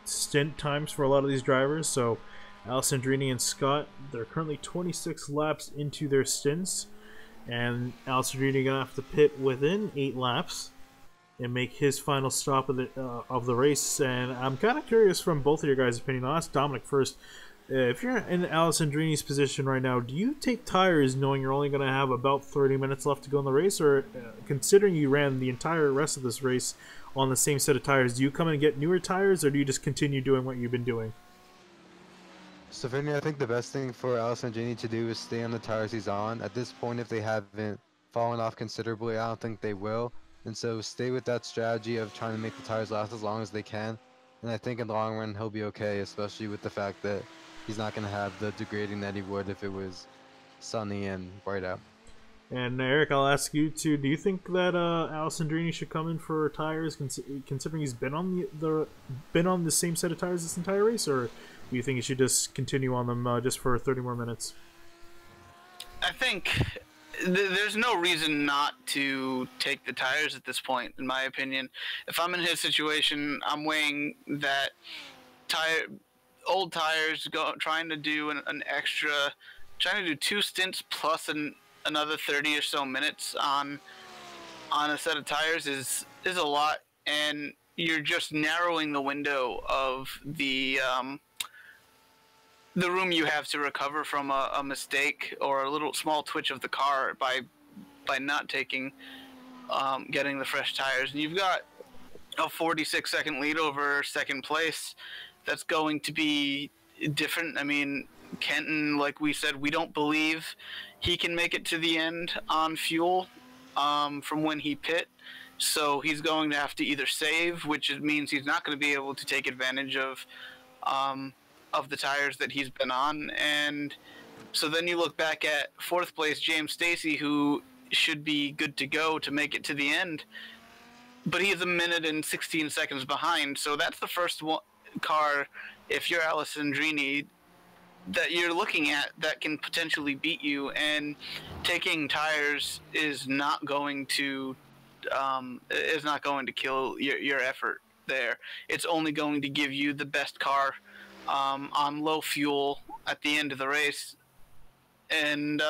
stint times for a lot of these drivers. So Alessandrini and Scott, they're currently 26 laps into their stints. And Alessandrini gonna have to pit within 8 laps and make his final stop of the race. And I'm kind of curious from both of your guys' opinion. I'll ask Dominic first. If you're in Alessandrini's position right now, do you take tires knowing you're only going to have about 30 minutes left to go in the race? Or considering you ran the entire rest of this race on the same set of tires, do you come and get newer tires, or do you just continue doing what you've been doing? So for me, I think the best thing for Alessandrini to do is stay on the tires he's on. At this point, if they haven't fallen off considerably, I don't think they will. And so stay with that strategy of trying to make the tires last as long as they can. And I think in the long run, he'll be okay, especially with the fact that he's not going to have the degrading that he would if it was sunny and bright out. And Eric, I'll ask you too. Do you think that Alessandrini should come in for tires, considering he's been on the same set of tires this entire race, or do you think he should just continue on them just for 30 more minutes? I think there's no reason not to take the tires at this point, in my opinion. If I'm in his situation, I'm weighing that old tires, trying to do trying to do 2 stints plus another 30 or so minutes on a set of tires is a lot, and you're just narrowing the window of the room you have to recover from a mistake or a little small twitch of the car by not taking getting the fresh tires. And you've got a 46-second lead over second place. That's going to be different. I mean, Kenton, like we said, we don't believe he can make it to the end on fuel from when he pit. So he's going to have to either save, which means he's not going to be able to take advantage of the tires that he's been on. And so then you look back at fourth place James Stacy, who should be good to go to make it to the end, but he's a minute and 16 seconds behind. So that's the first car, if you're Alessandrini, that you're looking at that can potentially beat you, and taking tires is not going to kill your effort there. It's only going to give you the best car on low fuel at the end of the race, and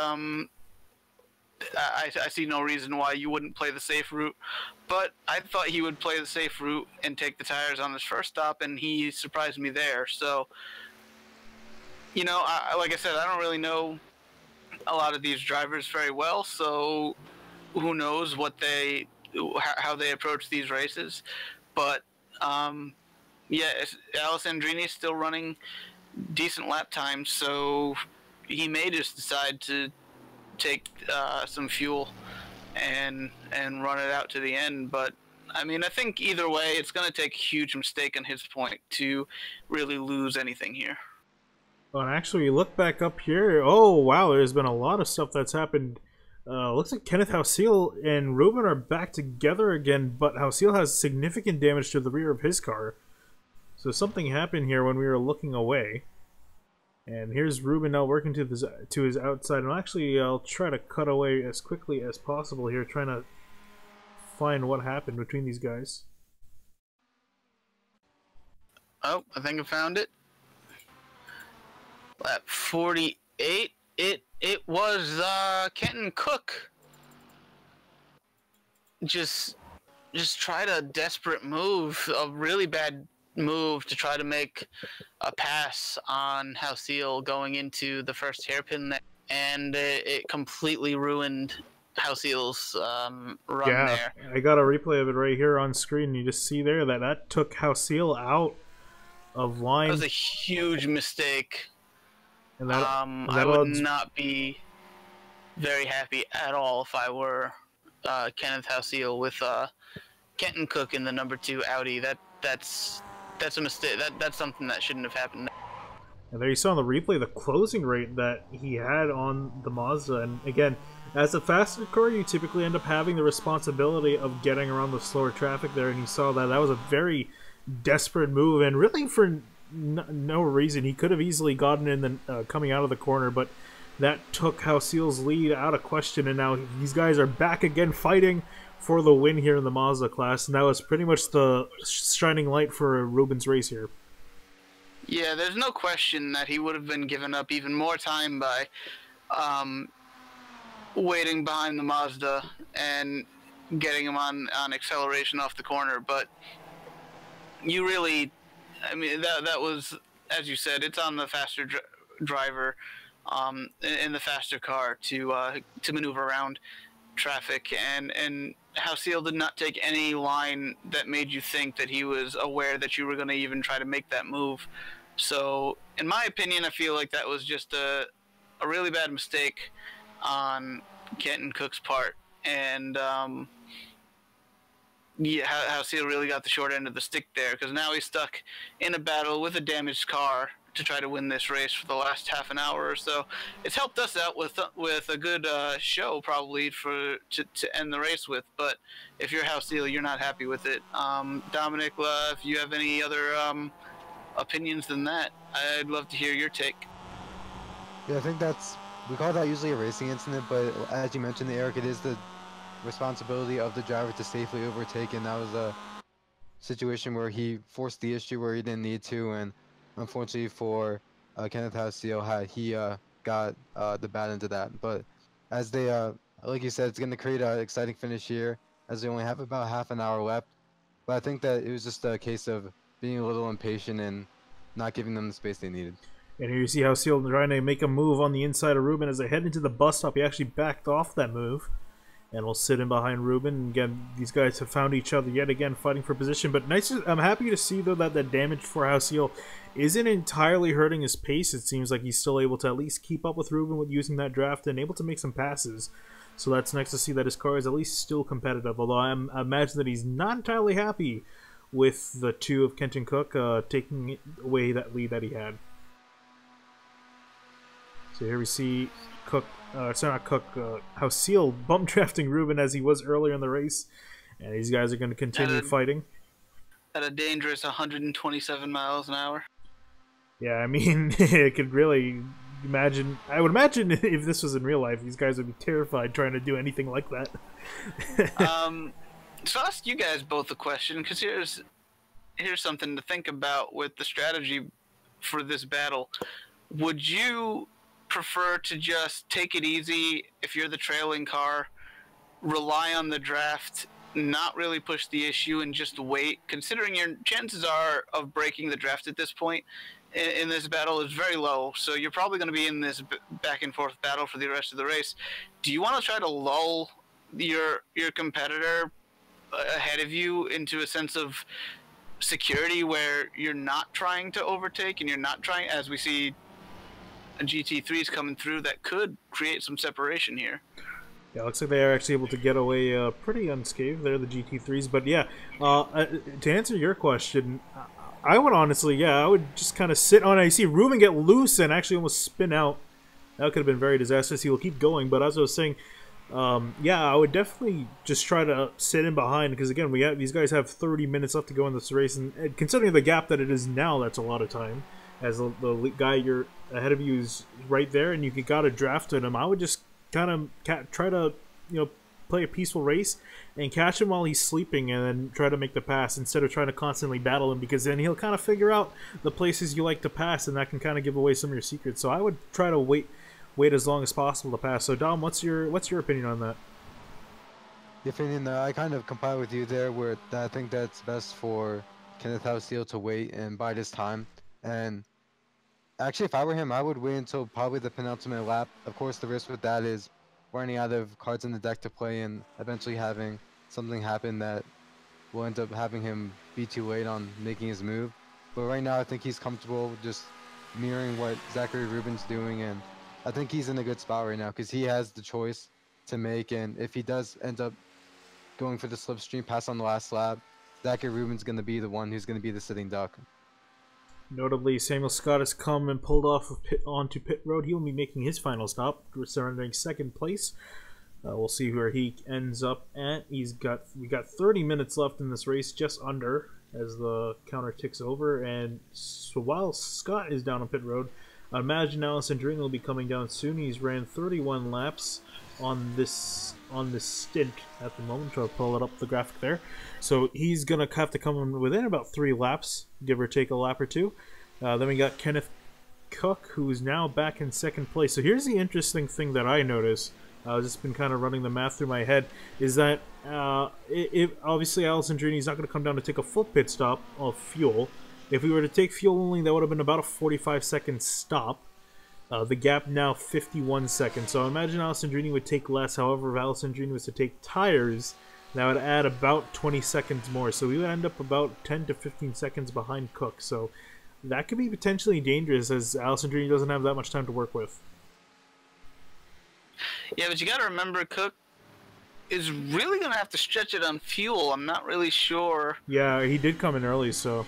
I see no reason why you wouldn't play the safe route. But I thought he would play the safe route and take the tires on his first stop, and he surprised me there. So, you know, like I said, I don't really know a lot of these drivers very well, so who knows how they approach these races. But yeah, Alessandrini's still running decent lap times, so he may just decide to take some fuel and run it out to the end. But I mean, I think either way, it's going to take a huge mistake on his point to really lose anything here. Well, and actually, we look back up here. Oh wow, there's been a lot of stuff that's happened. Looks like Kenneth Hausiel and Ruben are back together again, but Hausiel has significant damage to the rear of his car. So something happened here when we were looking away. And here's Ruben now working to his outside. And actually, I'll try to cut away as quickly as possible here, trying to find what happened between these guys. Oh, I think I found it. Lap 48. It was Kenton Cook. Just tried a desperate move, a really bad move to try to make a pass on Hausiel going into the first hairpin there, and it completely ruined Hausiel's run there. I got a replay of it right here on screen. You just see there that took Hausiel out of line. That was a huge mistake. And I would not be very happy at all if I were Kenneth Hausiel with Kenton Cook in the number 2 Audi. That's a mistake. That's something that shouldn't have happened. And there you saw on the replay the closing rate that he had on the Mazda. And again, as a faster car, you typically end up having the responsibility of getting around the slower traffic there. And you saw that was a very desperate move, and really for no reason. He could have easily gotten in the coming out of the corner, but that took Hausiel's lead out of question. And now these guys are back again fighting for the win here in the Mazda class, and that was pretty much the shining light for Ruben's race here. Yeah, there's no question that he would have been given up even more time by waiting behind the Mazda and getting him on acceleration off the corner. But you really, I mean, that was, as you said, it's on the faster driver in the faster car to maneuver around traffic, and Hausiel did not take any line that made you think that he was aware that you were going to even try to make that move. So, in my opinion, I feel like that was just a really bad mistake on Kenton Cook's part, and yeah, Hausiel really got the short end of the stick there, because now he's stuck in a battle with a damaged car to try to win this race for the last half an hour or so. It's helped us out with a good show probably to end the race with, but if you're Hausiel, you're not happy with it. Dominic, if you have any other opinions than that, I'd love to hear your take. Yeah, I think that's we call that usually a racing incident, but as you mentioned, Eric, it is the responsibility of the driver to safely overtake, and that was a situation where he forced the issue where he didn't need to, and unfortunately for Kenneth Houseel, he got the bad end of that. But as they, like you said, it's going to create an exciting finish here, as they only have about half an hour left. But I think that it was just a case of being a little impatient and not giving them the space they needed. And here you see Houseel trying to make a move on the inside of Ruben as they head into the bus stop. He actually backed off that move. And we'll sit in behind Ruben. Again, these guys have found each other yet again, fighting for position. But nice. I'm happy to see, though, that the damage for Houseel isn't entirely hurting his pace. It seems like he's still able to at least keep up with Ruben with using that draft and able to make some passes. So that's nice to see that his car is at least still competitive. Although I imagine that he's not entirely happy with the two of Kenton Cook taking away that lead that he had. So here we see Cook. Sorry, not Cook. Houseel bump drafting Ruben as he was earlier in the race, and these guys are going to continue fighting at a dangerous 127 miles an hour. Yeah, I mean, it could really imagine. I would imagine if this was in real life, these guys would be terrified trying to do anything like that. So I'll ask you guys both a question, because here's something to think about with the strategy for this battle. Would you prefer to just take it easy if you're the trailing car, rely on the draft, not really push the issue, and just wait, considering your chances are of breaking the draft at this point in this battle is very low, so you're probably going to be in this back and forth battle for the rest of the race. Do you want to try to lull your competitor ahead of you into a sense of security where you're not trying to overtake and you're not trying, as we see GT3s coming through, that could create some separation here? Yeah, looks like they are actually able to get away pretty unscathed. They're the GT3s, but yeah, to answer your question, I would honestly, I would just kind of sit on it. I see Ruben get loose and actually almost spin out. That could have been very disastrous. He will keep going, but as I was saying, I would definitely just try to sit in behind, because again, these guys have 30 minutes left to go in this race, and considering the gap that it is now, that's a lot of time. As the guy you're ahead of you is right there, and you got a draft at him, I would just kind of try to, play a peaceful race and catch him while he's sleeping, and then try to make the pass instead of trying to constantly battle him, because then he'll kind of figure out the places you like to pass, and that can kind of give away some of your secrets. So I would try to wait as long as possible to pass. So Dom, what's your opinion on that? The opinion, I kind of comply with you there, where I think that's best for Kenneth Houseel to wait and bide his time. And actually, if I were him, I would wait until probably the penultimate lap. Of course, the risk with that is running out of cards in the deck to play and eventually having something happen that will end up having him be too late on making his move. But right now, I think he's comfortable just mirroring what Zachary Rubin's doing, and I think he's in a good spot right now because he has the choice to make, and if he does end up going for the slipstream pass on the last lap, Zachary Rubin's going to be the one who's going to be the sitting duck. Notably, Samuel Scott has come and pulled off of onto pit road. He will be making his final stop, surrendering second place. We'll see where he ends up at. We got 30 minutes left in this race, just under, as the counter ticks over. And so while Scott is down on pit road, I imagine Allison Dring will be coming down soon. He's ran 31 laps on this stint at the moment. Try to pull it up the graphic there. So he's gonna have to come in within about 3 laps, give or take a lap or two. Then we got Kenneth Cook, who's now back in second place. So here's the interesting thing that I noticed. I've just been kind of running the math through my head. Is that obviously Allison Drini not going to come down to take a full pit stop of fuel. If we were to take fuel only, that would have been about a 45-second stop. The gap now 51 seconds. So I imagine Allison Drini would take less. However, if Allison Drini was to take tires, that would add about 20 seconds more. So we would end up about 10 to 15 seconds behind Cook. So that could be potentially dangerous, as Allison Drini doesn't have that much time to work with. Yeah, but you got to remember, Cook is really going to have to stretch it on fuel. I'm not really sure. Yeah, he did come in early, so...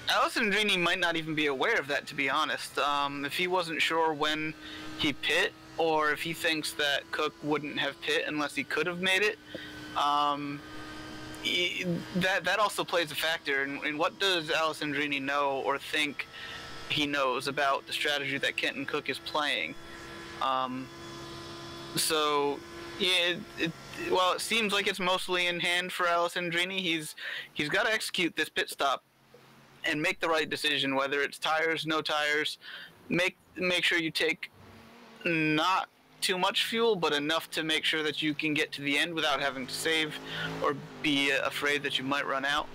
Allison Drini might not even be aware of that, to be honest. If he wasn't sure when he pit, or if he thinks that Cook wouldn't have pit unless he could have made it, that also plays a factor. And what does Allison Drini know or think he knows about the strategy that Kenton Cook is playing? So yeah, while it seems like it's mostly in hand for Alessandrini, he's got to execute this pit stop and make the right decision, whether it's tires, no tires. Make sure you take not too much fuel, but enough to make sure that you can get to the end without having to save or be afraid that you might run out.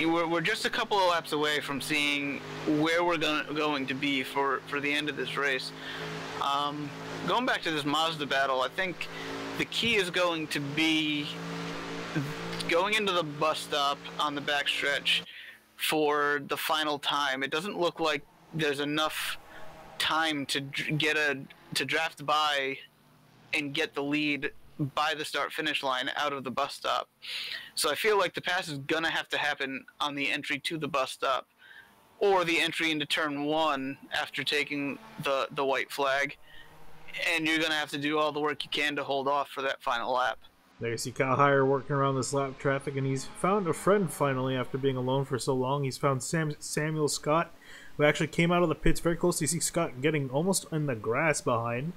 We're just a couple of laps away from seeing where we're going to be for the end of this race. Going back to this Mazda battle, I think the key is going to be going into the bus stop on the backstretch for the final time. It doesn't look like there's enough time to draft by and get the lead by the start-finish line out of the bus stop. So I feel like the pass is gonna have to happen on the entry to the bus stop, or the entry into turn 1 after taking the white flag, and you're gonna have to do all the work you can to hold off for that final lap. There you see Kyle Heyer working around this lap traffic, and he's found a friend finally after being alone for so long. He's found Samuel Scott, who actually came out of the pits very close. You see Scott getting almost in the grass behind,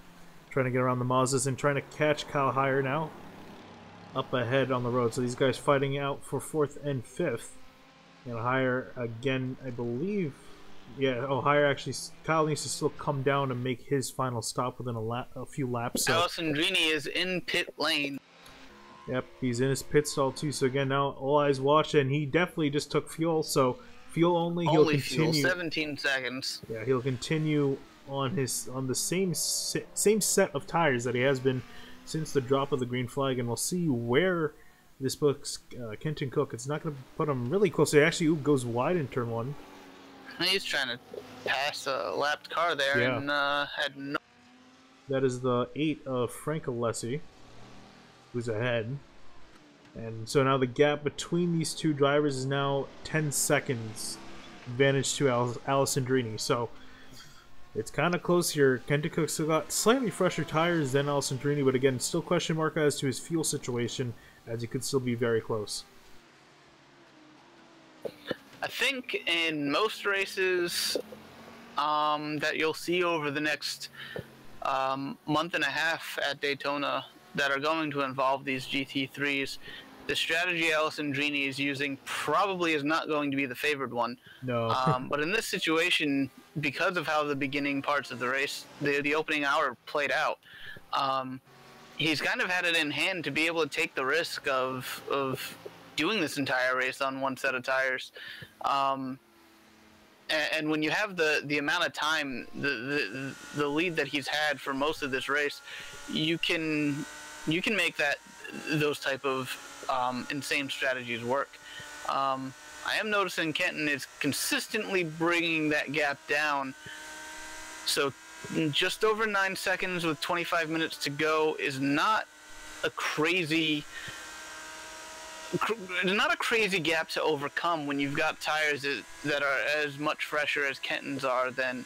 trying to get around the Mazdas and trying to catch Kyle Heyer now up ahead on the road. So these guys fighting out for 4th and 5th. And Heyer again, I believe. Yeah, Heyer actually, Kyle needs to still come down and make his final stop within a few laps. So. Alessandrini is in pit lane. Yep, he's in his pit stall too. So again, now all eyes watch, and he definitely just took fuel. So fuel only. He'll continue. Fuel, 17 seconds. Yeah, he'll continue on the same set of tires that he has been since the drop of the green flag, and we'll see where this puts Kenton Cook. It's not going to put him really close. It actually goes wide in turn 1. He's trying to pass a lapped car there, yeah. And had no. That is the 8 of Frank Alessi, who's ahead. And so now the gap between these two drivers is now 10 seconds advantage to Alessandrini. So it's kind of close here. Kenton Cook's still got slightly fresher tires than Alessandrini, but again, still question mark as to his fuel situation, as he could still be very close. I think in most races that you'll see over the next month and a half at Daytona that are going to involve these GT3s, the strategy Alessandrini is using probably is not going to be the favored one. No. But in this situation, because of how the beginning parts of the race, the opening hour played out, he's kind of had it in hand to be able to take the risk of doing this entire race on one set of tires. And when you have the amount of time, the lead that he's had for most of this race, you can make those type of insane strategies work. I am noticing Kenton is consistently bringing that gap down. So just over 9 seconds with 25 minutes to go is not a crazy gap to overcome when you've got tires that are as much fresher as Kenton's are than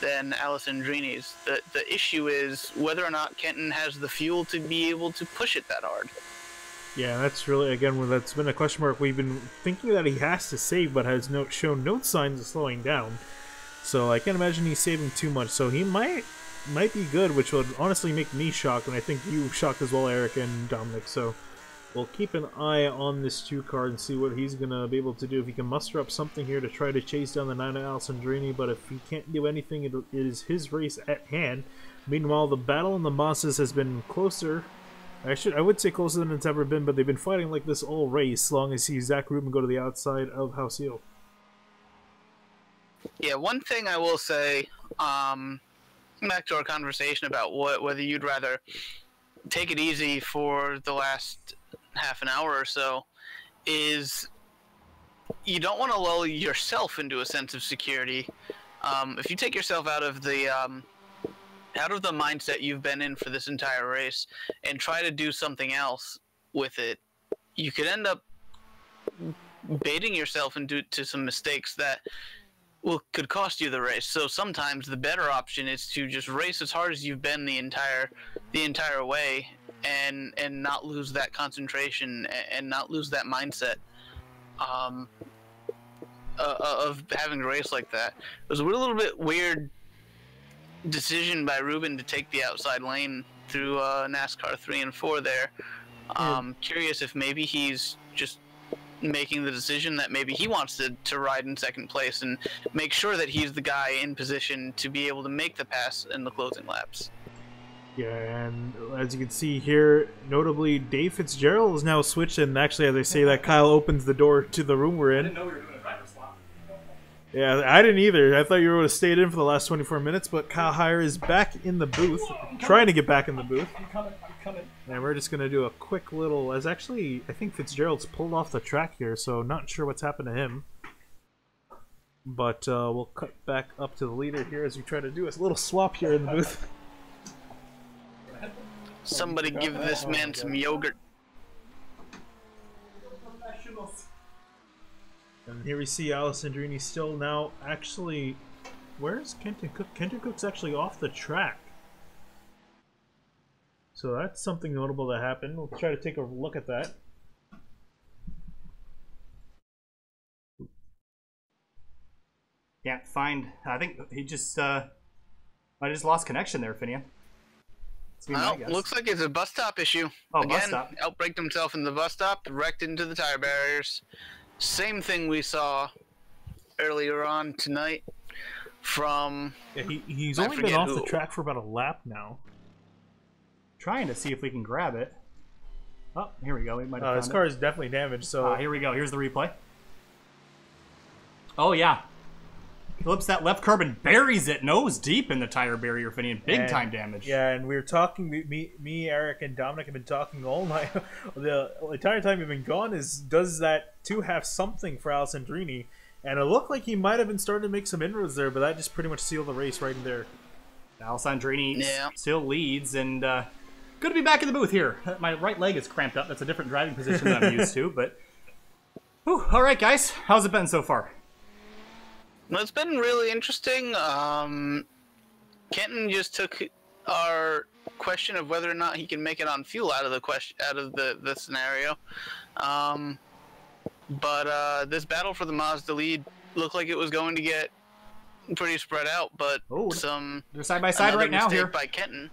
Alessandrini's. The issue is whether or not Kenton has the fuel to be able to push it that hard. Yeah, that's really, again, that's been a question mark. We've been thinking that he has to save, but has shown no signs of slowing down. So I can't imagine he's saving too much. So he might be good, which would honestly make me shocked, and I think you shocked as well, Eric and Dominic. So we'll keep an eye on this 2 car and see what he's going to be able to do. If he can muster up something here to try to chase down the 9 of Alessandrini, but if he can't do anything, it is his race at hand. Meanwhile, the battle in the Mazdas has been closer. I would say closer than it's ever been, but they've been fighting like this all race, as long as see Zach Rubin go to the outside of House Hill. Yeah, one thing I will say, back to our conversation about whether you'd rather take it easy for the last half an hour or so, is you don't want to lull yourself into a sense of security. If you take yourself out of the mindset you've been in for this entire race and try to do something else with it, you could end up baiting yourself into some mistakes that could cost you the race. So sometimes the better option is to just race as hard as you've been the entire way and not lose that concentration and not lose that mindset of having a race like that. It was a little bit weird decision by Ruben to take the outside lane through NASCAR 3 and 4 there. Curious if maybe he's just making the decision that maybe he wants to ride in second place and make sure that he's the guy in position to be able to make the pass in the closing laps. Yeah, and as you can see here, notably, Dave Fitzgerald is now switched, and actually, as I say that, Kyle opens the door to the room we're in. I didn't know we were doing a driver swap. Yeah, I didn't either. I thought you would have stayed in for the last 24 minutes, but Kyle Heyer is back in the booth, trying to get back in the booth. I'm coming. And we're just going to do a quick little, as actually, I think Fitzgerald's pulled off the track here, so not sure what's happened to him. But we'll cut back up to the leader here as we try to do a little swap here in the booth. Somebody give this man some yogurt. And here we see Alessandrini still now actually... Where's Kenton Cook? Kenton Cook's actually off the track. So that's something notable that happened. We'll try to take a look at that. Can't find... I think he just... I just lost connection there, Finian. Well, looks like it's a bus stop issue. Oh, Again, bus stop. Outbraked himself in the bus stop, wrecked into the tire barriers. Same thing we saw earlier on tonight from... Yeah, he's only been off the track for about a lap now. Trying to see if we can grab it. Oh, here we go. We might have his car is definitely damaged, so... here we go. Here's the replay. Oh, yeah. Flips that left curb and buries it nose deep in the tire barrier, Finian. Big time damage. Yeah, and we were talking, me, Eric, and Dominic have been talking all night. The entire time we've been gone does that 2 have something for Alessandrini? And it looked like he might have been starting to make some inroads there, but that just pretty much sealed the race right in there. Alessandrini still leads, and good to be back in the booth here. My right leg is cramped up. That's a different driving position than I'm used to, but... Whew, all right, guys. How's it been so far? Well, it's been really interesting. Kenton just took our question of whether or not he can make it on fuel out of the scenario. But this battle for the Mazda lead looked like it was going to get pretty spread out, but they're side by side right now here by Kenton.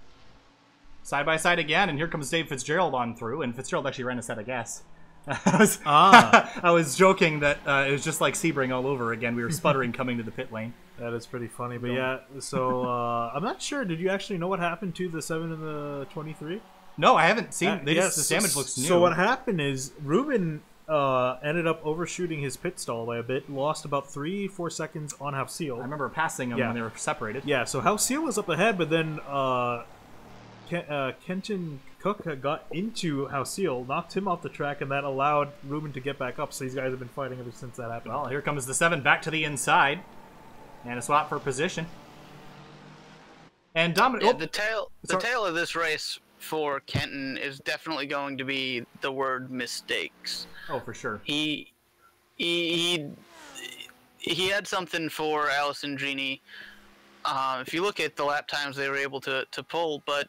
Side by side again, and here comes Dave Fitzgerald on through, and Fitzgerald actually ran a set of gas. I was joking that it was just like Sebring all over again. We were sputtering coming to the pit lane. That is pretty funny, but yeah. So I'm not sure. Did you actually know what happened to the 7 and the 23? No, I haven't seen. This damage looks new. So what happened is Ruben ended up overshooting his pit stall by a bit. Lost about 3-4 seconds on Halcyon. I remember passing him when they were separated. Yeah. So Halcyon was up ahead, but then Kenton Cook got into Halcyon, knocked him off the track, and that allowed Ruben to get back up. So these guys have been fighting ever since that happened. Well, here comes the 7 back to the inside, and a swap for position. And Dominic, the tail of this race for Kenton is definitely going to be the word mistakes. Oh, for sure. He had something for Alessandrini. If you look at the lap times they were able to pull, but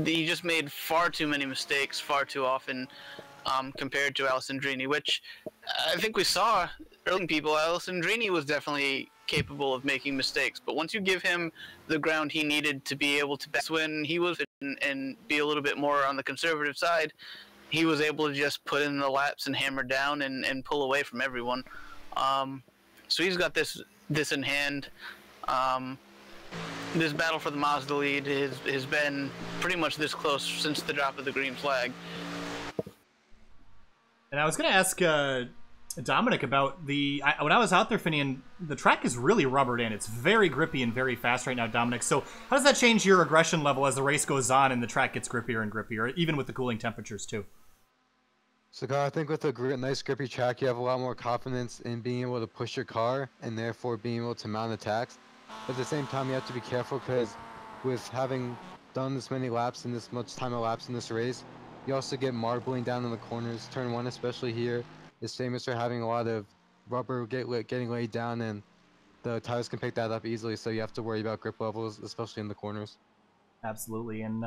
he just made far too many mistakes far too often compared to Alessandrini, which I think we saw early people. Alessandrini was definitely capable of making mistakes, but once you give him the ground he needed to be able to win, he was and be a little bit more on the conservative side, he was able to just put in the laps and hammer down and pull away from everyone. So he's got this in hand. This battle for the Mazda lead has been pretty much this close since the drop of the green flag. And I was going to ask Dominic about when I was out there, Finian, the track is really rubbered in. It's very grippy and very fast right now, Dominic. So how does that change your aggression level as the race goes on and the track gets grippier and grippier, even with the cooling temperatures too? So I think with a nice grippy track, you have a lot more confidence in being able to push your car and therefore being able to mount attacks. But at the same time, you have to be careful because with having done this many laps and this much time elapsed in this race, you also get marbling down in the corners. Turn 1 especially here is famous for having a lot of rubber getting laid down, and the tires can pick that up easily, so you have to worry about grip levels, especially in the corners. Absolutely. And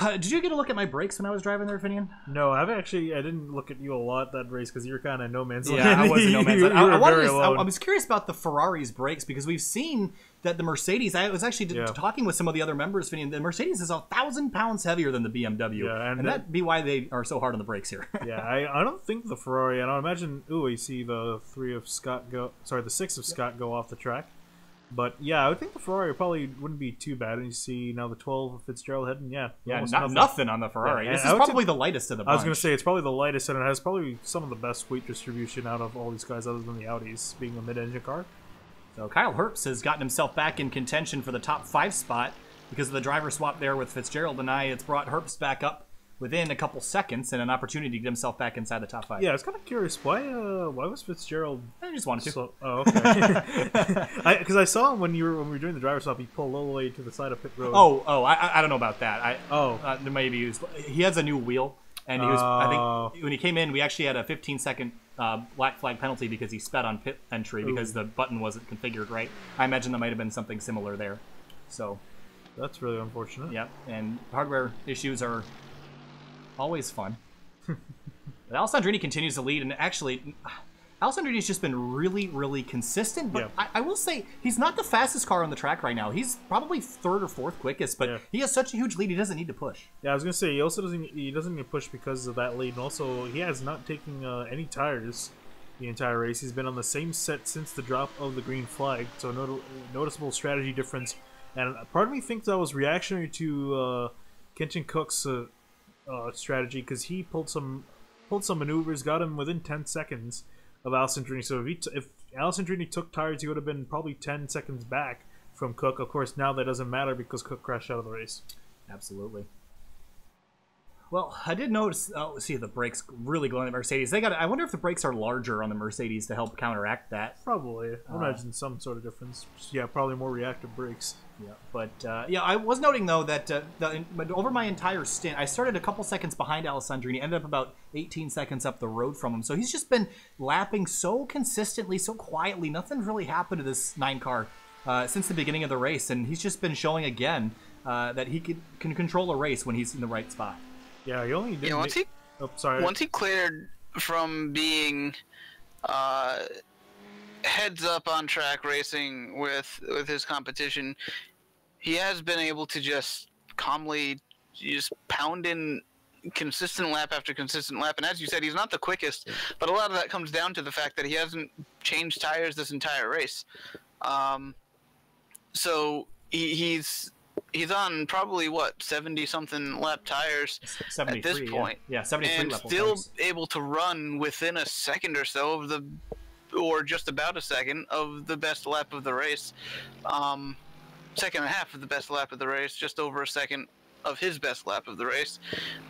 Did you get a look at my brakes when I was driving there, Finian? No, I didn't look at you a lot that race because you were kind of no man's land. Yeah, I was in no man's land. I I was curious about the Ferrari's brakes because we've seen that the Mercedes. I was actually talking with some of the other members, Finian. The Mercedes is 1,000 pounds heavier than the BMW, and that'd be why they are so hard on the brakes here. Yeah, I don't think the Ferrari. I don't imagine. Ooh, you see the six of Scott go off the track. But yeah, I would think the Ferrari probably wouldn't be too bad. And you see now the 12 of Fitzgerald heading, nothing on the Ferrari. Yeah, this is probably the lightest of the bunch. I was going to say it's probably the lightest, and it has probably some of the best weight distribution out of all these guys, other than the Audis, being a mid-engine car. So Kyle Herbst has gotten himself back in contention for the top 5 spot because of the driver swap there with Fitzgerald, and it's brought Herbst back up within a couple seconds and an opportunity to get himself back inside the top 5. Yeah, I was kind of curious why was Fitzgerald? I just wanted to. Oh, okay. Because I saw him when we were doing the driver swap. He pulled all the way to the side of pit road. I don't know about that. Maybe he has a new wheel, and he was. I think when he came in, we actually had a 15-second black flag penalty because he sped on pit entry because the button wasn't configured right. I imagine that might have been something similar there. So that's really unfortunate. Yep, and hardware issues are always fun. Alessandrini continues to lead, and actually, Alessandrini's just been really, really consistent. But I will say, he's not the fastest car on the track right now. He's probably 3rd or 4th quickest, but he has such a huge lead, he doesn't need to push. Yeah, I was gonna say he doesn't need to push because of that lead, and also he has not taken any tires the entire race. He's been on the same set since the drop of the green flag, so noticeable strategy difference. And part of me thinks that was reactionary to Kenton Cook's strategy because he pulled some maneuvers, got him within 10 seconds of Alessandrini. So if Alessandrini took tires, he would have been probably 10 seconds back from Cook. Of course, now that doesn't matter because Cook crashed out of the race. Absolutely. Well, I did notice. See the brakes really glowing at Mercedes. I wonder if the brakes are larger on the Mercedes to help counteract that. Probably. I imagine some sort of difference. Yeah, probably more reactive brakes. Yeah, but I was noting though that over my entire stint, I started a couple seconds behind Alessandrini, ended up about 18 seconds up the road from him. So he's just been lapping so consistently, so quietly. Nothing's really happened to this 9 car since the beginning of the race, and he's just been showing again that he can control a race when he's in the right spot. Yeah, he only did. Yeah, once he cleared from being heads up on track racing with his competition, he has been able to just calmly just pound in consistent lap after consistent lap. And as you said, he's not the quickest, but a lot of that comes down to the fact that he hasn't changed tires this entire race. So he's on probably, 70-something lap tires at this point. Yeah, 73 and lap still tires. Able to run within a second or so of or just about a second of the best lap of the race. Second and a half of the best lap of the race, just over a second of his best lap of the race.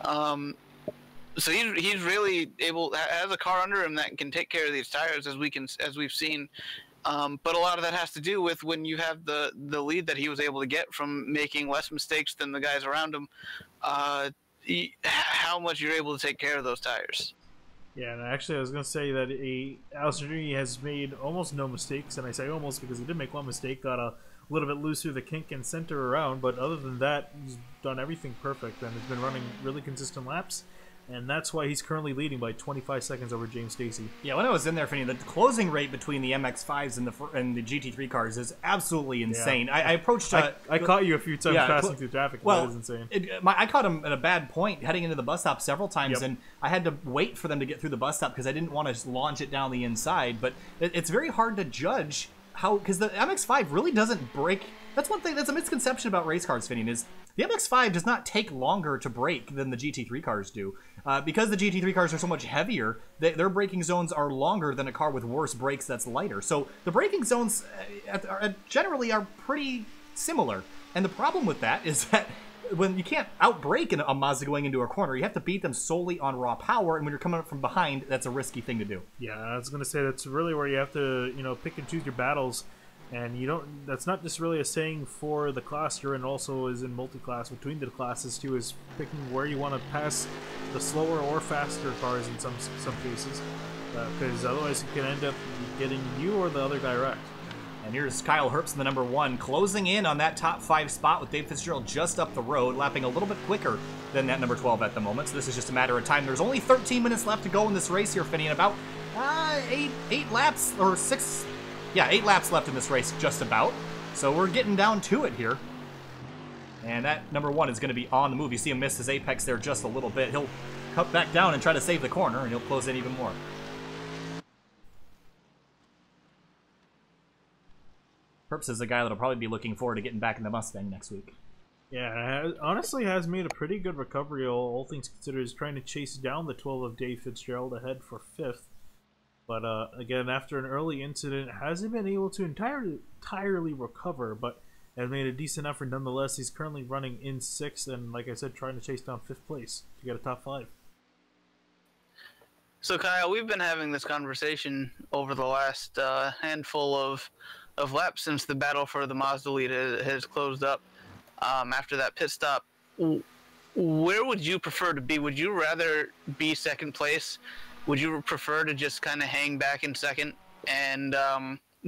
So he's really has a car under him that can take care of these tires, as we've seen. But a lot of that has to do with when you have the lead that he was able to get from making less mistakes than the guys around him, how much you're able to take care of those tires. Yeah, and actually I was going to say that Alessandrini has made almost no mistakes, and I say almost because he did make one mistake, got a little bit loose through the kink and center around, but other than that, he's done everything perfect and has been running really consistent laps. And that's why he's currently leading by 25 seconds over James Stacey. Yeah, when I was in there, Finney, the closing rate between the MX-5s and the GT3 cars is absolutely insane. Yeah. I approached... I caught you a few times passing through traffic. Well, that is insane. I caught him at a bad point heading into the bus stop several times, and I had to wait for them to get through the bus stop because I didn't want to launch it down the inside. But it's very hard to judge how... Because the MX-5 really doesn't break... That's one thing, that's a misconception about race cars, Finney, is the MX-5 does not take longer to brake than the GT3 cars do. Because the GT3 cars are so much heavier, their braking zones are longer than a car with worse brakes that's lighter. So the braking zones generally are pretty similar. And the problem with that is that when you can't outbrake a Mazda going into a corner, you have to beat them solely on raw power, and when you're coming up from behind, that's a risky thing to do. Yeah, I was going to say that's really where you have to, pick and choose your battles. And that's not just really a saying for the class you're in, also is in multi-class between the classes too, is picking where you want to pass the slower or faster cars in some cases, because otherwise it can end up getting you or the other guy wrecked. And here's Kyle Herbst in the number 1, closing in on that top 5 spot with Dave Fitzgerald just up the road, lapping a little bit quicker than that number 12 at the moment. So this is just a matter of time. There's only 13 minutes left to go in this race here, Finney, and about 8 laps, or 6, yeah, 8 laps left in this race, just about. So we're getting down to it here. And that number 1 is going to be on the move. You see him miss his apex there just a little bit. He'll cut back down and try to save the corner, and he'll close in even more. Herbst is a guy that'll probably be looking forward to getting back in the Mustang next week. Yeah, honestly has made a pretty good recovery, all things considered. Is trying to chase down the 12 of Dave Fitzgerald ahead for 5th. But again, after an early incident, hasn't been able to entirely recover, but has made a decent effort nonetheless. He's currently running in 6th, and like I said, trying to chase down 5th place to get a top 5. So Kyle, we've been having this conversation over the last handful of laps since the battle for the Mazda lead has closed up. After that pit stop, where would you prefer to be? Would you rather be 2nd place? Would you prefer to just kind of hang back in 2nd and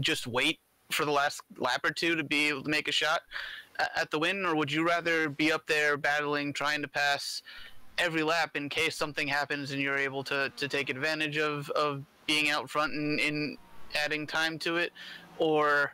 just wait for the last lap or 2 to be able to make a shot at the win? Or would you rather be up there battling, trying to pass every lap in case something happens and you're able to take advantage of being out front and adding time to it? Or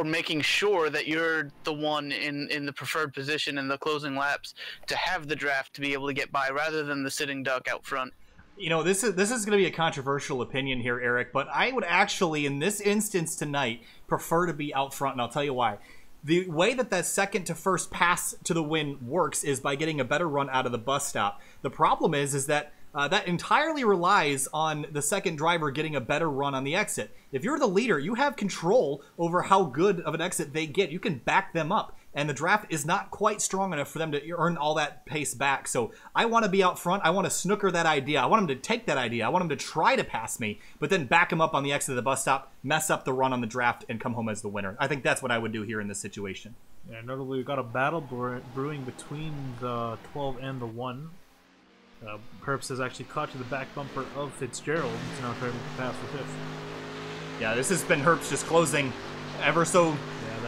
making sure that you're the one in the preferred position in the closing laps to have the draft to be able to get by rather than the sitting duck out front? You know, this is going to be a controversial opinion here, Eric, but I would actually, in this instance tonight, prefer to be out front, and I'll tell you why. The way that 2nd to 1st pass to the win works is by getting a better run out of the bus stop. The problem is that that entirely relies on the 2nd driver getting a better run on the exit. If you're the leader, you have control over how good of an exit they get. You can back them up, and the draft is not quite strong enough for them to earn all that pace back. So I want to be out front. I want to snooker that idea. I want them to take that idea. I want them to try to pass me, but then back them up on the exit of the bus stop, mess up the run on the draft, and come home as the winner. I think that's what I would do here in this situation. Yeah, notably we've got a battle brewing between the 12 and the 1. Herbst has actually caught to the back bumper of Fitzgerald. He's now trying to pass for 5th. Yeah, this has been Herbst just closing ever so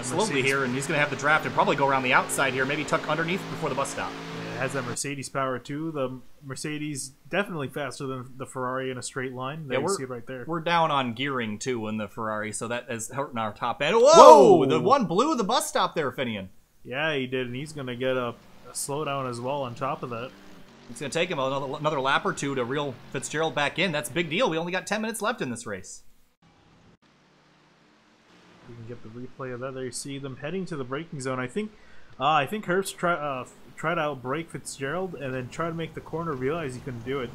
slowly here, and he's going to have the draft and probably go around the outside here, maybe tuck underneath before the bus stop. Yeah, it has that Mercedes power too. The Mercedes definitely faster than the Ferrari in a straight line. There, you see it right there. We're down on gearing too in the Ferrari, so that is hurting our top end. Whoa! The one blew the bus stop there, Finian. Yeah, he did, and he's going to get a slowdown as well on top of that. It's going to take him another lap or 2 to reel Fitzgerald back in. That's a big deal. We only got 10 minutes left in this race. You can get the replay of that. There you see them heading to the braking zone. I think Herbst tried to outbrake Fitzgerald and then try to make the corner, realize he couldn't do it.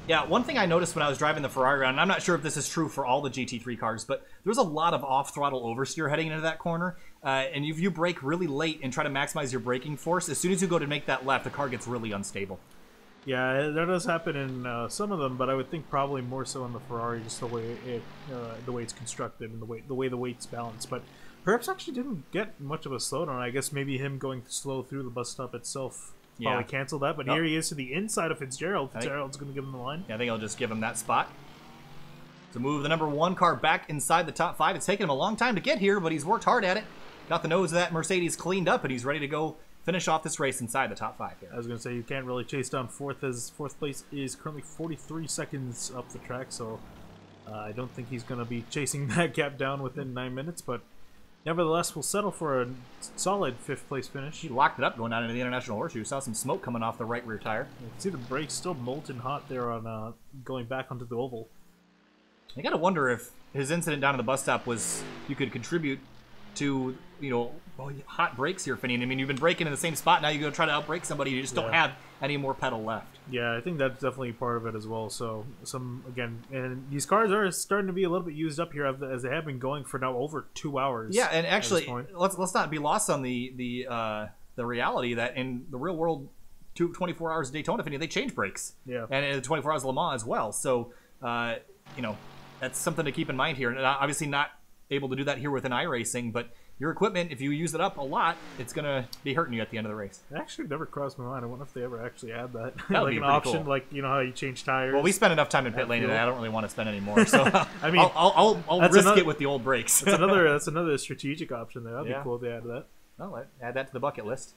Yeah, one thing I noticed when I was driving the Ferrari around, and I'm not sure if this is true for all the GT3 cars, but there's a lot of off-throttle oversteer heading into that corner, and if you brake really late and try to maximize your braking force, as soon as you go to make that left, the car gets really unstable. Yeah, that does happen in some of them, but I would think probably more so in the Ferrari, just the way it's constructed and the way the weight's balanced. But Herbst actually didn't get much of a slowdown. I guess maybe him going slow through the bus stop itself probably canceled that. But here he is to the inside of Fitzgerald. Fitzgerald's going to give him the line. Yeah, I think I'll just give him that spot. To move the number 1 car back inside the top 5. It's taken him a long time to get here, but he's worked hard at it. Got the nose of that Mercedes cleaned up, and he's ready to go finish off this race inside the top 5 here. I was going to say, you can't really chase down 4th, as 4th place is currently 43 seconds up the track, so I don't think he's going to be chasing that gap down within 9 minutes, but nevertheless, we'll settle for a solid 5th place finish. He locked it up going down into the International Horseshoe. Saw some smoke coming off the right rear tire. You can see the brakes still molten hot there on going back onto the oval. I gotta wonder if his incident down at the bus stop was, you could contribute to, hot brakes here, Finian. I mean, you've been braking in the same spot, now you go try to outbrake somebody, you just don't have any more pedal left. Yeah, I think that's definitely part of it as well. So, and these cars are starting to be a little bit used up here as they have been going for now over 2 hours. Yeah, and actually, let's not be lost on the reality that in the real world, 24 hours of Daytona, Finian, they change brakes. Yeah. And in the 24 hours of Le Mans as well. So, that's something to keep in mind here. And obviously not able to do that here within iRacing, but your equipment, if you use it up a lot, it's going to be hurting you at the end of the race. It actually never crossed my mind. I wonder if they ever actually add that. That would like be an pretty option, cool. like, you know how you change tires. Well, we spent enough time in pit lane, and I don't really want to spend any more. So I mean, I'll risk it with the old brakes. That's another strategic option there. That'd be cool if they added that. Well, add that to the bucket list.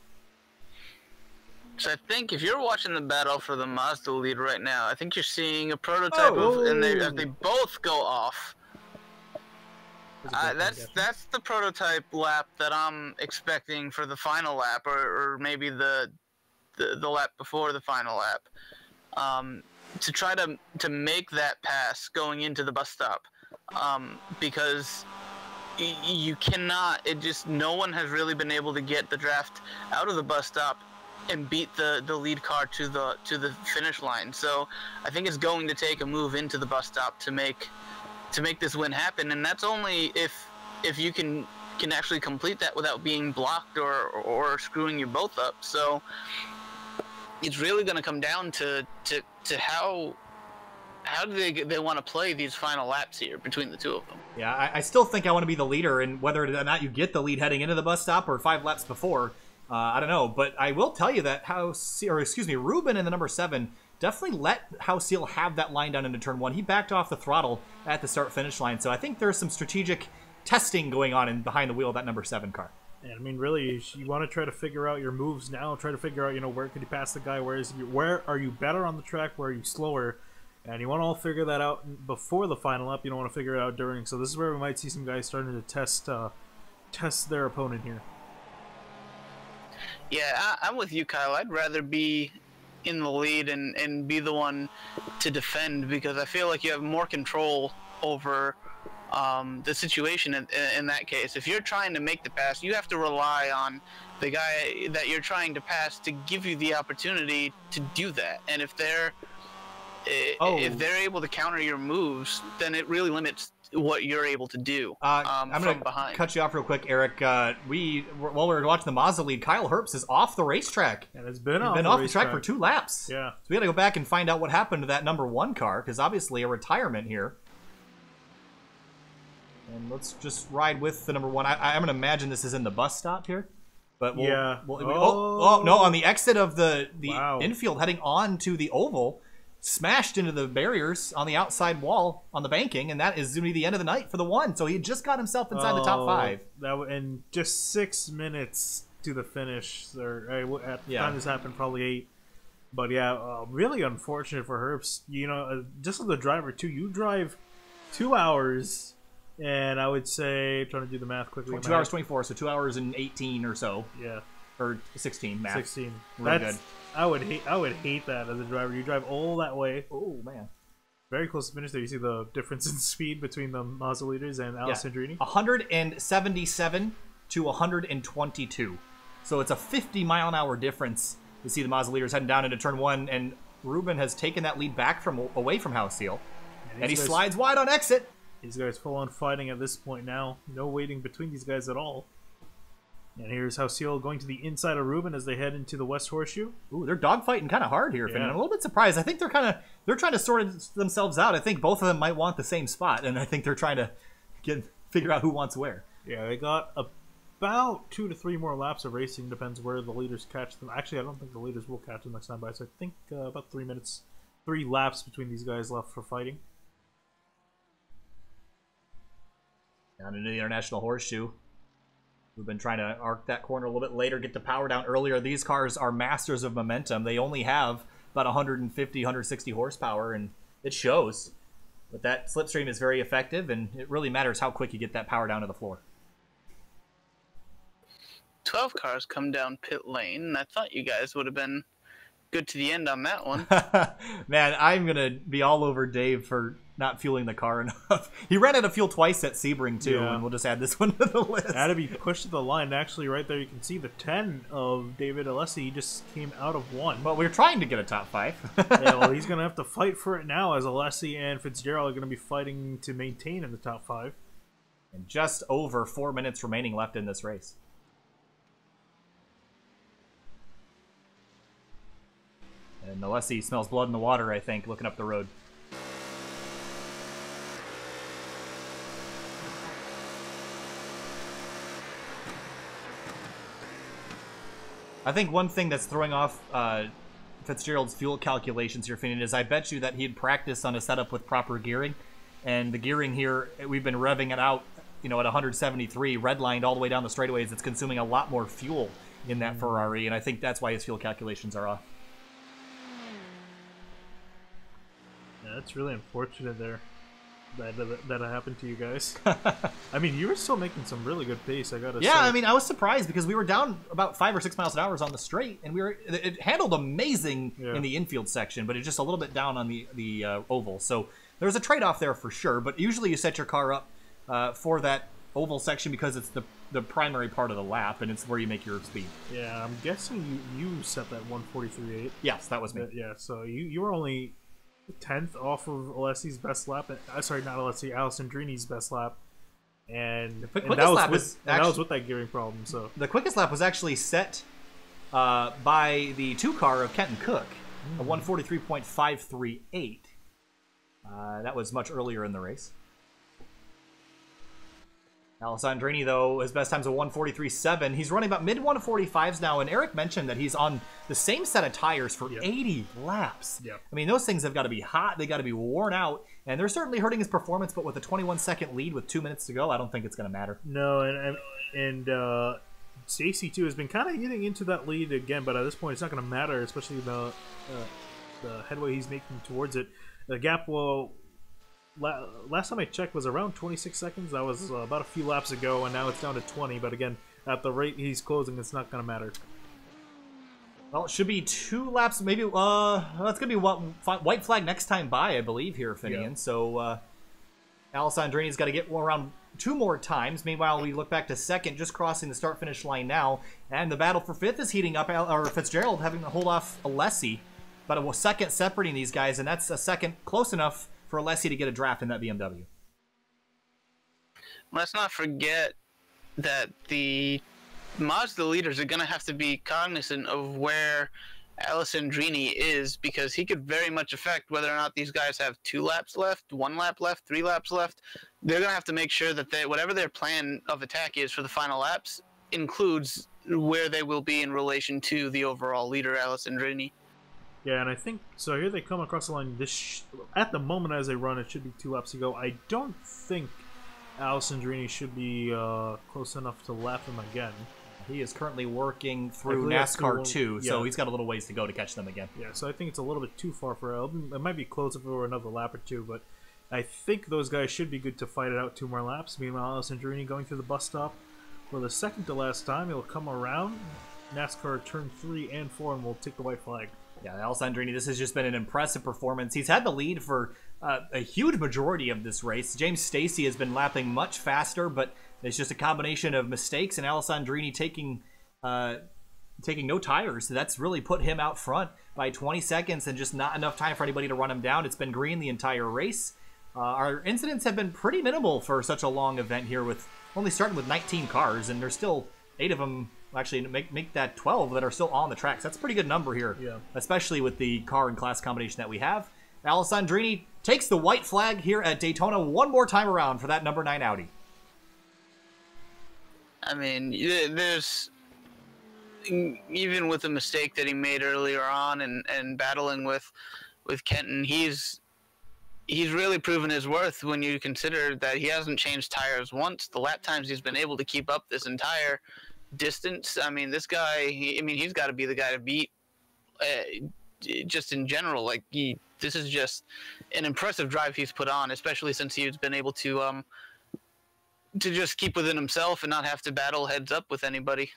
So I think if you're watching the battle for the Mazda lead right now, I think you're seeing a prototype of, and they both go off. That's the prototype lap that I'm expecting for the final lap, or maybe the lap before the final lap, to try to make that pass going into the bus stop, because you cannot. No one has really been able to get the draft out of the bus stop and beat the lead car to the finish line. So I think it's going to take a move into the bus stop to make this win happen, and that's only if you can actually complete that without being blocked or screwing you both up. So it's really going to come down to how do they want to play these final laps here between the two of them. Yeah, I still think I want to be the leader, and whether or not you get the lead heading into the bus stop or 5 laps before, I don't know. But I will tell you that Ruben in the number 7 definitely let Hausiel have that line down into turn 1. He backed off the throttle at the start-finish line, so I think there's some strategic testing going on behind the wheel of that number 7 car. And I mean, really, you want to try to figure out your moves now. Try to figure out, where could you pass the guy? Where are you better on the track? Where are you slower? And you want to all figure that out before the final lap. You don't want to figure it out during. So this is where we might see some guys starting to test their opponent here. Yeah, I'm with you, Kyle. I'd rather be in the lead and be the one to defend, because I feel like you have more control over the situation in that case. If you're trying to make the pass, you have to rely on the guy that you're trying to pass to give you the opportunity to do that. And if they're able to counter your moves, then it really limits what you're able to do. I'm going to cut you off real quick, Eric. While we were watching the Mazda lead, Kyle Herbst is off the racetrack. And it's been off the track for 2 laps. Yeah. So we got to go back and find out what happened to that number 1 car, because obviously a retirement here. And let's just ride with the number 1. I'm going to imagine this is in the bus stop here. But no, on the exit of the infield heading on to the oval, smashed into the barriers on the outside wall on the banking, and that is going to be the end of the night for the 1. So he just got himself inside the top 5. And just 6 minutes to the finish. At the time this happened, probably 8. But yeah, really unfortunate for Herbst. Just as the driver too, you drive 2 hours, and I would say, trying to do the math quickly. 2 hours 24, so 2 hours and 18 or so. Yeah. Or 16 math. 16. Really good. I would hate that as a driver. You drive all that way. Oh man. Very close to finish there. You see the difference in speed between the Mazda leaders and Alex Sandrini? 177 to 122. So it's a 50-mile-an-hour difference. You see the Mazda leaders heading down into turn 1, and Ruben has taken that lead back away from Hausiel. And he slides wide on exit. These guys full on fighting at this point now. No waiting between these guys at all. And here's Hausiel going to the inside of Ruben as they head into the West Horseshoe. Ooh, they're dogfighting kind of hard here, Finn. I'm a little bit surprised. I think they're trying to sort themselves out. I think both of them might want the same spot, and I think they're trying to figure out who wants where. Yeah, they got about 2 to 3 more laps of racing. Depends where the leaders catch them. Actually, I don't think the leaders will catch them next time by. So I think about 3 laps between these guys left for fighting. Down into the International Horseshoe. We've been trying to arc that corner a little bit later, get the power down earlier. These cars are masters of momentum. They only have about 150, 160 horsepower, and it shows. But that slipstream is very effective, and it really matters how quick you get that power down to the floor. 12 cars come down pit lane, and I thought you guys would have been good to the end on that one. Man, I'm going to be all over Dave for not fueling the car enough. He ran out of fuel twice at Sebring, too, and we'll just add this one to the list. Had to be pushed to the line. Actually, right there, you can see the 10 of David Alessi. He just came out of 1. Well, we're trying to get a top 5. Yeah, well, he's going to have to fight for it now, as Alessi and Fitzgerald are going to be fighting to maintain in the top 5. And just over 4 minutes remaining left in this race. And Alessi smells blood in the water, I think, looking up the road. I think one thing that's throwing off Fitzgerald's fuel calculations here, Finian, is I bet you that he'd practiced on a setup with proper gearing. And the gearing here, we've been revving it out, you know, at 173, redlined all the way down the straightaways. It's consuming a lot more fuel in that Ferrari, and I think that's why his fuel calculations are off. Yeah, that's really unfortunate there. That happened to you guys. I mean, you were still making some really good pace, I gotta say. Yeah, I mean, I was surprised because we were down about 5 or 6 miles an hour on the straight, and it handled amazing in the infield section, but it's just a little bit down on the oval. So there's a trade-off there for sure, but usually you set your car up for that oval section because it's the primary part of the lap, and it's where you make your speed. Yeah, I'm guessing you set that 143.8. Yes, that was me. Yeah, so you were only 10th off of Alessi's best lap. Sorry, not Alessi, Alessandrini's best lap. And that was with that gearing problem. So the quickest lap was actually set by the 2 car of Kenton Cook, a 143.538. That was much earlier in the race. Alessandrini, though, his best time's a 143.7. He's running about mid-145s now, and Eric mentioned that he's on the same set of tires for 80 laps. Yep. I mean, those things have got to be hot, they got to be worn out, and they're certainly hurting his performance, but with a 21-second lead with 2 minutes to go, I don't think it's going to matter. No, and Stacy, too, has been kind of getting into that lead again, but at this point, it's not going to matter, especially the headway he's making towards it. The gap will... Last time I checked was around 26 seconds. That was about a few laps ago, and now it's down to 20. But again, at the rate he's closing, it's not going to matter. Well, it should be 2 laps. Maybe that's going to be white flag next time by, I believe, here, Finian. Yeah. So Alessandrini's got to get around 2 more times. Meanwhile, we look back to second, just crossing the start-finish line now. And the battle for 5th is heating up. Or Fitzgerald having to hold off Alessi. About a second separating these guys, and that's a second close enough for Alessi to get a draft in that BMW. Let's not forget that the Mazda leaders are going to have to be cognizant of where Alessandrini is, because he could very much affect whether or not these guys have 2 laps left, 1 lap left, 3 laps left. They're going to have to make sure that whatever their plan of attack is for the final laps includes where they will be in relation to the overall leader, Alessandrini. Yeah, and I think, so here they come across the line. At the moment as they run, it should be 2 laps to go. I don't think Alessandrini should be close enough to lap him again. He is currently working through NASCAR 2, so he's got a little ways to go to catch them again. Yeah, so I think it's a little bit too far for him. It might be close if it were another lap or 2, but I think those guys should be good to fight it out 2 more laps. Meanwhile, Alessandrini going through the bus stop for the second to last time. He'll come around NASCAR turn 3 and 4, and we'll take the white flag. Yeah, Alessandrini, this has just been an impressive performance. He's had the lead for a huge majority of this race. James Stacy has been lapping much faster, but it's just a combination of mistakes and Alessandrini taking no tires. So that's really put him out front by 20 seconds and just not enough time for anybody to run him down. It's been green the entire race. Our incidents have been pretty minimal for such a long event here, with only starting with 19 cars, and there's still 8 of them. Actually, make that 12 that are still on the tracks. That's a pretty good number here, especially with the car and class combination that we have. Alessandrini takes the white flag here at Daytona one more time around for that number 9 Audi. I mean, there's, even with the mistake that he made earlier on and battling with Kenton, he's really proven his worth when you consider that he hasn't changed tires once. The lap times he's been able to keep up this entire distance. I mean, this guy, he's got to be the guy to beat, just in general. Like, this is just an impressive drive he's put on, especially since he's been able to just keep within himself and not have to battle heads up with anybody.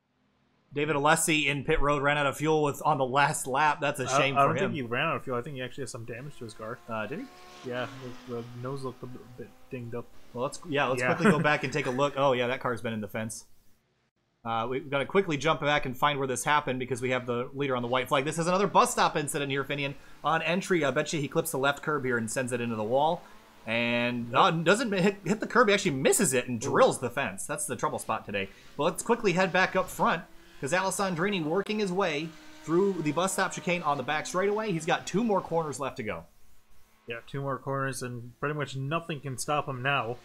David Alessi in pit road ran out of fuel on the last lap. That's a shame for him. I don't think he ran out of fuel. I think he actually has some damage to his car. Did he? Yeah, the nose looked a bit dinged up. Well, let's quickly go back and take a look. Oh yeah, that car's been in the fence. We've got to quickly jump back and find where this happened because we have the leader on the white flag. This is another bus stop incident here, Finian. On entry, I bet you he clips the left curb here and sends it into the wall. And doesn't hit the curb. He actually misses it and drills the fence. That's the trouble spot today. Well, let's quickly head back up front because Alessandrini working his way through the bus stop chicane on the back straightaway. He's got 2 more corners left to go. Yeah, 2 more corners, and pretty much nothing can stop him now.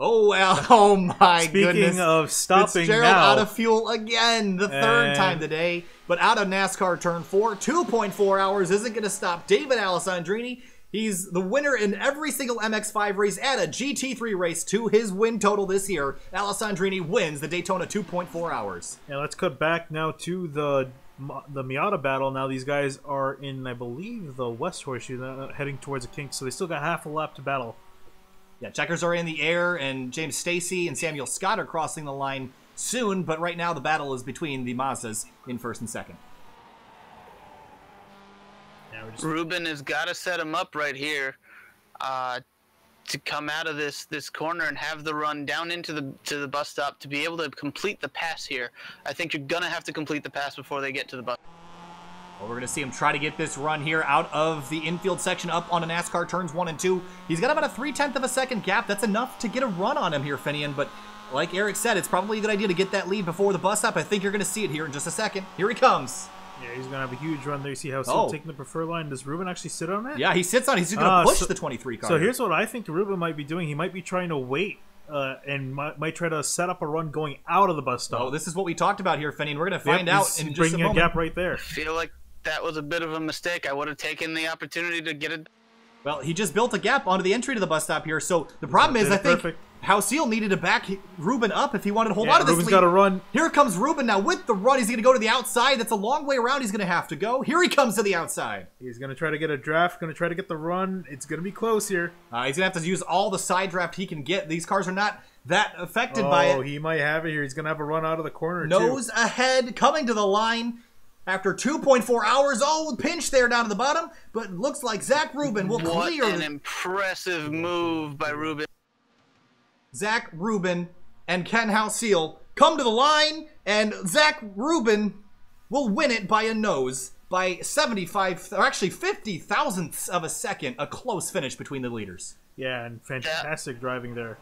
Oh, well, oh my goodness. Speaking of stopping Fitzgerald now. out of fuel again, the third time today. But out of NASCAR Turn 4, 2.4 hours isn't going to stop David Alessandrini. He's the winner in every single MX-5 race and a GT3 race to his win total this year. Alessandrini wins the Daytona 2.4 hours. Yeah, let's cut back now to the Miata battle. Now these guys are in, I believe, the West Horseshoe, heading towards the Kinks, so they still got half a lap to battle. Yeah, checkers are in the air, and James Stacy and Samuel Scott are crossing the line soon, but right now the battle is between the Mazdas in first and second. Yeah, Ruben has got to set him up right here to come out of this corner and have the run down into the bus stop to be able to complete the pass here. I think you're going to have to complete the pass before they get to the bus. Well, we're going to see him try to get this run here out of the infield section up on a NASCAR turns 1 and 2. He's got about a 0.3 of a second gap. That's enough to get a run on him here, Finian. But like Eric said, it's probably a good idea to get that lead before the bus stop. I think you're going to see it here in just a second. Here he comes. Yeah, he's going to have a huge run there. You see how Sil taking the preferred line. Does Ruben actually sit on it? Yeah, he sits on it. He's going to push the 23 car. So here's what I think Ruben might be doing. He might be trying to wait and might try to set up a run going out of the bus stop. Oh, this is what we talked about here, Finian. We're going to find out in just a moment. Bringing a gap right there. I feel like that was a bit of a mistake. I would have taken the opportunity to get it. Well, he just built a gap onto the entry to the bus stop here. So the problem is, I think Hausil needed to back Ruben up if he wanted to hold on to this lead. Ruben's got to run. Here comes Ruben now with the run. He's going to go to the outside. That's a long way around he's going to have to go. Here he comes to the outside. He's going to try to get a draft, going to try to get the run. It's going to be close here. He's going to have to use all the side draft he can get. These cars are not that affected by it. Oh, he might have it here. He's going to have a run out of the corner, Nose ahead, coming to the line. After 2.4 hours, pinch there down to the bottom, but looks like Zach Rubin will clear. What an impressive move by Rubin. Zach Rubin and Ken Hausil come to the line, and Zach Rubin will win it by a nose by 75, or actually 50 thousandths of a second. A close finish between the leaders. Yeah, and fantastic driving there.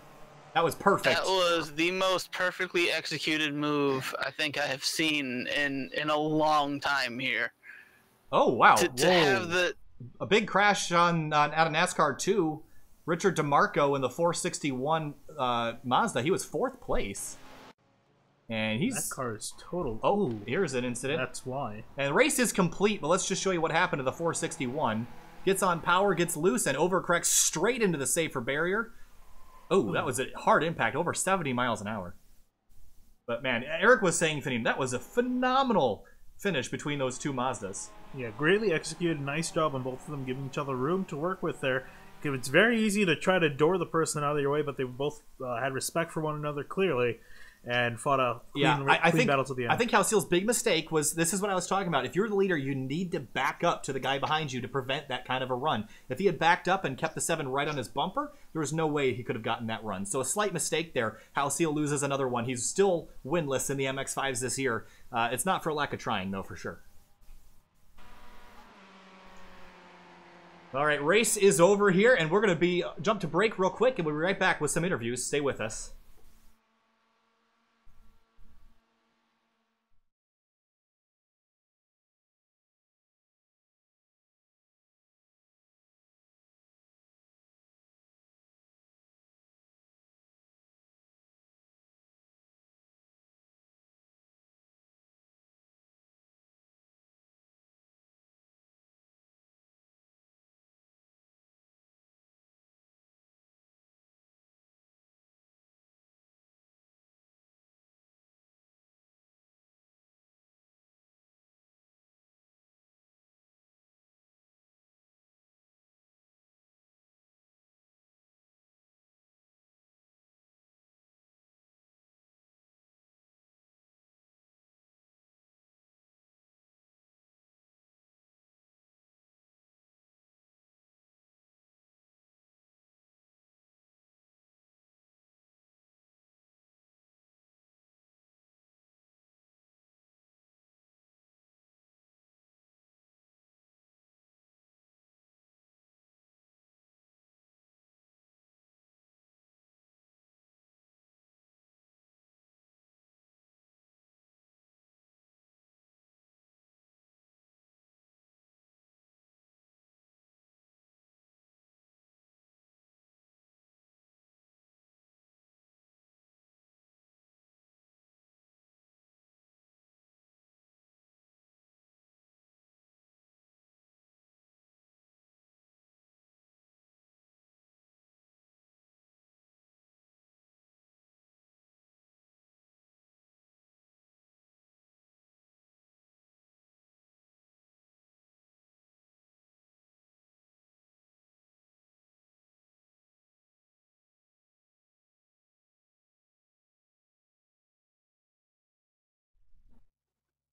That was perfect. That was the most perfectly executed move I think I have seen in a long time here. Oh, wow. To have a big crash on out of NASCAR 2. Richard DeMarco in the 461 Mazda. He was 4th place. And that car is total. Oh, here's an incident. That's why. And the race is complete, but let's just show you what happened to the 461. Gets on power, gets loose, and overcorrects straight into the safer barrier. Oh, that was a hard impact, over 70 miles an hour. But man, Eric was saying, Finian, that was a phenomenal finish between those two Mazdas. Yeah, greatly executed. Nice job on both of them, giving each other room to work with there. It's very easy to try to door the person out of your way, but they both had respect for one another clearly and fought a clean battle to the end. I think Hausil's big mistake was, this is what I was talking about. If you're the leader, you need to back up to the guy behind you to prevent that kind of a run. If he had backed up and kept the 7 right on his bumper, there was no way he could have gotten that run. So a slight mistake there. Hausil loses another one. He's still winless in the MX-5s this year. It's not for lack of trying, though, for sure. All right, race is over here, and we're going to jump to break real quick, and we'll be right back with some interviews. Stay with us.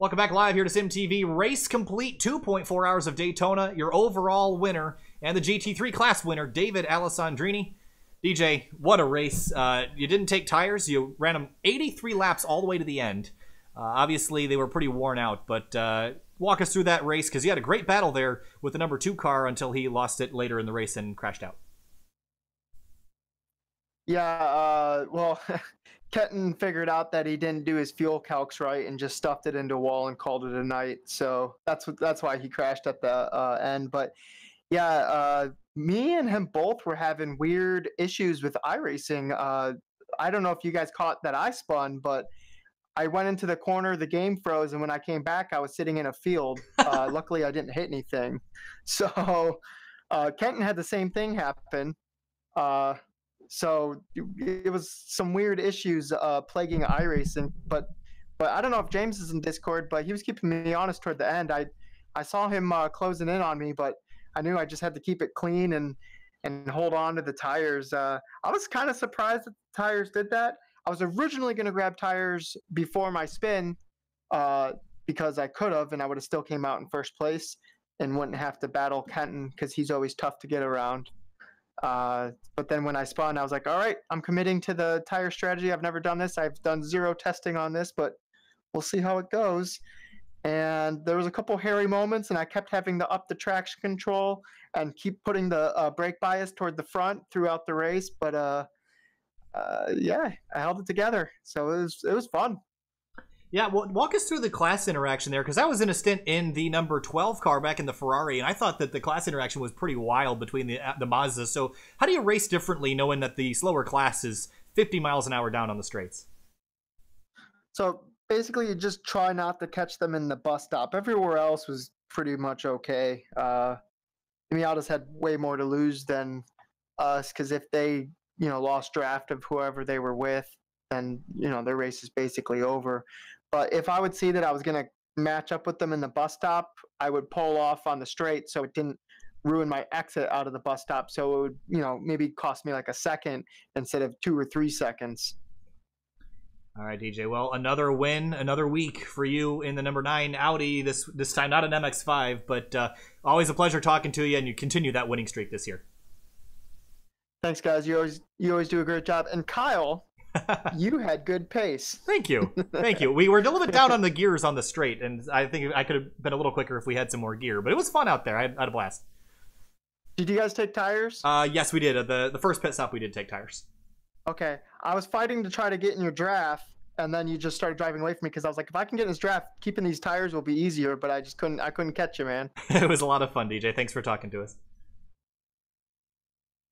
Welcome back live here to SimTV. Race complete, 2.4 hours of Daytona. Your overall winner and the GT3 class winner, David Alessandrini. DJ, what a race. You didn't take tires. You ran them 83 laps all the way to the end. Obviously, they were pretty worn out, but walk us through that race, because you had a great battle there with the number 2 car until he lost it later in the race and crashed out. Yeah, well, Kenton figured out that he didn't do his fuel calcs right and just stuffed it into a wall and called it a night. So that's why he crashed at the end. But yeah, me and him both were having weird issues with iRacing. I don't know if you guys caught that I spun, but I went into the corner, the game froze, and when I came back, I was sitting in a field. Luckily, I didn't hit anything. So Kenton had the same thing happen. So it was some weird issues plaguing iRacing. But I don't know if James is in Discord, but he was keeping me honest toward the end. I saw him closing in on me, but I knew I just had to keep it clean and hold on to the tires. I was kind of surprised that the tires did that. I was originally going to grab tires before my spin because I could have, and I would have still came out in first place and wouldn't have to battle Kenton because he's always tough to get around. But then when I spun, I was like, all right, I'm committing to the tire strategy. I've never done this. I've done 0 testing on this, but we'll see how it goes. And there was a couple hairy moments, and I kept having to up the traction control and keep putting the brake bias toward the front throughout the race. But yeah, I held it together. So it was fun. Yeah, well, walk us through the class interaction there, because I was in a stint in the number 12 car back in the Ferrari, and I thought that the class interaction was pretty wild between the Mazdas. So how do you race differently knowing that the slower class is 50 miles an hour down on the straights? So basically, you just try not to catch them in the bus stop. Everywhere else was pretty much okay. Miatas had way more to lose than us, because if they lost draft of whoever they were with, then their race is basically over. But if I would see that I was going to match up with them in the bus stop, I would pull off on the straight so it didn't ruin my exit out of the bus stop. So it would, maybe cost me like a second instead of 2 or 3 seconds. All right, DJ. Well, another win, another week for you in the number 9 Audi. This time not an MX-5, but always a pleasure talking to you, and you continue that winning streak this year. Thanks, guys. You always do a great job. And Kyle, you had good pace. Thank you. Thank you. We were a little bit down on the gears on the straight, and I think I could have been a little quicker if we had some more gear. But it was fun out there. I had a blast. Did you guys take tires? Yes, we did. The first pit stop, we did take tires. Okay. I was fighting to try to get in your draft, and then you just started driving away from me because I was like, if I can get in this draft, keeping these tires will be easier, but I just couldn't catch you, man. It was a lot of fun, DJ. Thanks for talking to us.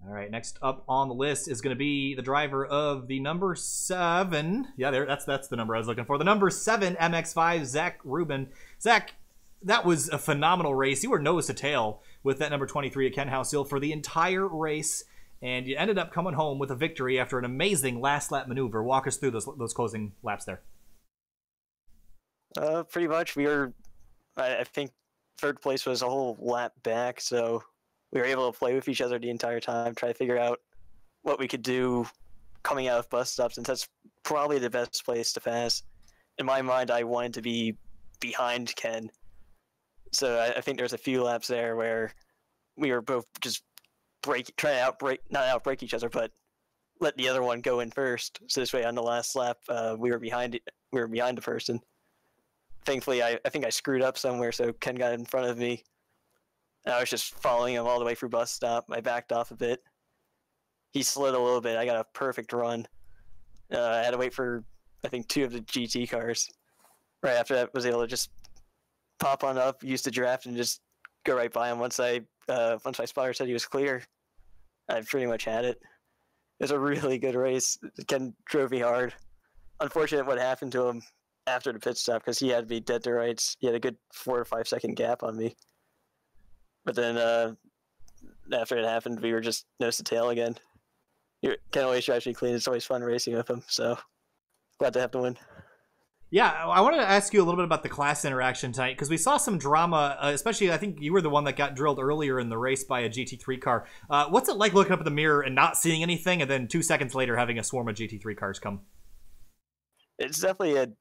All right, next up on the list is going to be the driver of the number 7. Yeah, that's the number I was looking for. The number 7 MX-5, Zach Rubin. Zach, that was a phenomenal race. You were nose to tail with that number 23 at Ken House-Hill for the entire race, and you ended up coming home with a victory after an amazing last lap maneuver. Walk us through those closing laps there. Pretty much. We were, I think, third place was a whole lap back, so we were able to play with each other the entire time, try to figure out what we could do coming out of bus stops, since that's probably the best place to pass. In my mind, I wanted to be behind Ken. So I think there's a few laps there where we were both just trying to not outbreak each other, but let the other one go in first. So this way, on the last lap, we were behind the person. Thankfully, I think I screwed up somewhere, so Ken got in front of me. I was just following him all the way through bus stop. I backed off a bit. He slid a little bit. I got a perfect run. I had to wait for, I think, 2 of the GT cars. Right after that, was able to just pop on up, use the draft, and just go right by him. Once my spotter said he was clear, I pretty much had it. It was a really good race. Ken drove me hard. Unfortunate what happened to him after the pit stop, because he had me dead to rights. He had a good 4 or 5 second gap on me. But then after it happened, we were just nose to tail again. Ken always drives me clean. It's always fun racing with him. So glad to have the win. Yeah, I wanted to ask you a little bit about the class interaction tonight, because we saw some drama, especially I think you were the one that got drilled earlier in the race by a GT3 car. What's it like looking up at the mirror and not seeing anything, and then 2 seconds later having a swarm of GT3 cars come? It's definitely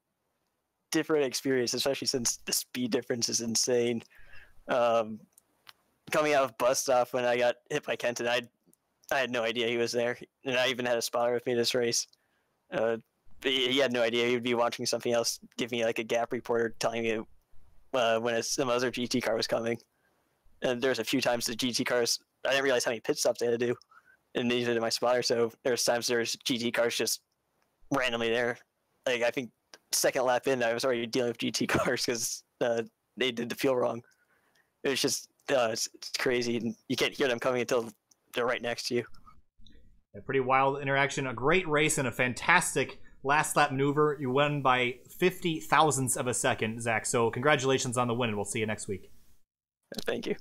different experience, especially since the speed difference is insane. Coming out of bus stop when I got hit by Kenton, I had no idea he was there, and I even had a spotter with me this race. But he had no idea. He would be watching something else, give me like a gap report or telling me when some other GT car was coming. And there's a few times the GT cars, I didn't realize how many pit stops they had to do, and neither did my spotter. So there's times there's GT cars just randomly there. Like I think second lap in, I was already dealing with GT cars because they did the fuel wrong. It was just it's crazy, and you can't hear them coming until they're right next to you. A pretty wild interaction, a great race, and a fantastic last lap maneuver. You won by 50 thousandths of a second, Zach. So congratulations on the win, and we'll see you next week. Thank you.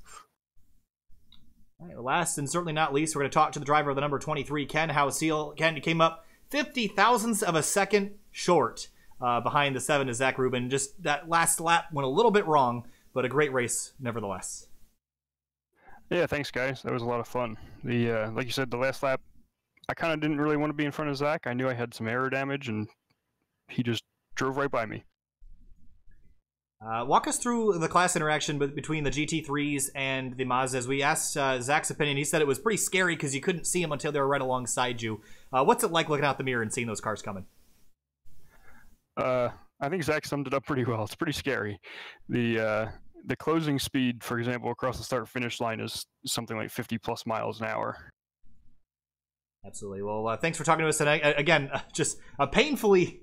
All right, last and certainly not least, we're going to talk to the driver of the number 23, Ken Hauseal. Ken, you came up 50 thousandths of a second short behind the 7 to Zach Rubin. Just that last lap went a little bit wrong, but a great race nevertheless. Yeah, thanks, guys. That was a lot of fun. Like you said, the last lap, I kind of didn't really want to be in front of Zach. I knew I had some aero damage, and he just drove right by me. Walk us through the class interaction between the GT3s and the Mazdas. We asked Zach's opinion. He said it was pretty scary because you couldn't see them until they were right alongside you. What's it like looking out the mirror and seeing those cars coming? I think Zach summed it up pretty well. It's pretty scary. The closing speed, for example, across the start-finish line is something like 50-plus miles an hour. Absolutely. Well, thanks for talking to us tonight. Again, just a painfully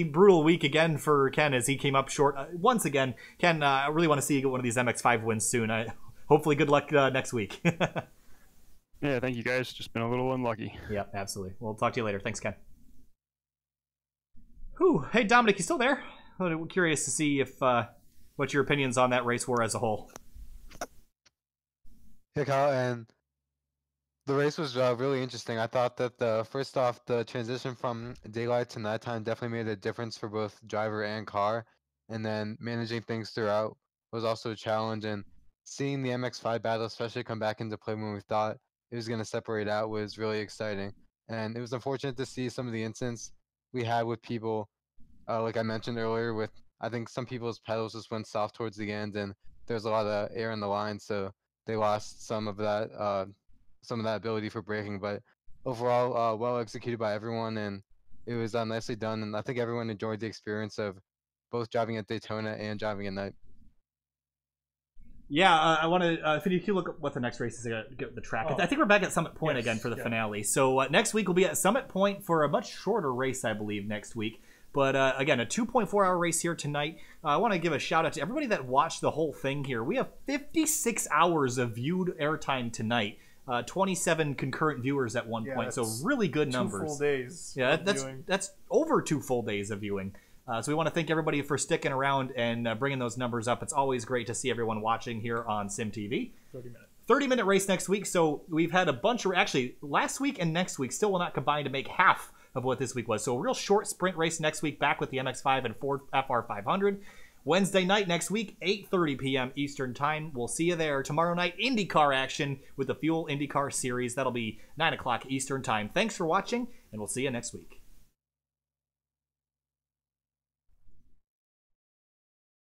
brutal week again for Ken as he came up short. Once again, Ken, I really want to see you get one of these MX-5 wins soon. Hopefully good luck next week. Yeah, thank you, guys. Just been a little unlucky. Yeah, absolutely. We'll talk to you later. Thanks, Ken. Whew. Hey, Dominic, you still there? I'm curious to see if what your opinions on that race were as a whole. Hey, Kyle, and the race was really interesting. I thought that first off, the transition from daylight to nighttime definitely made a difference for both driver and car. And then managing things throughout was also a challenge. And seeing the MX-5 battle especially come back into play when we thought it was going to separate out was really exciting. And it was unfortunate to see some of the incidents we had with people, like I mentioned earlier, with I think some people's pedals just went soft towards the end, and there's a lot of air in the line, so they lost some of that ability for braking. But overall, well executed by everyone, and it was nicely done. And I think everyone enjoyed the experience of both driving at Daytona and driving at night. Yeah, I want to. If you look at what the next race is going to get the track, I think we're back at Summit Point again for the finale. So next week we'll be at Summit Point for a much shorter race, I believe, next week. But again, a 2.4-hour race here tonight. I want to give a shout out to everybody that watched the whole thing here. We have 56 hours of viewed airtime tonight. 27 concurrent viewers at one point, so really good numbers. 2 full days. Yeah, that's over 2 full days of viewing. So we want to thank everybody for sticking around and bringing those numbers up. It's always great to see everyone watching here on SimTV. 30-minute race next week. So we've had a bunch of, actually, last week and next week still will not combine to make half of what this week was. So a real short sprint race next week, back with the MX-5 and Ford FR500. Wednesday night next week, 8:30 p.m. Eastern Time. We'll see you there. Tomorrow night, IndyCar action with the Fuel IndyCar Series. That'll be 9 o'clock Eastern Time. Thanks for watching, and we'll see you next week.